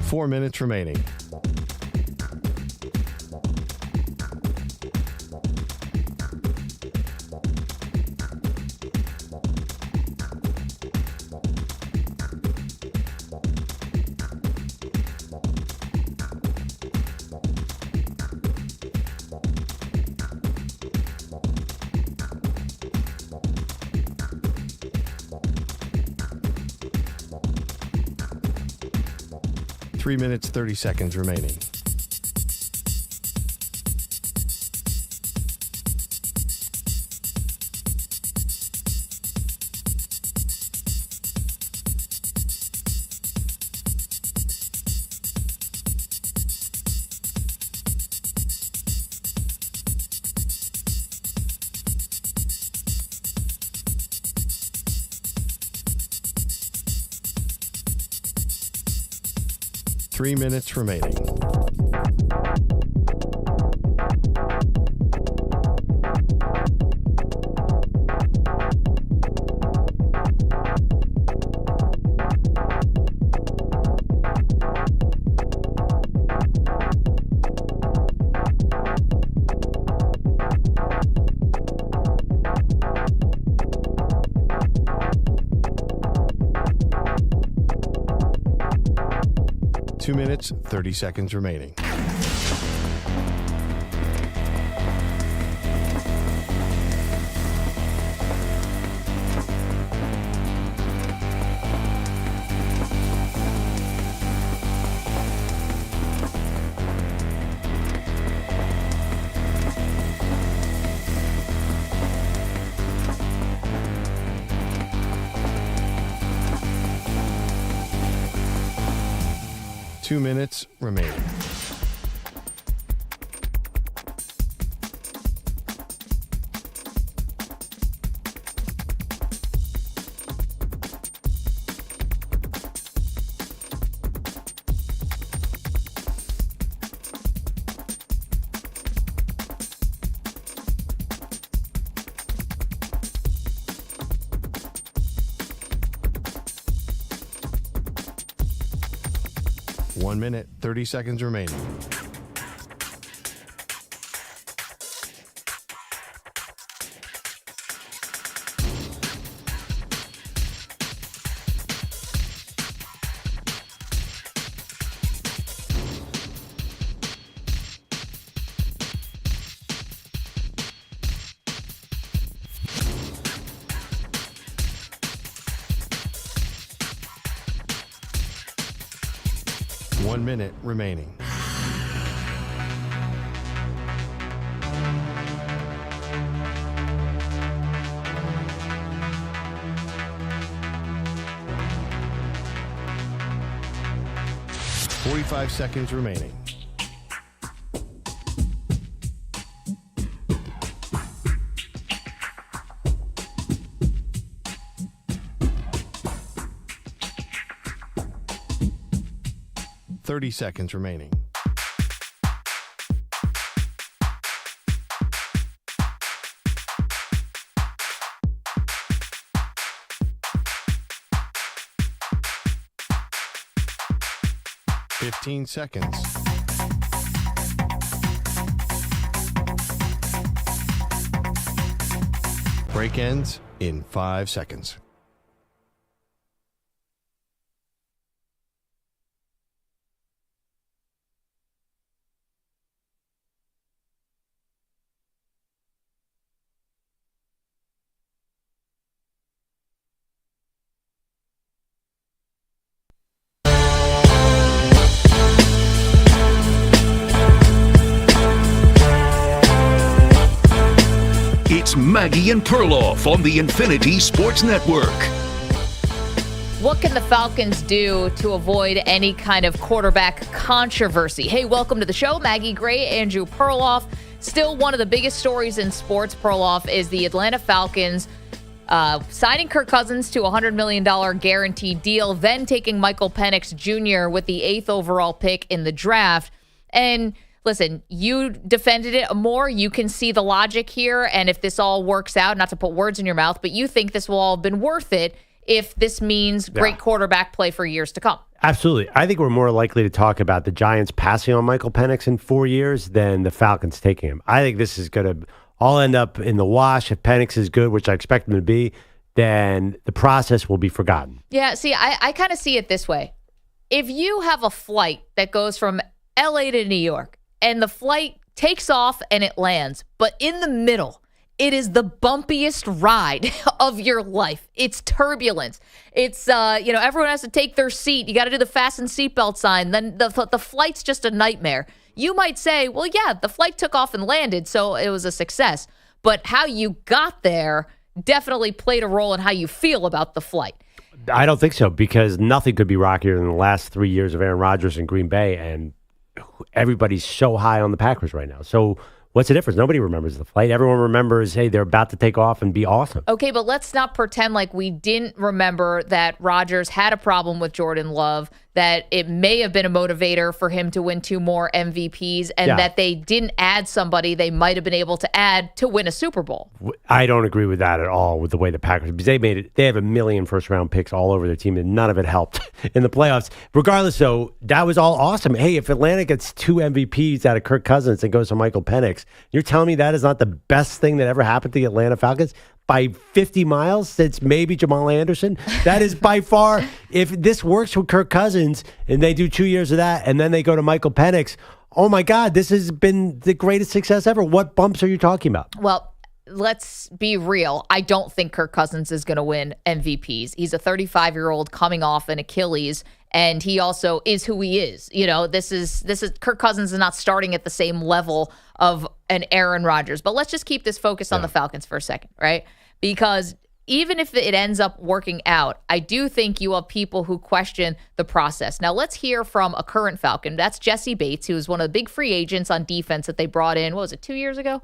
Four minutes remaining. Three minutes, 30 seconds remaining. Three minutes remaining. Two minutes, 30 seconds remaining. Two minutes remaining. One minute, 30 seconds remaining. One minute remaining. Forty-five seconds remaining. Thirty seconds remaining. Fifteen seconds. Break ends in 5 seconds. It's Maggie and Perloff on the Infinity Sports Network. What can the Falcons do to avoid any kind of quarterback controversy? Hey, welcome to the show. Maggie Gray, Andrew Perloff. Still one of the biggest stories in sports, Perloff, is the Atlanta Falcons signing Kirk Cousins to a $100 million guaranteed deal, then taking Michael Penix Jr. with the 8th overall pick in the draft. And listen, you defended it more. You can see the logic here. And if this all works out, not to put words in your mouth, but you think this will all have been worth it if this means great quarterback play for years to come. Absolutely. I think we're more likely to talk about the Giants passing on Michael Penix in 4 years than the Falcons taking him. I think this is going to all end up in the wash. If Penix is good, which I expect him to be, then the process will be forgotten. Yeah, see, I kind of see it this way. If you have a flight that goes from LA to New York and the flight takes off and it lands, but in the middle, it is the bumpiest ride of your life. It's turbulence. It's, everyone has to take their seat. You got to do the fasten seatbelt sign. Then the flight's just a nightmare. You might say, well, yeah, the flight took off and landed, so it was a success. But how you got there definitely played a role in how you feel about the flight. I don't think so, because nothing could be rockier than the last 3 years of Aaron Rodgers in Green Bay, and everybody's so high on the Packers right now. So what's the difference? Nobody remembers the flight. Everyone remembers, hey, they're about to take off and be awesome. Okay, but let's not pretend like we didn't remember that Rodgers had a problem with JordanLove, that it may have been a motivator for him to win 2 more MVPs, and that they didn't add somebody they might have been able to add to win a Super Bowl. I don't agree with that at all, with the way the Packers, because they made it. They have 1 million first-round picks all over their team, and none of it helped in the playoffs. Regardless, though, that was all awesome. Hey, if Atlanta gets 2 MVPs out of Kirk Cousins and goes to Michael Penix, you're telling me that is not the best thing that ever happened to the Atlanta Falcons? By 50 miles since maybe Jamal Anderson? That is by far, if this works with Kirk Cousins and they do 2 years of that and then they go to Michael Penix, oh my God, this has been the greatest success ever. What bumps are you talking about? Well, let's be real. I don't think Kirk Cousins is going to win MVPs. He's a 35-year-old coming off an Achilles, and he also is who he is. This is Kirk Cousins is not starting at the same level of an Aaron Rodgers. But let's just keep this focused on the Falcons for a second, right? Because even if it ends up working out, I do think you have people who question the process. Now, let's hear from a current Falcon. That's Jesse Bates, who was one of the big free agents on defense that they brought in, 2 years ago?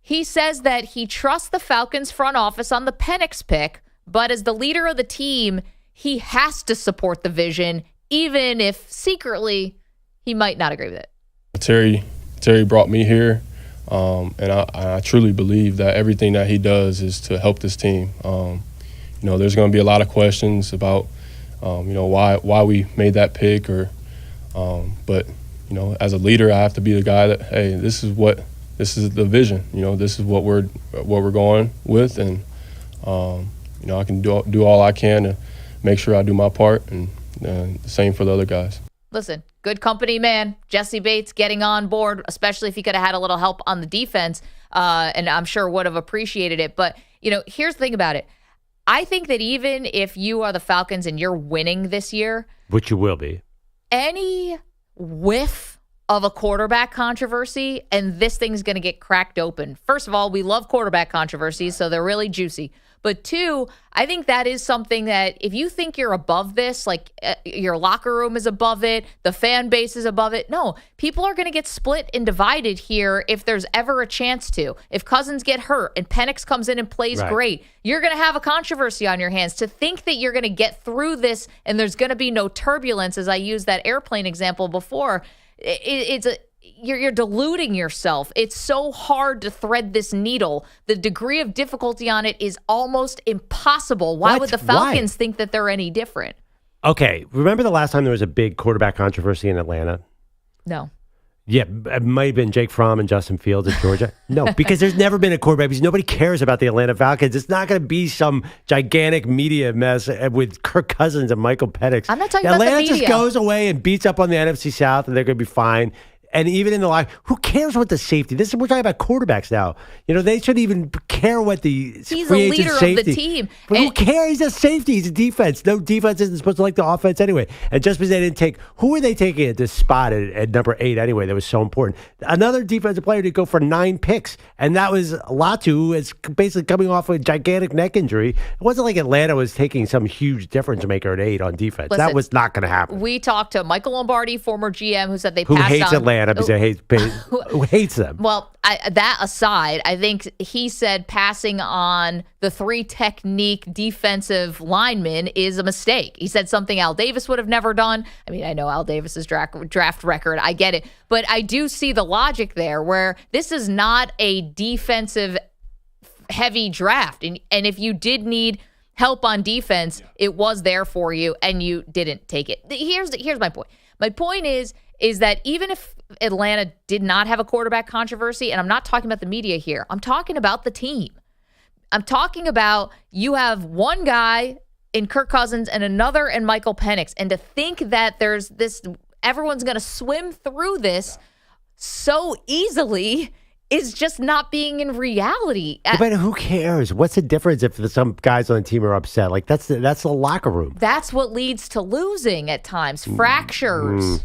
He says that he trusts the Falcons front office on the Penix pick, but as the leader of the team, he has to support the vision, even if secretly he might not agree with it. Terry brought me here, and I truly believe that everything that he does is to help this team. There's going to be a lot of questions about, why we made that pick, but as a leader, I have to be the guy that, hey, this is the vision. This is what we're going with, and I can do all I can to make sure I do my part, and the same for the other guys. Listen, good company, man. Jesse Bates getting on board, especially if he could have had a little help on the defense, and I'm sure would have appreciated it. But, here's the thing about it. I think that even if you are the Falcons and you're winning this year, which you will be, any whiff of a quarterback controversy, and this thing's going to get cracked open. First of all, we love quarterback controversies, so they're really juicy. But 2, I think that is something that if you think you're above this, like your locker room is above it, the fan base is above it. No, people are going to get split and divided here if there's ever a chance to. If Cousins get hurt and Penix comes in and plays great, you're going to have a controversy on your hands. To think that you're going to get through this and there's going to be no turbulence, as I used that airplane example before, you're deluding yourself. It's so hard to thread this needle. The degree of difficulty on it is almost impossible. Why would the Falcons think that they're any different? Okay, remember the last time there was a big quarterback controversy in Atlanta? No. Yeah, it might have been Jake Fromm and Justin Fields at Georgia. No, because there's never been a quarterback, because nobody cares about the Atlanta Falcons. It's not going to be some gigantic media mess with Kirk Cousins and Michael Penix. I'm not talking about the media. Atlanta just goes away and beats up on the NFC South, and they're going to be fine. And even in the line, who cares what the safety? We're talking about quarterbacks now. They shouldn't even care what the He's free a agent leader safety. of the team. But who cares? He's a safety. He's a defense. No defense isn't supposed to like the offense anyway. And just because they didn't take, who were they taking at this spot at number 8 anyway? That was so important. Another defensive player did go for 9 picks, and that was Latu, who is basically coming off a gigantic neck injury. It wasn't like Atlanta was taking some huge difference maker at 8 on defense. Listen, that was not going to happen. We talked to Michael Lombardi, former GM, who said they Who passed hates on Atlanta because who hates them. Well, that aside, I think he said passing on the 3 technique defensive linemen is a mistake. He said something Al Davis would have never done. I mean, I know Al Davis's draft record. I get it. But I do see the logic there where this is not a defensive heavy draft. And if you did need help on defense, it was there for you and you didn't take it. Here's my point. My point is that even if Atlanta did not have a quarterback controversy, and I'm not talking about the media here, I'm talking about the team. I'm talking about you have one guy in Kirk Cousins and another in Michael Penix, and to think that there's this, everyone's going to swim through this so easily is just not being in reality. But who cares? What's the difference if some guys on the team are upset? Like that's the locker room. That's what leads to losing at times, fractures.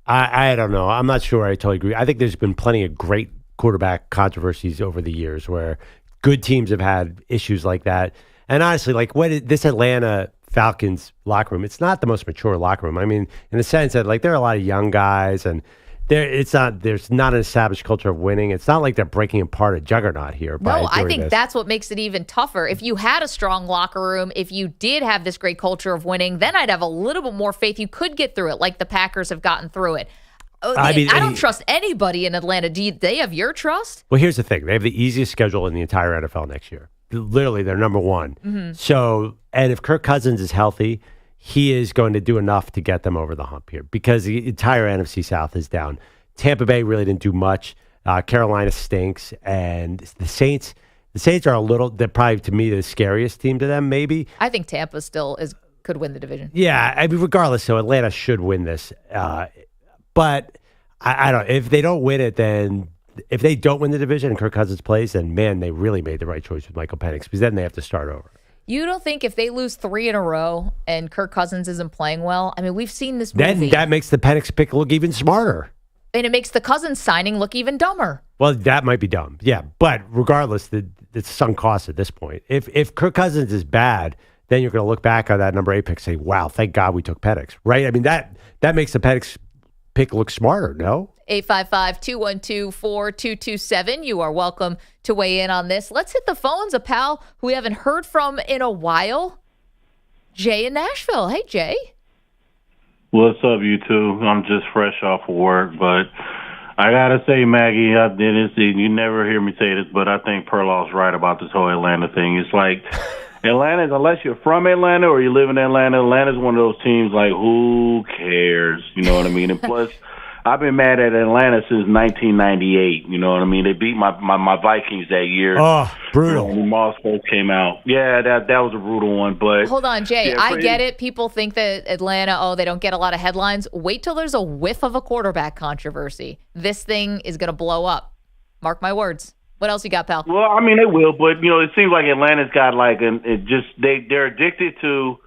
I don't know. I'm not sure I totally agree. I think there's been plenty of great quarterback controversies over the years where good teams have had issues like that. And honestly, like this Atlanta Falcons locker room, it's not the most mature locker room. I mean, in the sense that like there are a lot of young guys and there's not an established culture of winning. It's not like they're breaking apart a juggernaut here. No, I think that's what makes it even tougher. If you had a strong locker room, if you did have this great culture of winning, then I'd have a little bit more faith you could get through it, like the Packers have gotten through it. I don't trust anybody in Atlanta. Do they have your trust? Well, here's the thing. They have the easiest schedule in the entire NFL next year. Literally, they're number 1. Mm-hmm. So, and if Kirk Cousins is healthy, he is going to do enough to get them over the hump here because the entire NFC South is down. Tampa Bay really didn't do much. Carolina stinks. And the Saints are they're probably, to me, the scariest team to them, maybe. I think Tampa still could win the division. Yeah, I mean, regardless, so Atlanta should win this. But I don't. If they don't win it, then if they don't win the division and Kirk Cousins plays, then man, they really made the right choice with Michael Penix because then they have to start over. You don't think if they lose 3 in a row and Kirk Cousins isn't playing well? I mean, we've seen this movie. Then that makes the Penix pick look even smarter. And it makes the Cousins signing look even dumber. Well, that might be dumb. Yeah, but regardless, it's sunk cost at this point. If Kirk Cousins is bad, then you're going to look back on that number 8 pick and say, wow, thank God we took Penix, right? I mean, that makes the Penix pick look smarter, no? 855-212-4227. You are welcome to weigh in on this. Let's hit the phones. A pal who we haven't heard from in a while, Jay in Nashville. Hey, Jay. What's up, you two? I'm just fresh off of work, but I got to say, Maggie, I didn't see, you never hear me say this, but I think Perloff's right about this whole Atlanta thing. It's like Atlanta, unless you're from Atlanta or you live in Atlanta, Atlanta's one of those teams like, who cares? You know what I mean? And plus, I've been mad at Atlanta since 1998. You know what I mean? They beat my Vikings that year. Oh, brutal. When Moss first came out. Yeah, that was a brutal one. But hold on, Jay. yeah, I get it. People think that Atlanta, they don't get a lot of headlines. Wait till there's a whiff of a quarterback controversy. This thing is going to blow up. Mark my words. What else you got, pal? Well, I mean, it will, but it seems like Atlanta's got like they're addicted to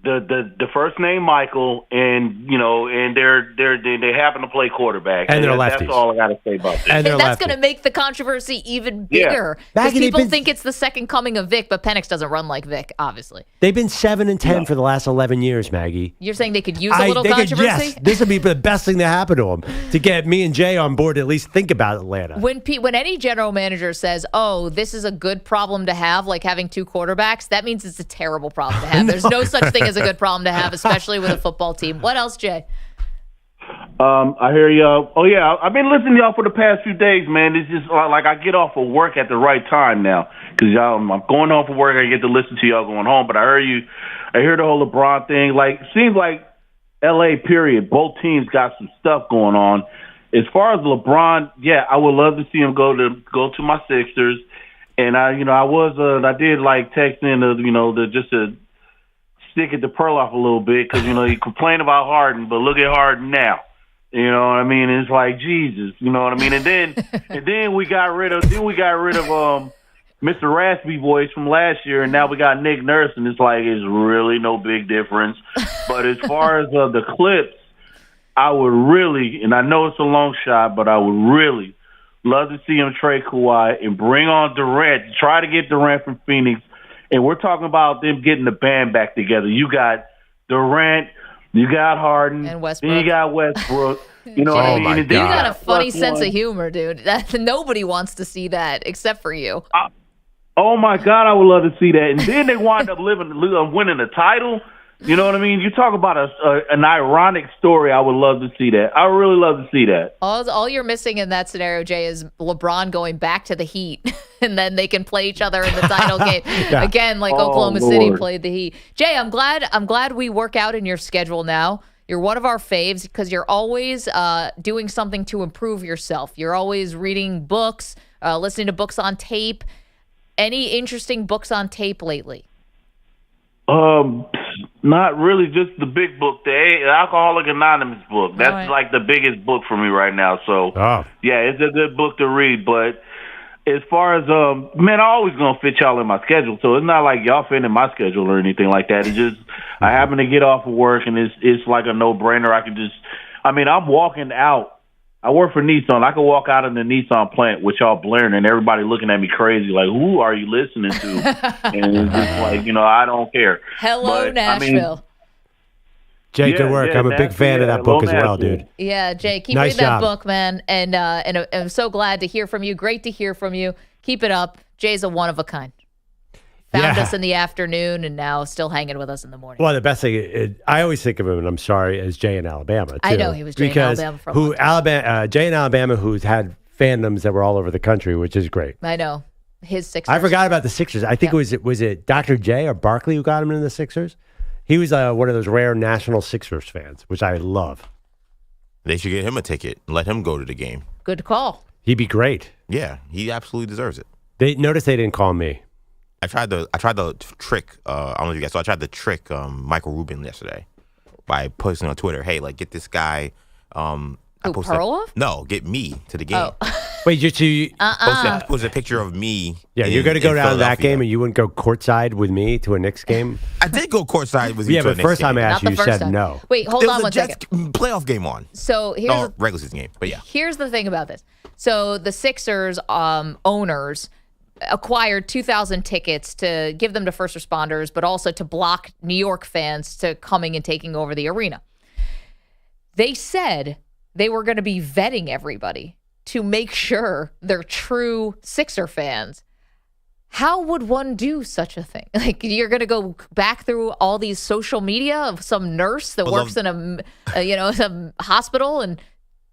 the first name Michael, and they happen to play quarterback, and they're lefties. That's all I got to say about that. And that's going to make the controversy even bigger because people think it's the second coming of Vic, but Penix doesn't run like Vic, obviously. They've been 7-10 for the last 11 years, Maggie. You're saying they could use a little controversy? Yes, this would be the best thing to happen to them to get me and Jay on board to at least think about Atlanta. When any general manager says, "Oh, this is a good problem to have," like having 2 quarterbacks, that means it's a terrible problem to have. There's no such thing as a good problem to have, especially with a football team. What else, Jay? I hear y'all. Oh, yeah, I've been listening to y'all for the past few days, man. It's just like I get off of work at the right time now because I'm going off of work. I get to listen to y'all going home. But I hear the whole LeBron thing. Like, seems like L.A., period, both teams got some stuff going on. As far as LeBron, yeah, I would love to see him go to my Sixers. And I did like text in just to stick it to Perloff a little bit because you complain about Harden, but look at Harden now. You know what I mean? It's like Jesus. You know what I mean? And then we got rid of Mr. Raspy voice from last year, and now we got Nick Nurse, and it's like it's really no big difference. But as far as the clips, I would really, and I know it's a long shot, but I would really love to see him trade Kawhi and bring on Durant, try to get Durant from Phoenix. And we're talking about them getting the band back together. You got Durant, you got Harden, and Westbrook. Then you got Westbrook. You know what I mean? You got a funny sense of humor, dude. Nobody wants to see that except for you. Oh my God, I would love to see that. And then they wind up winning the title. You know what I mean? You talk about an ironic story. I would love to see that. I would really love to see that. All you're missing in that scenario, Jay, is LeBron going back to the Heat, and then they can play each other in the title game again, like Oklahoma City played the Heat. Jay, I'm glad we work out in your schedule now. You're one of our faves because you're always doing something to improve yourself. You're always reading books, listening to books on tape. Any interesting books on tape lately? Not really, just the big book, the Alcoholic Anonymous book. That's like the biggest book for me right now. So, yeah, it's a good book to read. But as far as, man, I'm always going to fit y'all in my schedule. So it's not like y'all fit in my schedule or anything like that. It's just I happen to get off of work, and it's like a no-brainer. I'm walking out. I work for Nissan. I could walk out in the Nissan plant with y'all blaring and everybody looking at me crazy, like, who are you listening to? And it's just like, I don't care. Hello, Nashville. Jay, good work. I'm a big fan of that book as well, dude. Yeah, Jay, keep reading that book, man. And I'm so glad to hear from you. Great to hear from you. Keep it up. Jay's a one of a kind. Found us in the afternoon and now still hanging with us in the morning. Well, the best thing, I always think of him, and I'm sorry, as Jay in Alabama, too. I know he was Jay in Alabama for a long time. Jay in Alabama, who's had fandoms that were all over the country, which is great. I know. His Sixers. I forgot about the Sixers. I think was it Dr. J or Barkley who got him into the Sixers? He was one of those rare national Sixers fans, which I love. They should get him a ticket and let him go to the game. Good call. He'd be great. Yeah, he absolutely deserves it. Notice they didn't call me. I tried the trick. I don't know if you guys saw. I tried the trick Michael Rubin yesterday by posting on Twitter, "Hey, like get this guy." Perloff? No, get me to the game. Wait, posted a picture of me. Yeah, you're going to go down to that game and you wouldn't go courtside with me to a Knicks game? I did go courtside with you. Yeah, to a but Knicks first time game. I asked you, you said no. Wait, hold on one second. Playoff game on. So here's regular season game, but yeah. Here's the thing about this. So the Sixers owners acquired 2,000 tickets to give them to first responders, but also to block New York fans to coming and taking over the arena. They said they were going to be vetting everybody to make sure they're true Sixer fans. How would one do such a thing? Like, you're going to go back through all these social media of some nurse that works in some hospital and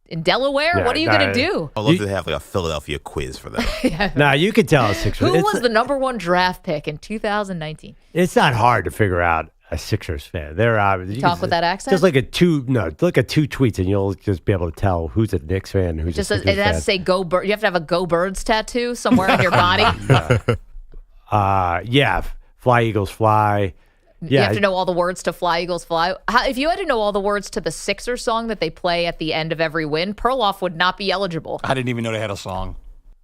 in Delaware? Yeah, what are you going to do? I'd love to have like a Philadelphia quiz for them. Nah, you could tell a Sixers. Who was the number one draft pick in 2019? It's not hard to figure out a Sixers fan. They're talk with that accent. Just look at two tweets, and you'll just be able to tell who's a Knicks fan and who's a Sixers fan. It has to say "Go Birds." You have to have a "Go Birds" tattoo somewhere on your body. Fly Eagles Fly. You have to know all the words to Fly Eagles Fly. If you had to know all the words to the Sixers song that they play at the end of every win, Perloff would not be eligible. I didn't even know they had a song.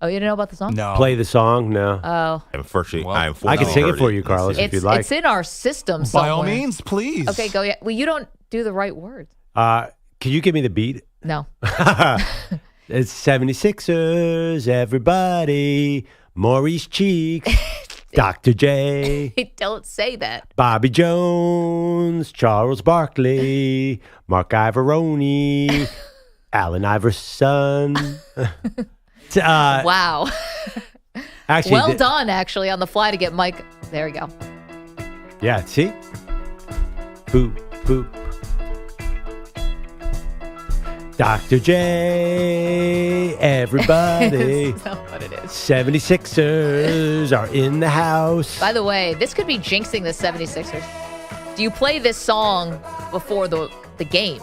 Oh, you didn't know about the song? No. Play the song? No. Oh. Unfortunately, I can sing it for you, Carlos, if you'd like. It's in our system somewhere. By all means, please. Okay, go. Yeah. Well, you don't do the right words. Can you give me the beat? No. It's 76ers, everybody. Maurice Cheeks. Dr. J. Don't say that. Bobby Jones, Charles Barkley, Mark Ivoroni, Allen Iverson. Wow. Actually, well done, actually, on the fly to get Mike. There we go. Yeah, see? Boop, boop. Dr. J, everybody. That's not what it is. 76ers are in the house. By the way, this could be jinxing the 76ers. Do you play this song before the game?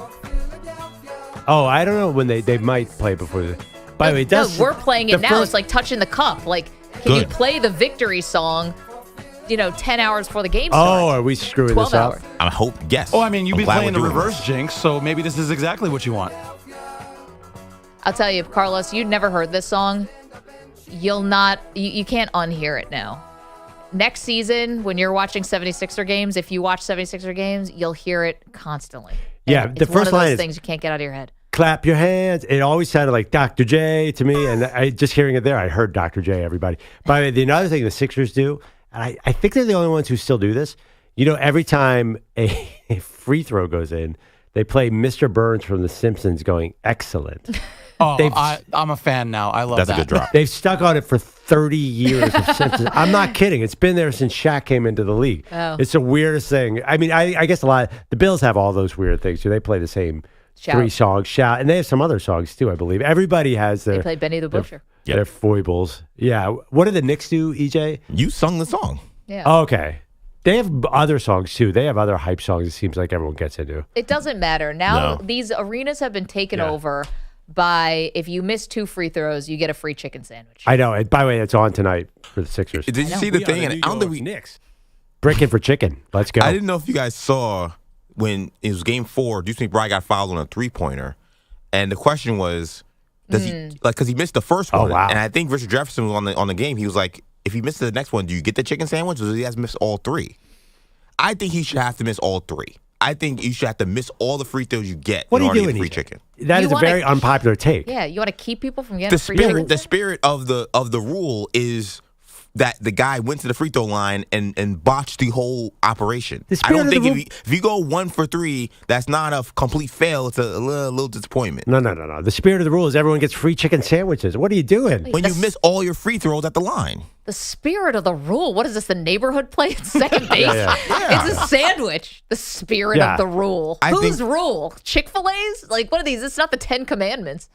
Oh, I don't know when they might play before the... By the way, it does... No, we're playing it now. It's like touching the cup. Like, can you play the victory song, 10 hours before the game starts? Oh, are we screwing this up? I hope, yes. Oh, I mean, you've been playing the we're doing reverse jinx, so maybe this is exactly what you want. I'll tell you, Carlos, you'd never heard this song. You can't unhear it now. Next season, when you're watching 76er games, if you watch 76er games, you'll hear it constantly. Yeah, And the it's one first of those line is, things you can't get out of your head. clap your hands. It always sounded like Dr. J to me, and I just hearing it there, I heard Dr. J, everybody. By the way, another thing the Sixers do, and I think they're the only ones who still do this, every time a free throw goes in, they play Mr. Burns from The Simpsons going, excellent. I'm a fan now. I love that. That's a good drop. They've stuck on it for 30 years of Simpsons. I'm not kidding. It's been there since Shaq came into the league. Oh. It's the weirdest thing. I mean, I guess the Bills have all those weird things too. They play the same Shout. 3 songs, shout, and they have some other songs too, I believe. Everybody has their. They play Benny the Butcher. Their foibles. Yeah. What do the Knicks do, EJ? You sung the song. Yeah. Oh, okay. They have other songs too. They have other hype songs. It seems like everyone gets into. It doesn't matter. Now No. these arenas have been taken over by, if you miss 2 free throws, you get a free chicken sandwich. I know. And by the way, it's on tonight for the Sixers. Did you see the thing? And I don't think we Knicks. Breaking for chicken. Let's go. I didn't know if you guys saw when it was Game 4. Deuce McBride got fouled on a 3-pointer, and the question was, does he because he missed the first one? wow. And I think Richard Jefferson was on the game. He was like, if he misses the next one, do you get the chicken sandwich, or does he have to miss all 3? I think he should have to miss all 3. I think you should have to miss all the free throws you get What in are you order to doing get free here? chicken. That is a very unpopular take. Yeah, you want to keep people from getting The free chicken spirit, the spirit of the rule is that the guy went to the free throw line and botched the whole operation. The I spirit don't of think the if you go 1 for 3, that's not a complete fail. It's a little disappointment. No. The spirit of the rule is everyone gets free chicken sandwiches. What are you doing? When you miss all your free throws at the line. The spirit of the rule. What is this, the neighborhood play at second base? Yeah. It's a sandwich. The spirit Yeah. of the rule. I Whose think- rule? Chick-fil-A's? Like, what are these? It's not the 10 Commandments.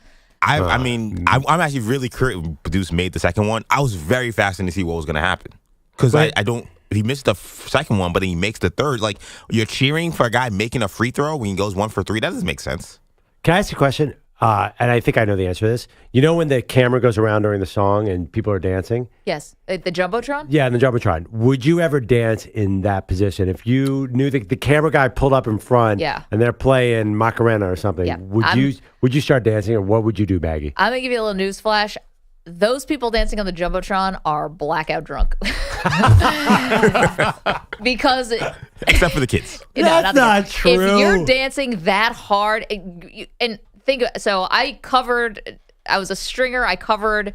I mean, I'm actually really curious. Deuce made the second one. I was very fascinated to see what was going to happen. Because I don't. He missed the second one, but then he makes the third. Like, you're cheering for a guy making a free throw when he goes 1 for 3. That doesn't make sense. Can I ask you a question? And I think I know the answer to this. You know when the camera goes around during the song and people are dancing? Yes. The Jumbotron? Yeah, in the Jumbotron. Would you ever dance in that position? If you knew the camera guy pulled up in front and they're playing Macarena or something, Yeah. would you start dancing or what would you do, Maggie? I'm going to give you a little news flash. Those people dancing on the Jumbotron are blackout drunk. Because... Except for the kids. That's not true. If you're dancing that hard, and think, so I was a stringer. I covered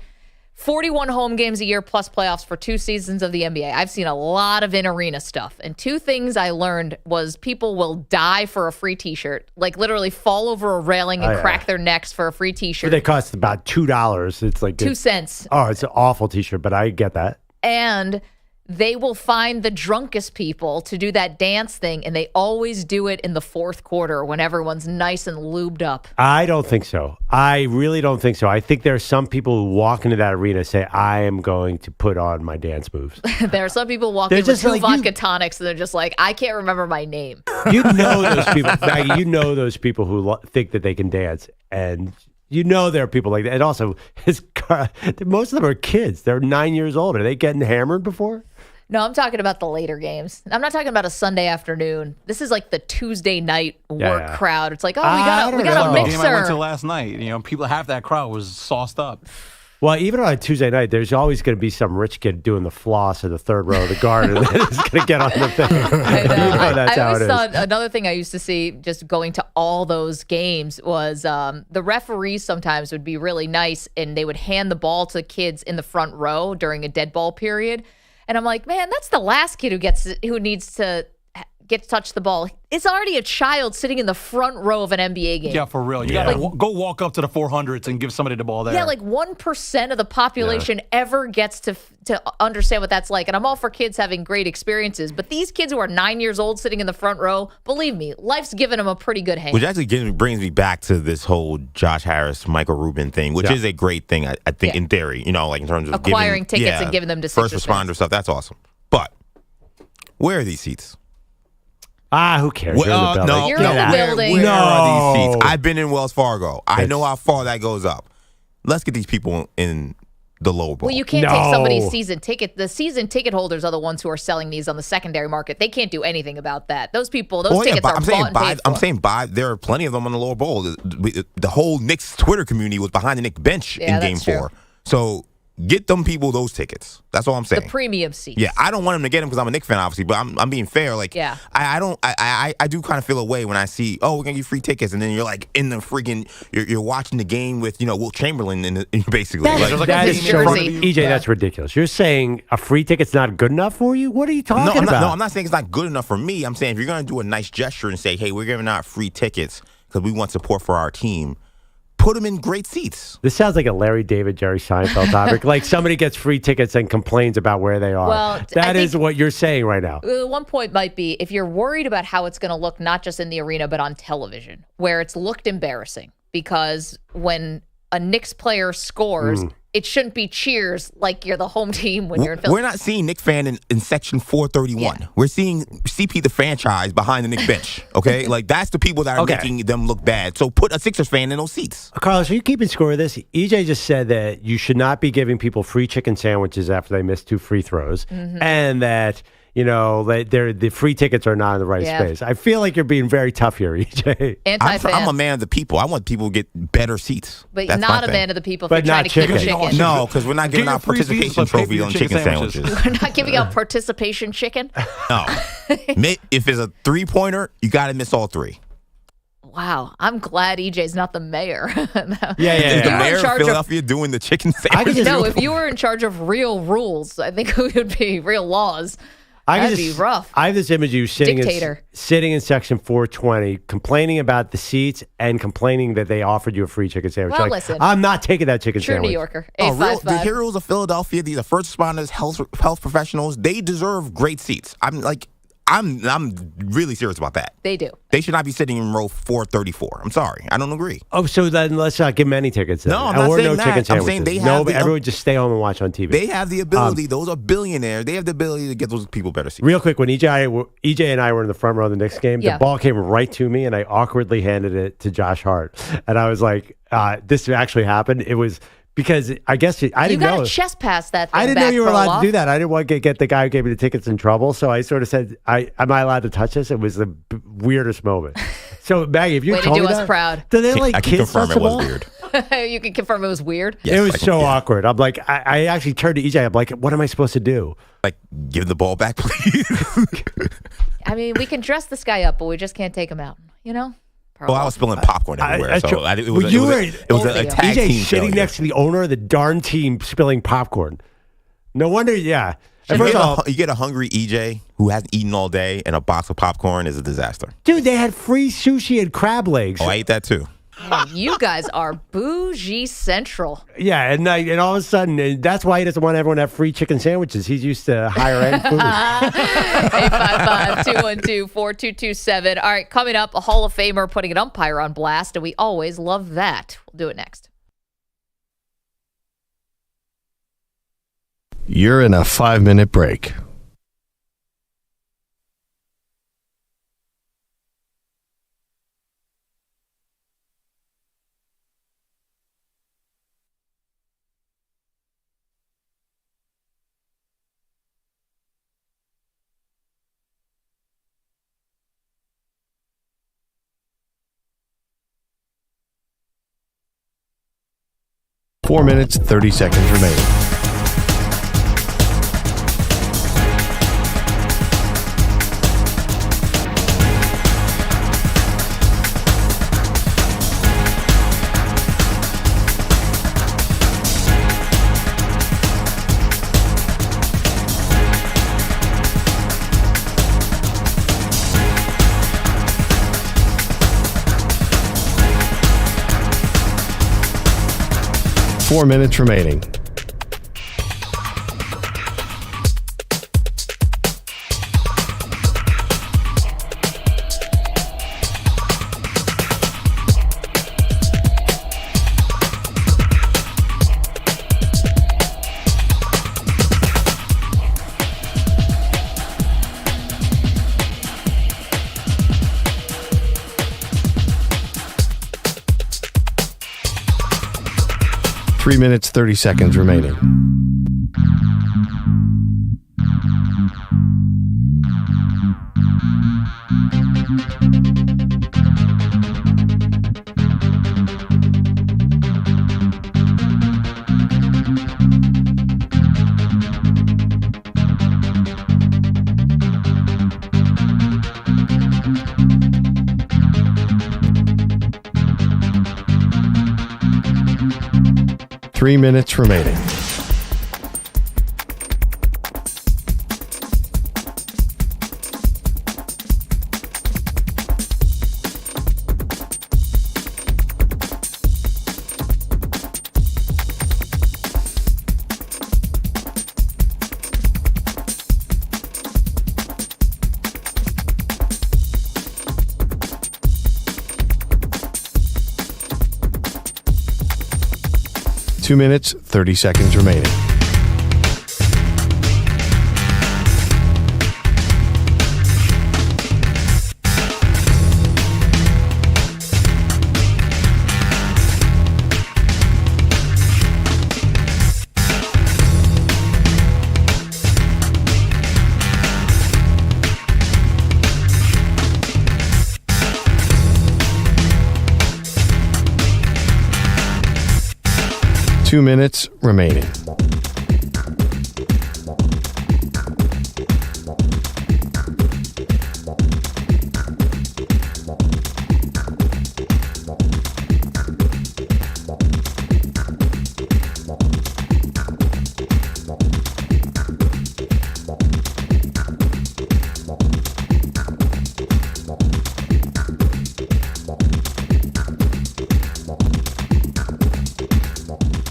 41 home games a year plus playoffs for 2 seasons of the NBA. I've seen a lot of in-arena stuff. And 2 things I learned was people will die for a free T-shirt. Like literally fall over a railing and crack their necks for a free T-shirt. They cost about $2. It's like 2 cents. Oh, it's an awful T-shirt, but I get that. And they will find the drunkest people to do that dance thing, and they always do it in the 4th quarter when everyone's nice and lubed up. I don't think so. I really don't think so. I think there are some people who walk into that arena and say, I am going to put on my dance moves. There are some people walking They're with just 2 like vodka tonics, and they're just like, I can't remember my name. You know those people, Maggie, you know those people who think that they can dance. And you know there are people like that. And also, most of them are kids. They're 9 years old. Are they getting hammered before? No, I'm talking about the later games. I'm not talking about a Sunday afternoon. This is like the Tuesday night work crowd. It's like, oh, we got a mixer. The game I went to last night, half that crowd was sauced up. Well, even on a Tuesday night, there's always going to be some rich kid doing the floss in the 3rd row of the garden that is going to get on the thing. I know. That's I how always it is. thought another thing I used to see just going to all those games was the referees sometimes would be really nice and they would hand the ball to kids in the front row during a dead ball period. And I'm like, man, that's the last kid who needs to get to touch the ball. It's already a child sitting in the front row of an NBA game. Yeah, for real. You gotta go walk up to the 400s and give somebody the ball there. Yeah, like 1% of the population ever gets to understand what that's like. And I'm all for kids having great experiences. But these kids who are 9 years old sitting in the front row, believe me, life's giving them a pretty good hand. Which actually brings me back to this whole Josh Harris, Michael Rubin thing, which is a great thing, I think, in theory, like in terms of acquiring tickets and giving them to first Sixers responder fans. stuff. That's awesome. But where are these seats? Who cares? You're in the building. You're in the building. Where are these seats? I've been in Wells Fargo. I know how far that goes up. Let's get these people in the lower bowl. Well, you can't take somebody's season ticket. The season ticket holders are the ones who are selling these on the secondary market. They can't do anything about that. Those people, those tickets are bought and paid for. I'm saying there are plenty of them on the lower bowl. The whole Knicks Twitter community was behind the Knicks bench in Game 4. So get them people those tickets. That's all I'm saying. The premium seats. Yeah, I don't want them to get them because I'm a Knicks fan, obviously. But I'm being fair. Like, I do kind of feel a way when I see, we're gonna give free tickets, and then you're like in the freaking, you're watching the game with Wilt Chamberlain basically. That is so EJ. That's ridiculous. You're saying a free ticket's not good enough for you? What are you talking about? No, I'm not saying it's not good enough for me. I'm saying if you're gonna do a nice gesture and say, hey, we're giving out free tickets because we want support for our team, put them in great seats. This sounds like a Larry David, Jerry Seinfeld topic. Like somebody gets free tickets and complains about where they are. Well, that is what you're saying right now. One point might be if you're worried about how it's going to look, not just in the arena, but on television, where it's looked embarrassing. Because when a Knicks player scores, it shouldn't be cheers like you're the home team when you're in Philadelphia. We're not seeing Knicks fan in section 431. Yeah. We're seeing CP the franchise behind the Knicks bench. Okay, like that's the people that are making them look bad. So put a Sixers fan in those seats. Carlos, are you keeping score of this? EJ just said that you should not be giving people free chicken sandwiches after they miss 2 free throws, and that the free tickets are not in the right space. I feel like you're being very tough here, EJ. I'm a man of the people. I want people to get better seats. But that's not a man of the people if you're trying to keep chicken. No, because we're not giving out participation trophies on chicken sandwiches. We're not giving out participation chicken? No. If it's a 3-pointer, you got to miss all 3. Wow, I'm glad EJ's not the mayor. Is the mayor of Philadelphia doing the chicken sandwich? No, if you were in charge of real rules, I think it would be real laws. That'd be rough. I have this image of you sitting in section 420, complaining about the seats and complaining that they offered you a free chicken sandwich. Well, listen, I'm not taking that chicken true sandwich. New Yorker. The heroes of Philadelphia, these are first responders, health professionals. They deserve great seats. I'm really serious about that. They do. They should not be sitting in row 434. I'm sorry. I don't agree. Oh, so then let's not give them any tickets. Then. No, I'm not saying that. Chicken sandwiches. I'm saying they have everyone just stay home and watch on TV. They have the ability. Those are billionaires. They have the ability to get those people better seats. Real quick, when EJ and I were in the front row of the Knicks game, the ball came right to me, and I awkwardly handed it to Josh Hart. And I was like, this actually happened. It was... Because I guess I didn't know. You got a chest pass that thing I didn't know you were allowed to do that. I didn't want to get the guy who gave me the tickets in trouble. So I sort of said, am I allowed to touch this? It was the weirdest moment. So, Maggie, if you Way told to me do us that, proud. Did they I can kiss confirm us it was weird. You can confirm it was weird? Yes, it was so awkward. I'm like, I actually turned to EJ. I'm like, what am I supposed to do? Like, give the ball back, please. I mean, we can dress this guy up, but we just can't take him out, Well, I was spilling popcorn everywhere. It was a tag EJ team sitting next to the owner of the darn team spilling popcorn. No wonder, You get a hungry EJ who hasn't eaten all day, and a box of popcorn is a disaster. Dude, they had free sushi and crab legs. Oh, I ate that too. Man, you guys are bougie central. Yeah, and all of a sudden, that's why he doesn't want everyone to have free chicken sandwiches. He's used to higher end food. 855-212-4227. All right, coming up, a Hall of Famer putting an umpire on blast, and we always love that. We'll do it next. You're in a 5-minute break. Four minutes, 30 seconds remaining. Four minutes remaining. 3 minutes, 30 seconds remaining. Three minutes remaining. Two minutes, 30 seconds remaining. Two minutes remaining.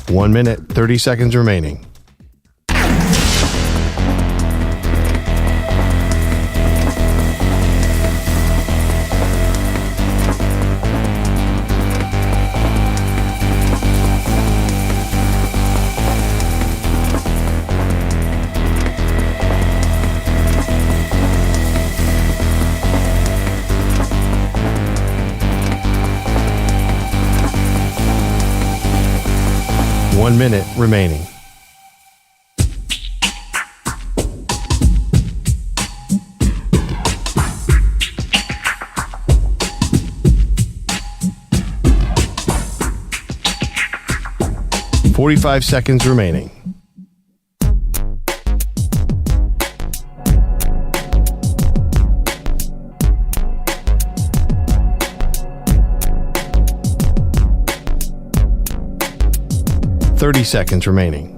1 minute, 30 seconds remaining. One minute remaining. .45 seconds remaining. .30 seconds remaining.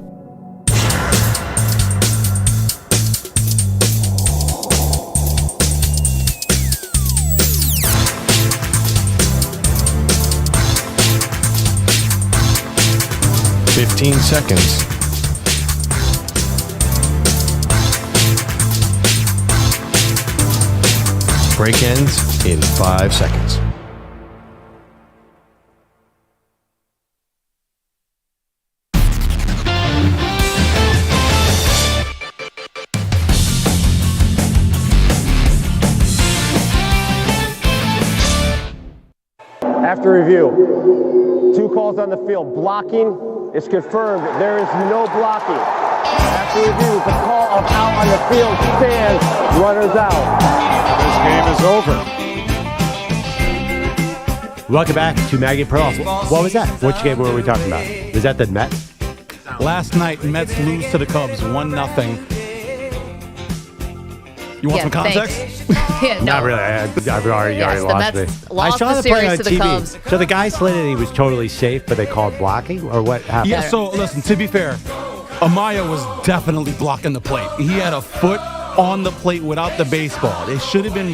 .15 seconds. Break ends in 5 seconds. After review, 2 calls on the field. Blocking is confirmed. There is no blocking. After review, the call of out on the field stands. Runners out. This game is over. Welcome back to Maggie and Perloff. What was that? Which game were we talking about? Was that the Mets? Last night, Mets lose to the Cubs 1-0. You want some context? Yeah, no. Not really. I've already the lost Mets me. lost I saw the the play series on to the TV. Cubs. So the guy slid it and he was totally safe, but they called blocking? Or what happened? Yeah, so listen, to be fair, Amaya was definitely blocking the plate. He had a foot on the plate without the baseball. It should have been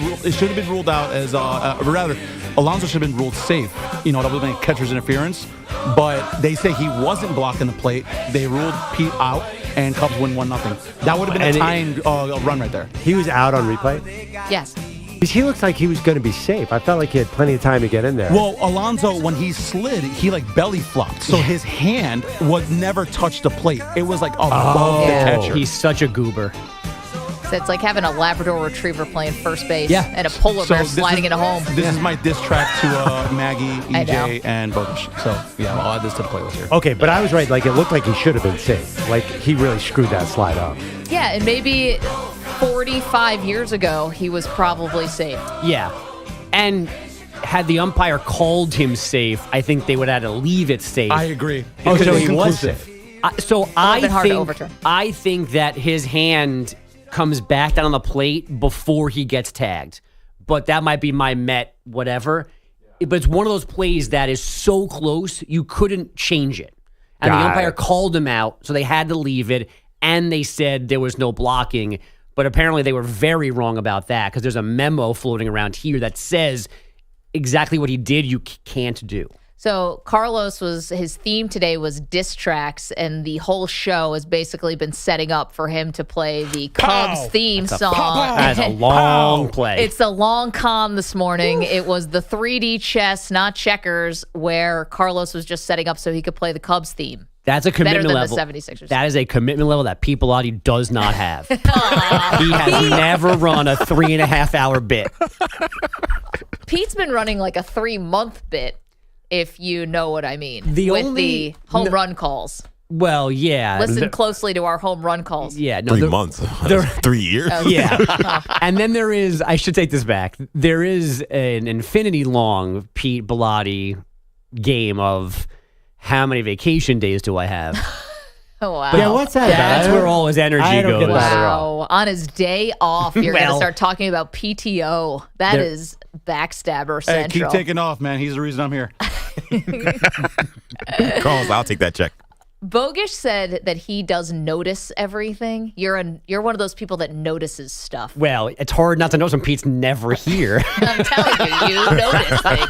ruled out as rather Alonso should have been ruled safe. You know, that would have been catcher's interference. But they say he wasn't blocking the plate. They ruled Pete out, and Cubs win 1-0. That would have been a timed run right there. He was out on replay? Yes. Because he looked like he was going to be safe. I felt like he had plenty of time to get in there. Well, Alonso, when he slid, he like belly flopped. So his hand would never touch the plate. It was like above the catcher. He's such a goober. So it's like having a Labrador Retriever playing first base and a polar So bear this sliding is- into home. This is my diss track to Maggie, I know. EJ, and Bogusch. So, yeah, I'll add this to the playlist here. Okay, but I was right. Like, it looked like he should have been safe. Like, he really screwed that slide up. Yeah, and maybe 45 years ago, he was probably safe. Yeah. And had the umpire called him safe, I think they would have had to leave it safe. I agree. Oh, so he was Inconclusive. safe. I think that his hand comes back down on the plate before he gets tagged. But that might be my Met whatever. But it's one of those plays that is so close, you couldn't change it. And the Got umpire it. called him out, so they had to leave it. And they said there was no blocking. But apparently they were very wrong about that because there's a memo floating around here that says exactly what he did you can't do. So Carlos his theme today was diss tracks, and the whole show has basically been setting up for him to play the Cubs theme song. That's a long play. It's a long con this morning. It was the 3D chess, not checkers, where Carlos was just setting up so he could play the Cubs theme. That's a commitment Better than level. the 76ers. That is a commitment level that Pete Bellotti does not have. He has never run a 3.5-hour bit. Pete's been running like a 3-month bit, if you know what I mean, The with only- the home run calls. Well, yeah. Listen closely to our home run calls. Yeah, no, 3 there- months. there- 3 years. Oh. Yeah. And then there is, I should take this back, there is an infinity long Pete Bellotti game of how many vacation days do I have? Oh, wow. Yeah, what's that about? That's where all his energy I don't goes. get that at all. Wow. On his day off, you're going to Well, start talking about PTO. That there- is backstabber Hey, central. keep taking off, man. He's the reason I'm here. Carlos, I'll take that check. Bogusch said that he does notice everything. You're one of those people that notices stuff. Well, it's hard not to know when Pete's never here. I'm telling you, you notice things.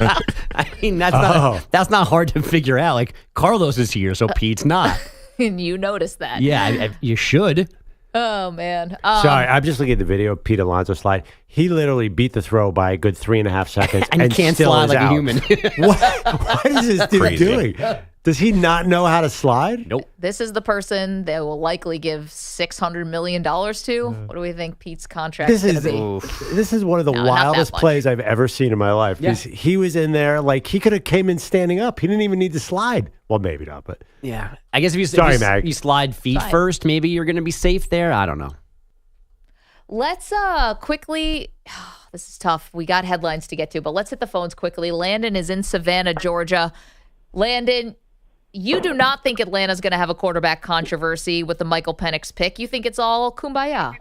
I mean, that's not hard to figure out. Like, Carlos is here, so Pete's not. And you notice that. Yeah, you should. Oh, man. Sorry, I'm just looking at the video of Pete Alonso slide. He literally beat the throw by a good 3.5 seconds. And can't still slide is like a out. human. What is this dude Crazy. doing? Does he not know how to slide? Nope. This is the person they will likely give $600 million to. What do we think Pete's contract is going to be? This is one of the No, not that wildest much. plays I've ever seen in my life. Yeah. He was in there like he could have came in standing up. He didn't even need to slide. Well, maybe not, but Yeah. I guess if Sorry, you Mag. slide feet Fine. first, maybe you're going to be safe there. I don't know. Let's quickly. This is tough. We got headlines to get to, but let's hit the phones quickly. Landon is in Savannah, Georgia. Landon, you do not think Atlanta's going to have a quarterback controversy with the Michael Penix pick. You think it's all kumbaya.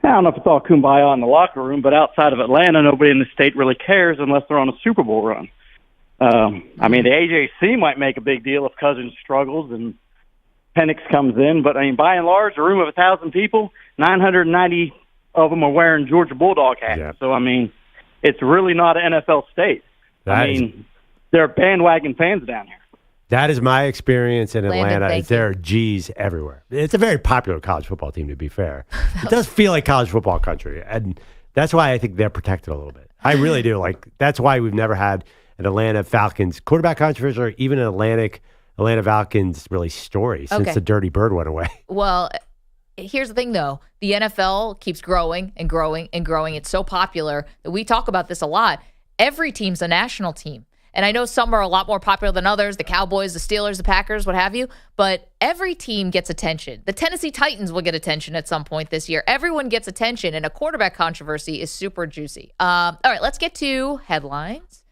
I don't know if it's all kumbaya in the locker room, but outside of Atlanta, nobody in the state really cares unless they're on a Super Bowl run. I mean, the AJC might make a big deal if Cousins struggles and Penix comes in, but I mean, by and large, a room of 1,000 people, 990 of them are wearing Georgia Bulldog hats. Yeah. So, I mean, it's really not an NFL state. That is- There are bandwagon fans down here. that is my experience in Landon, Atlanta. thank There are G's everywhere. It's a very popular college football team, to be fair. It does feel like college football country, and that's why I think they're protected a little bit. I really do. Like, that's why we've never had an Atlanta Falcons quarterback controversy or even an Atlanta Falcons really story since Okay. the Dirty Bird went away. Well, here's the thing, though. The NFL keeps growing and growing and growing. It's so popular that we talk about this a lot. Every team's a national team. And I know some are a lot more popular than others, the Cowboys, the Steelers, the Packers, what have you. But every team gets attention. The Tennessee Titans will get attention at some point this year. Everyone gets attention, and a quarterback controversy is super juicy. All right, let's get to headlines.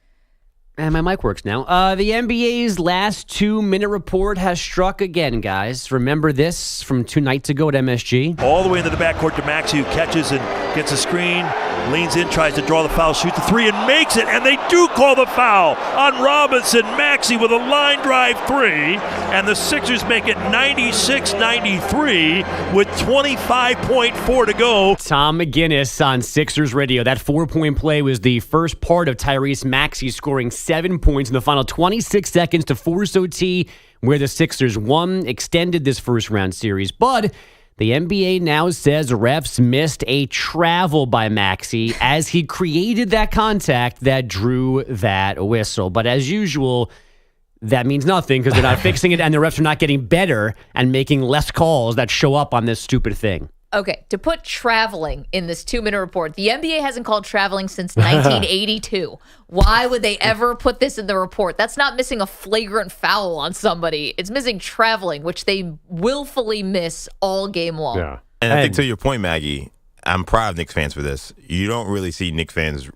And my mic works now. The NBA's last 2-minute report has struck again, guys. Remember this from 2 nights ago at MSG? All the way into the backcourt to Maxey, who catches and gets a screen, leans in, tries to draw the foul, shoots the three, and makes it. And they do call the foul on Robinson. Maxey with a line drive three, and the Sixers make it 96-93 with 25.4 to go. Tom McGinnis on Sixers Radio. That 4-point play was the first part of Tyrese Maxey scoring 7 points in the final 26 seconds to force OT, where the Sixers won, extended this first-round series. But the NBA now says refs missed a travel by Maxey as he created that contact that drew that whistle. But as usual, that means nothing because they're not fixing it and the refs are not getting better and making less calls that show up on this stupid thing. Okay, to put traveling in this 2-minute report, the NBA hasn't called traveling since 1982. Why would they ever put this in the report? That's not missing a flagrant foul on somebody. It's missing traveling, which they willfully miss all game long. Yeah. And I think to your point, Maggie, I'm proud of Knicks fans for this. You don't really see Knicks fans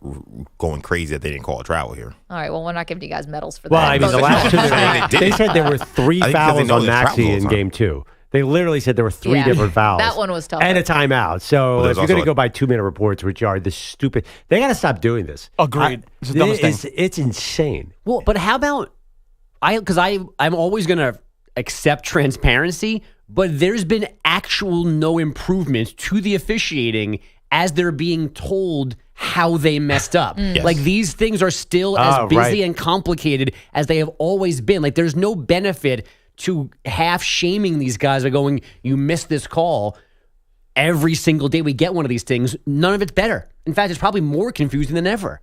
going crazy that they didn't call a travel here. All right, well, we're not giving you guys medals for Well, that. I mean, the last two, they said there were 3 fouls on Maxey in game 2. They literally said there were 3 different fouls. That one was tough. And a timeout. So if you're going to go by 2-minute reports, which are the stupid, they got to stop doing this. Agreed. It's the dumbest thing. It's insane. Well, but how about because I'm always going to accept transparency, but there's been actual no improvement to the officiating as they're being told how they messed up. Yes. Like these things are still as busy and complicated as they have always been. Like there's no benefit to half shaming these guys by going, you missed this call. Every single day we get one of these things, none of it's better. In fact, it's probably more confusing than ever.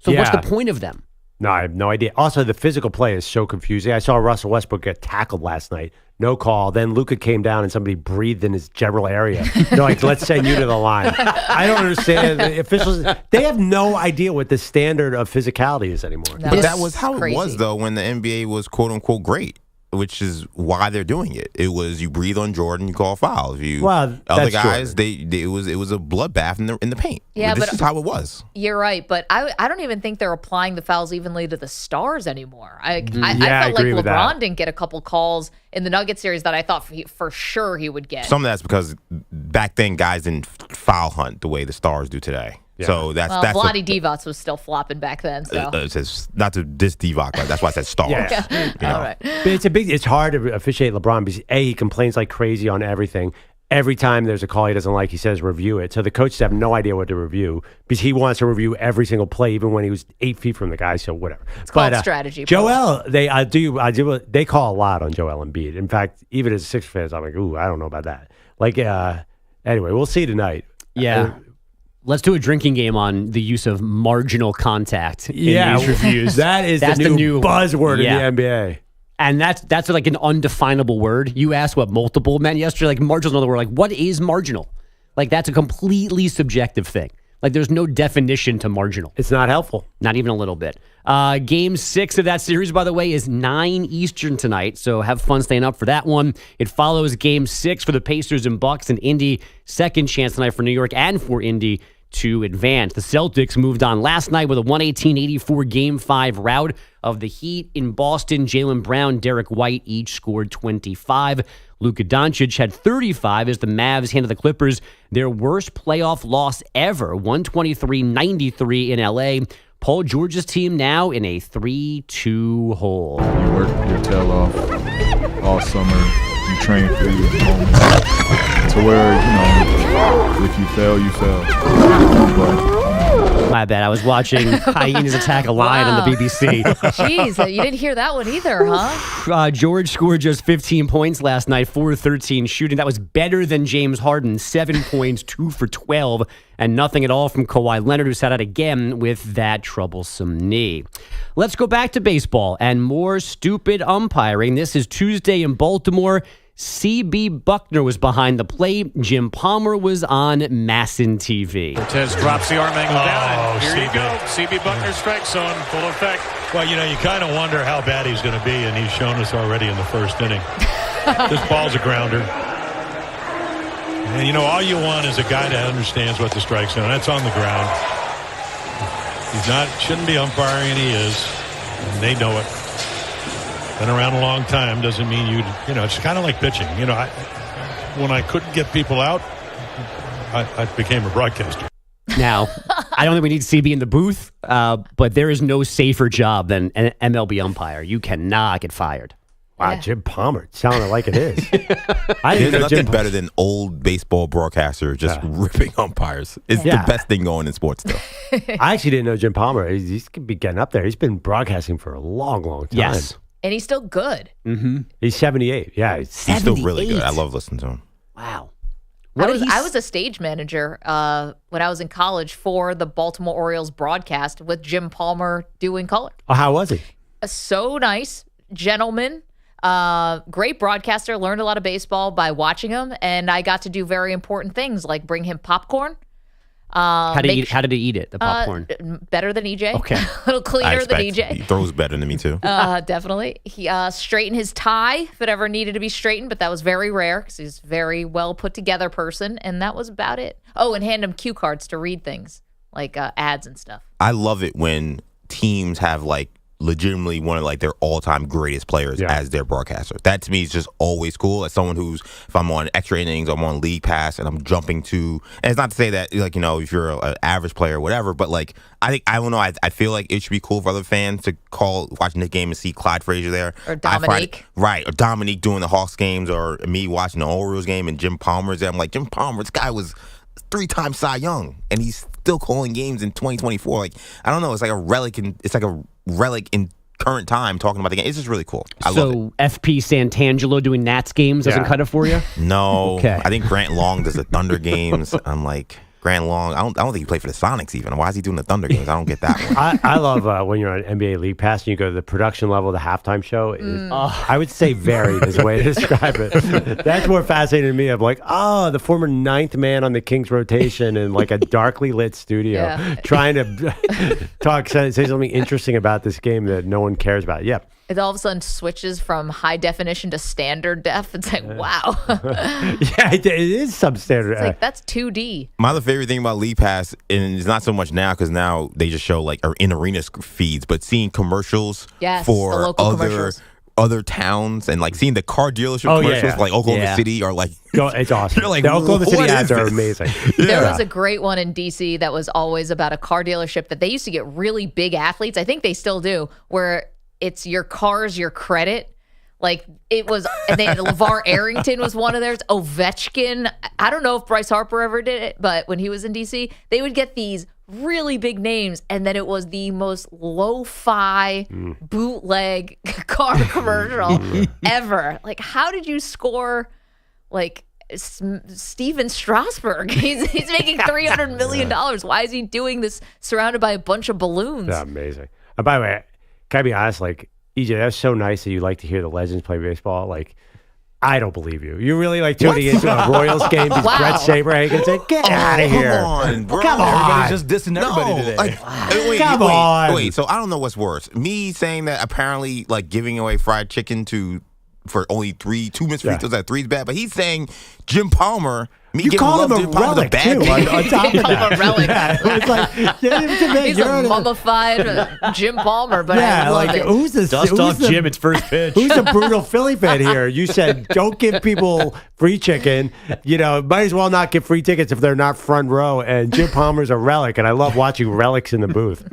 So what's the point of them? No, I have no idea. Also, the physical play is so confusing. I saw Russell Westbrook get tackled last night. No call. Then Luka came down and somebody breathed in his general area. They're like, let's send you to the line. I don't understand. The officials, they have no idea what the standard of physicality is anymore. But that was how it was, though, when the NBA was quote-unquote great, which is why they're doing it. It was you breathe on Jordan, you call foul. If you other guys, it was a bloodbath in the paint. Yeah, this but is how it was. You're right, but I don't even think they're applying the fouls evenly to the stars anymore. I felt like LeBron didn't get a couple calls in the Nuggets series that I thought for sure he would get. Some of that's because back then guys didn't foul hunt the way the stars do today. Yeah. So that's Vlade Divac was still flopping back then. So it's not to diss Divac, but that's why I said stars. All right. But it's hard to officiate LeBron because he complains like crazy on everything. Every time there's a call he doesn't like, he says review it. So the coaches have no idea what to review because he wants to review every single play, even when he was 8 feet from the guy. So whatever. It's called strategy. Joel, they call a lot on Joel Embiid. In fact, even as a Sixers fan, I'm like, ooh, I don't know about that. Like, anyway, we'll see tonight. Yeah. Let's do a drinking game on the use of marginal contact in these reviews. That's the new buzzword in the NBA. And that's like an undefinable word. You asked what multiple meant yesterday. Like marginal is another word. Like what is marginal? Like that's a completely subjective thing. Like there's no definition to marginal. It's not helpful. Not even a little bit. Game 6 of that series, by the way, is 9 Eastern tonight. So have fun staying up for that one. It follows Game 6 for the Pacers and Bucks and Indy. Second chance tonight for New York and for Indy to advance. The Celtics moved on last night with a 118-84 Game 5 rout of the Heat in Boston. Jaylen Brown, Derek White each scored 25. Luka Doncic had 35 as the Mavs handed the Clippers their worst playoff loss ever, 123-93 in L.A. Paul George's team now in a 3-2 hole. You work your tail off all summer. You train for these moments to where, if you fail, you fail. My bad. I was watching hyenas attack a lion on the BBC. Jeez, you didn't hear that one either, huh? George scored just 15 points last night, 4-13 shooting. That was better than James Harden, 7 points, 2 for 12, and nothing at all from Kawhi Leonard, who sat out again with that troublesome knee. Let's go back to baseball and more stupid umpiring. This is Tuesday in Baltimore. C.B. Buckner was behind the plate. JimPalmer was on Masson TV. Cortez drops the arm angle down. Here you go. C.B. Buckner strike zone, full effect. Well, you kind of wonder how bad he's going to be, and he's shown us already in the first inning. This ball's a grounder. And, all you want is a guy that understands what the strike zone. That's on the ground. Shouldn't be umpiring, and he is. And they know it. Been around a long time doesn't mean it's kind of like pitching. When I couldn't get people out, I became a broadcaster. Now, I don't think we need CB in the booth, but there is no safer job than an MLB umpire. You cannot get fired. Wow, JimPalmer. It sounded like it is. There's nothing better than old baseball broadcaster just ripping umpires. It's the best thing going in sports, though. I actually didn't know JimPalmer. He's going to be getting up there. He's been broadcasting for a long, long time. Yes. And he's still good. Mm-hmm. He's 78. Yeah, he's still really good. I love listening to him. Wow. I was a stage manager when I was in college for the Baltimore Orioles broadcast with JimPalmer doing color. Oh, how was he? So nice, gentleman. Great broadcaster. Learned a lot of baseball by watching him, and I got to do very important things like bring him popcorn. How did he eat it? The popcorn? Better than EJ. Okay. A little cleaner than EJ. He throws better than me too. Definitely. He straightened his tie if it ever needed to be straightened, but that was very rare because he's a very well put together person, and that was about it. Oh, and hand him cue cards to read things like ads and stuff. I love it when teams have like legitimately one of like their all-time greatest players as their broadcaster. That to me is just always cool. As someone who's, if I'm on extra innings, I'm on league pass, and I'm jumping to, and it's not to say that like, you know, if you're an average player or whatever, but like I feel like it should be cool for other fans to watching the game and see Clyde Frazier there, or Dominique, or Dominique doing the Hawks games, or me watching the Orioles game and Jim Palmer's there. I'm like, Jim Palmer, this guy was 3-time Cy Young, and he's still calling games in 2024. Like, I don't know, it's like a relic in current time talking about the game. It's just really cool. I love it. FP Santangelo doing Nats games doesn't cut it for you? No. Okay. I think Grant Long does the Thunder games. I'm like, Grant Long, I don't think he played for the Sonics even. Why is he doing the Thunder games? I don't get that one. I love when you're on NBA League Pass and you go to the production level, the halftime show. I would say varied is a way to describe it. That's more fascinating to me. I'm like, the former 9th man on the Kings rotation in like a darkly lit studio trying to say something interesting about this game that no one cares about. Yeah. It all of a sudden switches from high definition to standard def. It's like, wow. Yeah, it is substandard. It's like, that's 2D. My other favorite thing about League Pass, and it's not so much now because now they just show like in arena feeds, but seeing commercials for other towns and like seeing the car dealership commercials like Oklahoma City or like it's awesome. You're like, the Oklahoma City ads are this? amazing. There was a great one in DC that was always about a car dealership that they used to get really big athletes. I think they still do, where it's your car's your credit. Like it was, and they had LeVar Arrington was one of theirs. Ovechkin. I don't know if Bryce Harper ever did it, but when he was in DC, they would get these really big names, and then it was the most lo-fi bootleg car commercial ever. Like, how did you score like Steven Strasburg? He's making $300 million. Why is he doing this surrounded by a bunch of balloons? That's amazing. By the way, can I be honest? Like, EJ, that's so nice that you like to hear the legends play baseball. Like, I don't believe you. You really like tuning into a Royals game because Brett Saberhagen said, get out of here. Come on, bro. Come on. Everybody's just dissing everybody today. Come on. Wait, so I don't know what's worse. Me saying that apparently like giving away fried chicken for only 2 minutes free throws at 3 is bad, but he's saying Jim Palmer. You call him a relic, too. On top You of call him a relic. It's like, He's a mummified Jim Palmer, but I love it. Who's the Dust off Jim, it's first pitch. Who's the brutal Philly fan here? You said don't give people free chicken. You know, might as well not give free tickets if they're not front row. And Jim Palmer's a relic, and I love watching relics in the booth.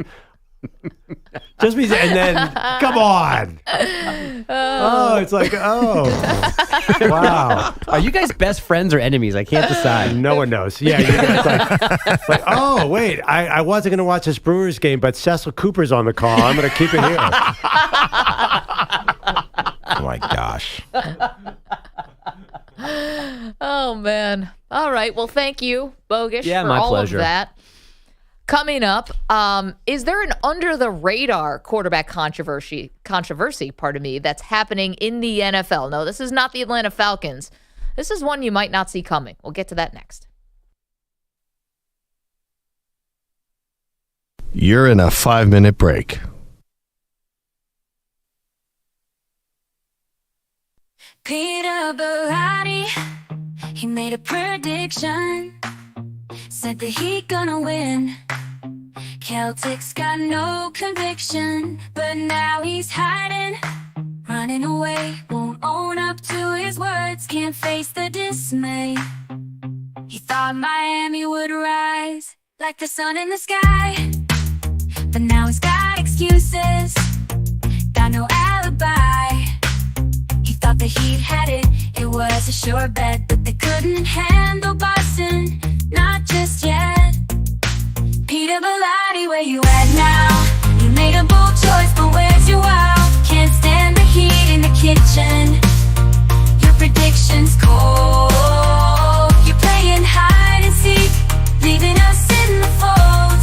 Just be, and then come on. It's like, wow. Are you guys best friends or enemies? I can't decide. No one knows. Yeah, it's like, oh wait, I wasn't going to watch this Brewers game, but Cecil Cooper's on the call. I'm going to keep it here. Oh my gosh. Oh man. All right. Well, thank you, Bogusch, for my all pleasure. of that. Coming up, is there an under-the-radar quarterback controversy, that's happening in the NFL? No, this is not the Atlanta Falcons. This is one you might not see coming. We'll get to that next. You're in a 5-minute break. Peter Bellotti, he made a prediction, said that he gonna win. Celtics got no conviction, but now he's hiding, running away, won't own up to his words, can't face the dismay. He thought Miami would rise like the sun in the sky, but now he's got excuses, got no alibi. He thought the Heat had it, it was a sure bet, but they couldn't handle Boston, not just yet. Peter Bellotti, where you at now? You made a bold choice, but where's your wow? Can't stand the heat in the kitchen, your predictions cold. You're playing hide and seek, leaving us in the fold.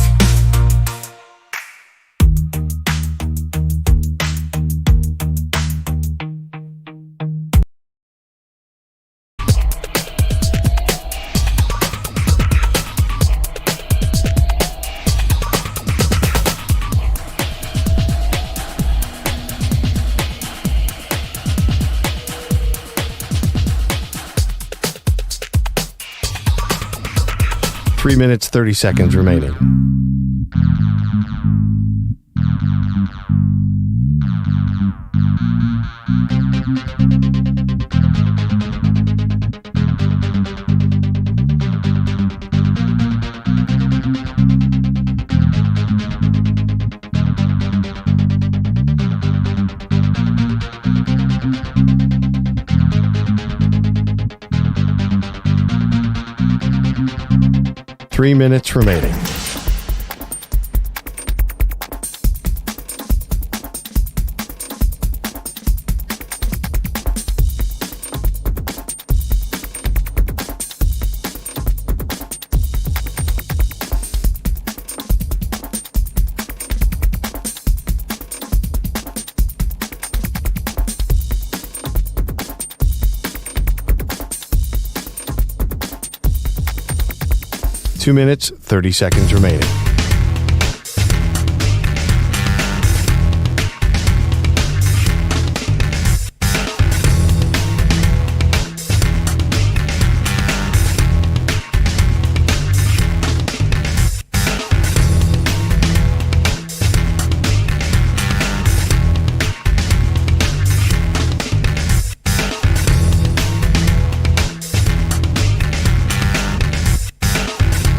3 minutes, 30 seconds remaining. Three minutes remaining. Two minutes, 30 seconds remaining.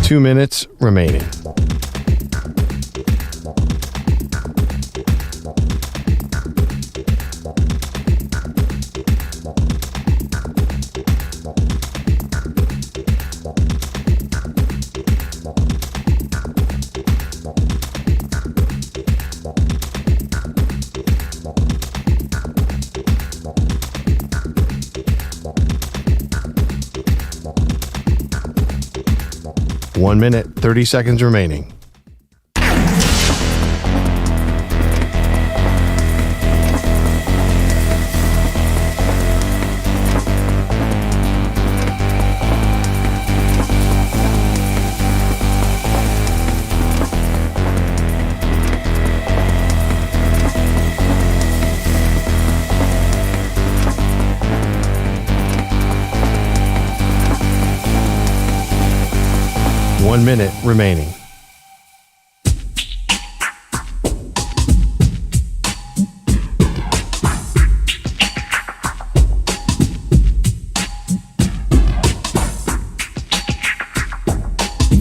Two minutes remaining. One minute, 30 seconds remaining. One minute remaining.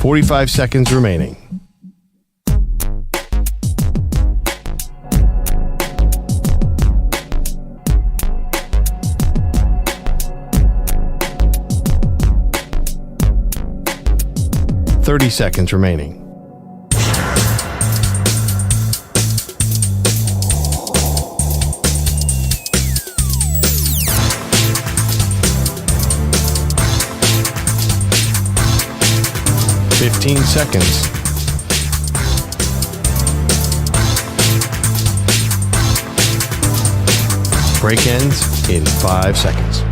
$45 seconds remaining. $30 seconds remaining. $15 seconds. Break ends in 5 seconds.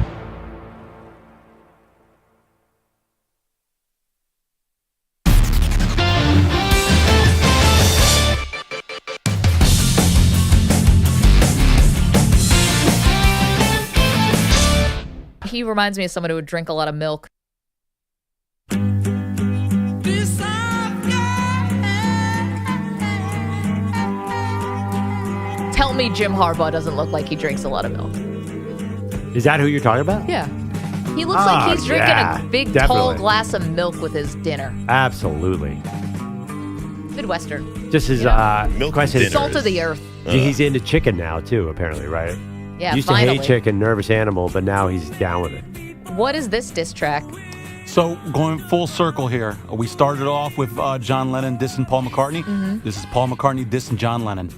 He reminds me of someone who would drink a lot of milk. Tell me Jim Harbaugh doesn't look like he drinks a lot of milk. Is that who you're talking about? Yeah. He looks like he's drinking a big, tall glass of milk with his dinner. Absolutely. Midwestern. Just his milk question. Salt of the earth. He's into chicken now, too, apparently, right? Yeah, Used finally. to hate chicken, nervous animal, but now he's down with it. What is this diss track? So going full circle here, we started off with John Lennon dissing Paul McCartney. Mhm. This is Paul McCartney dissing John Lennon.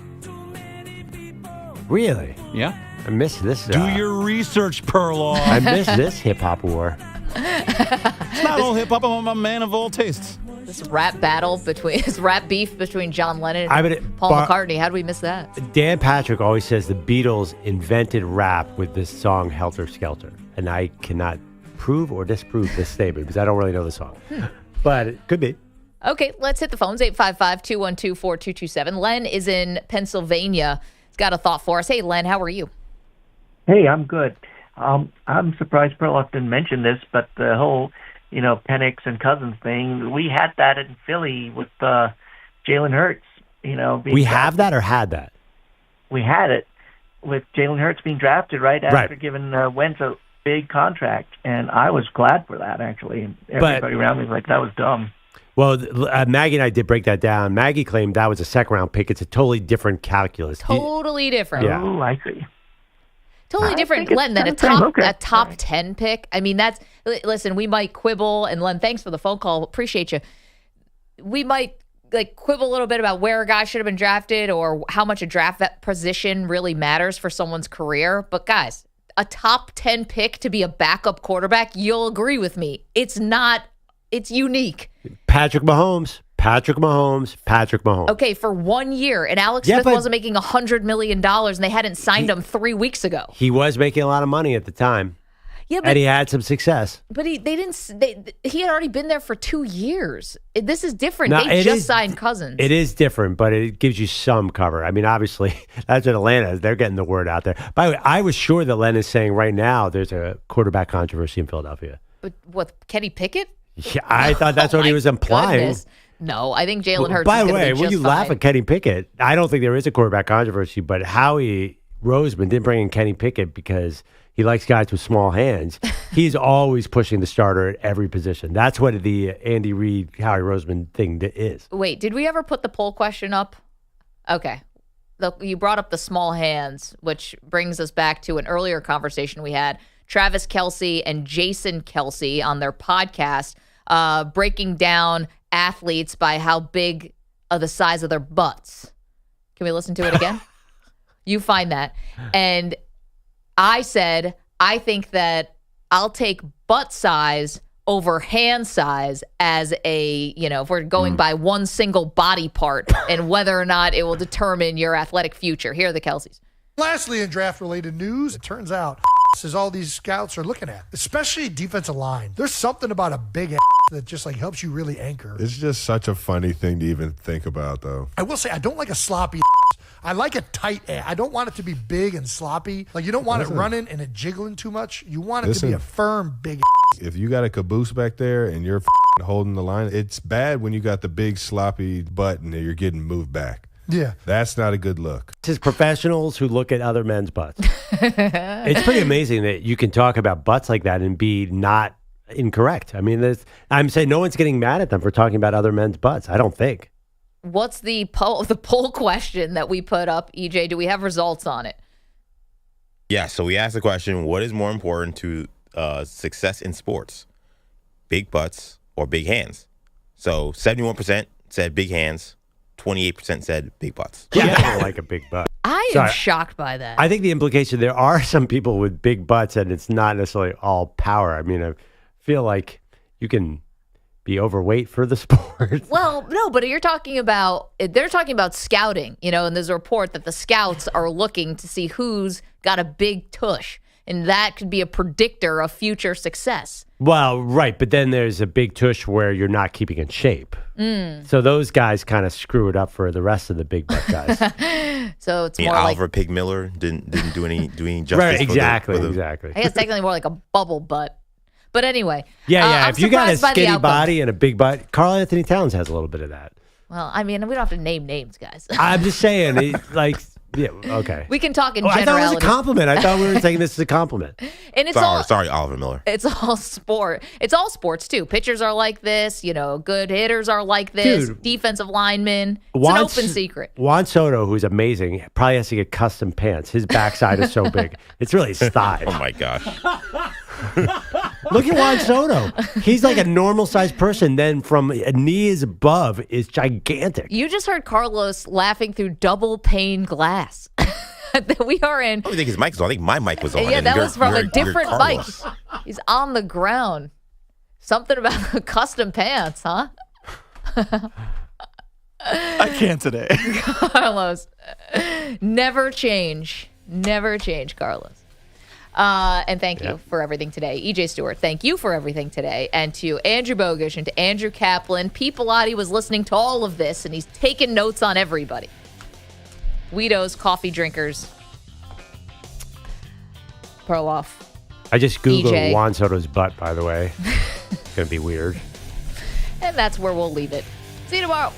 Really? Yeah. I missed this. Do your research, Perloff. I missed this hip-hop war. It's not all hip-hop. I'm a man of all tastes. This rap battle between his rap beef between John Lennon I and would- Paul but- McCartney. How do we miss that? Dan Patrick always says the Beatles invented rap with this song Helter Skelter. And I cannot prove or disprove this statement because I don't really know the song. But it could be. Okay, let's hit the phones. 855-212-4227. Len is in Pennsylvania. He's got a thought for us. Hey, Len, how are you? Hey, I'm good. I'm surprised Perloff didn't mention this, but the whole Penix and Cousins thing. We had that in Philly with Jalen Hurts. We have that or had that? We had it with Jalen Hurts being drafted right after giving Wentz a big contract, and I was glad for that, actually. And everybody around me was like, that was dumb. Well, Maggie and I did break that down. Maggie claimed that was a second-round pick. It's a totally different calculus. Totally different. Yeah. Oh, I see. Totally different, Len, than a top 10 pick. I mean, listen, we might quibble, and Len, thanks for the phone call. Appreciate you. We might quibble a little bit about where a guy should have been drafted or how much a draft position really matters for someone's career. But guys, a top 10 pick to be a backup quarterback, you'll agree with me. It's unique. Patrick Mahomes. Okay, for 1 year, and Alex Smith wasn't making $100 million, and they hadn't signed him 3 weeks ago. He was making a lot of money at the time. Yeah, but, and he had some success. But he had already been there for 2 years. This is different. They just signed Cousins. It is different, but it gives you some cover. I mean, obviously, that's what Atlanta is. They're getting the word out there. By the way, I was sure that Len is saying right now there's a quarterback controversy in Philadelphia. But what, Kenny Pickett? Yeah, I thought that's what he was implying. Goodness. No, I think Jalen Hurts. By the way, when you laugh at Kenny Pickett, I don't think there is a quarterback controversy, but Howie Roseman didn't bring in Kenny Pickett because he likes guys with small hands. He's always pushing the starter at every position. That's what the Andy Reid, Howie Roseman thing is. Wait, did we ever put the poll question up? Okay. You brought up the small hands, which brings us back to an earlier conversation we had. Travis Kelce and Jason Kelce on their podcast breaking down athletes by how big of the size of their butts. Can we listen to it again? You find that. And I said, I think that I'll take butt size over hand size as if we're going by one single body part and whether or not it will determine your athletic future. Here are the Kelces. Lastly, in draft-related news, it turns out is all these scouts are looking at, especially defensive line. There's something about a big that just helps you really anchor. It's just such a funny thing to even think about, though. I will say I don't like a sloppy I like a tight I don't want it to be big and sloppy. You don't want it running and it jiggling too much. You want it to be a firm, big If you got a caboose back there and you're holding the line, it's bad when you got the big sloppy butt and you're getting moved back. Yeah. That's not a good look. This is professionals who look at other men's butts. It's pretty amazing that you can talk about butts like that and be not incorrect. I mean, I'm saying no one's getting mad at them for talking about other men's butts. I don't think. What's the poll question that we put up, EJ? Do we have results on it? Yeah, so we asked the question, what is more important to success in sports? Big butts or big hands? So 71% said big hands. 28% said big butts. Yeah, I don't like a big butt. I am shocked by that. I think the implication, there are some people with big butts and it's not necessarily all power. I mean, I feel like you can be overweight for the sport. Well, no, but they're talking about scouting, and there's a report that the scouts are looking to see who's got a big tush, and that could be a predictor of future success. Well, right, but then there's a big tush where you're not keeping in shape. So those guys kind of screw it up for the rest of the big butt guys. So it's more like Oliver Pig Miller didn't do any justice. Right, exactly. I guess technically more like a bubble butt. But anyway, yeah. If you got a skinny body and a big butt, Karl Anthony Towns has a little bit of that. Well, I mean, we don't have to name names, guys. I'm just saying, yeah, okay. We can talk in generality. I thought it was a compliment. I thought we were saying this is a compliment. And it's sorry, Oliver Miller. It's all sport. It's all sports too. Pitchers are like this. Good hitters are like this. Dude, defensive linemen. It's an open secret. Juan Soto, who's amazing, probably has to get custom pants. His backside is so big. It's really his thigh. Oh my gosh. Look at Juan Soto. He's like a normal sized person. Then from knees above is gigantic. You just heard Carlos laughing through double pane glass. We are in. I don't think his mic was on. I think my mic was on. Yeah, that was from a different mic. He's on the ground. Something about the custom pants, huh? I can't today. Carlos. Never change. Never change, Carlos. And thank you for everything today. EJ Stewart, thank you for everything today. And to Andrew Bogusch and to Andrew Kaplan. Pete Pilati was listening to all of this, and he's taking notes on everybody. Weedos, coffee drinkers. Perloff. I just Googled EJ. Juan Soto's butt, by the way. going to be weird. And that's where we'll leave it. See you tomorrow.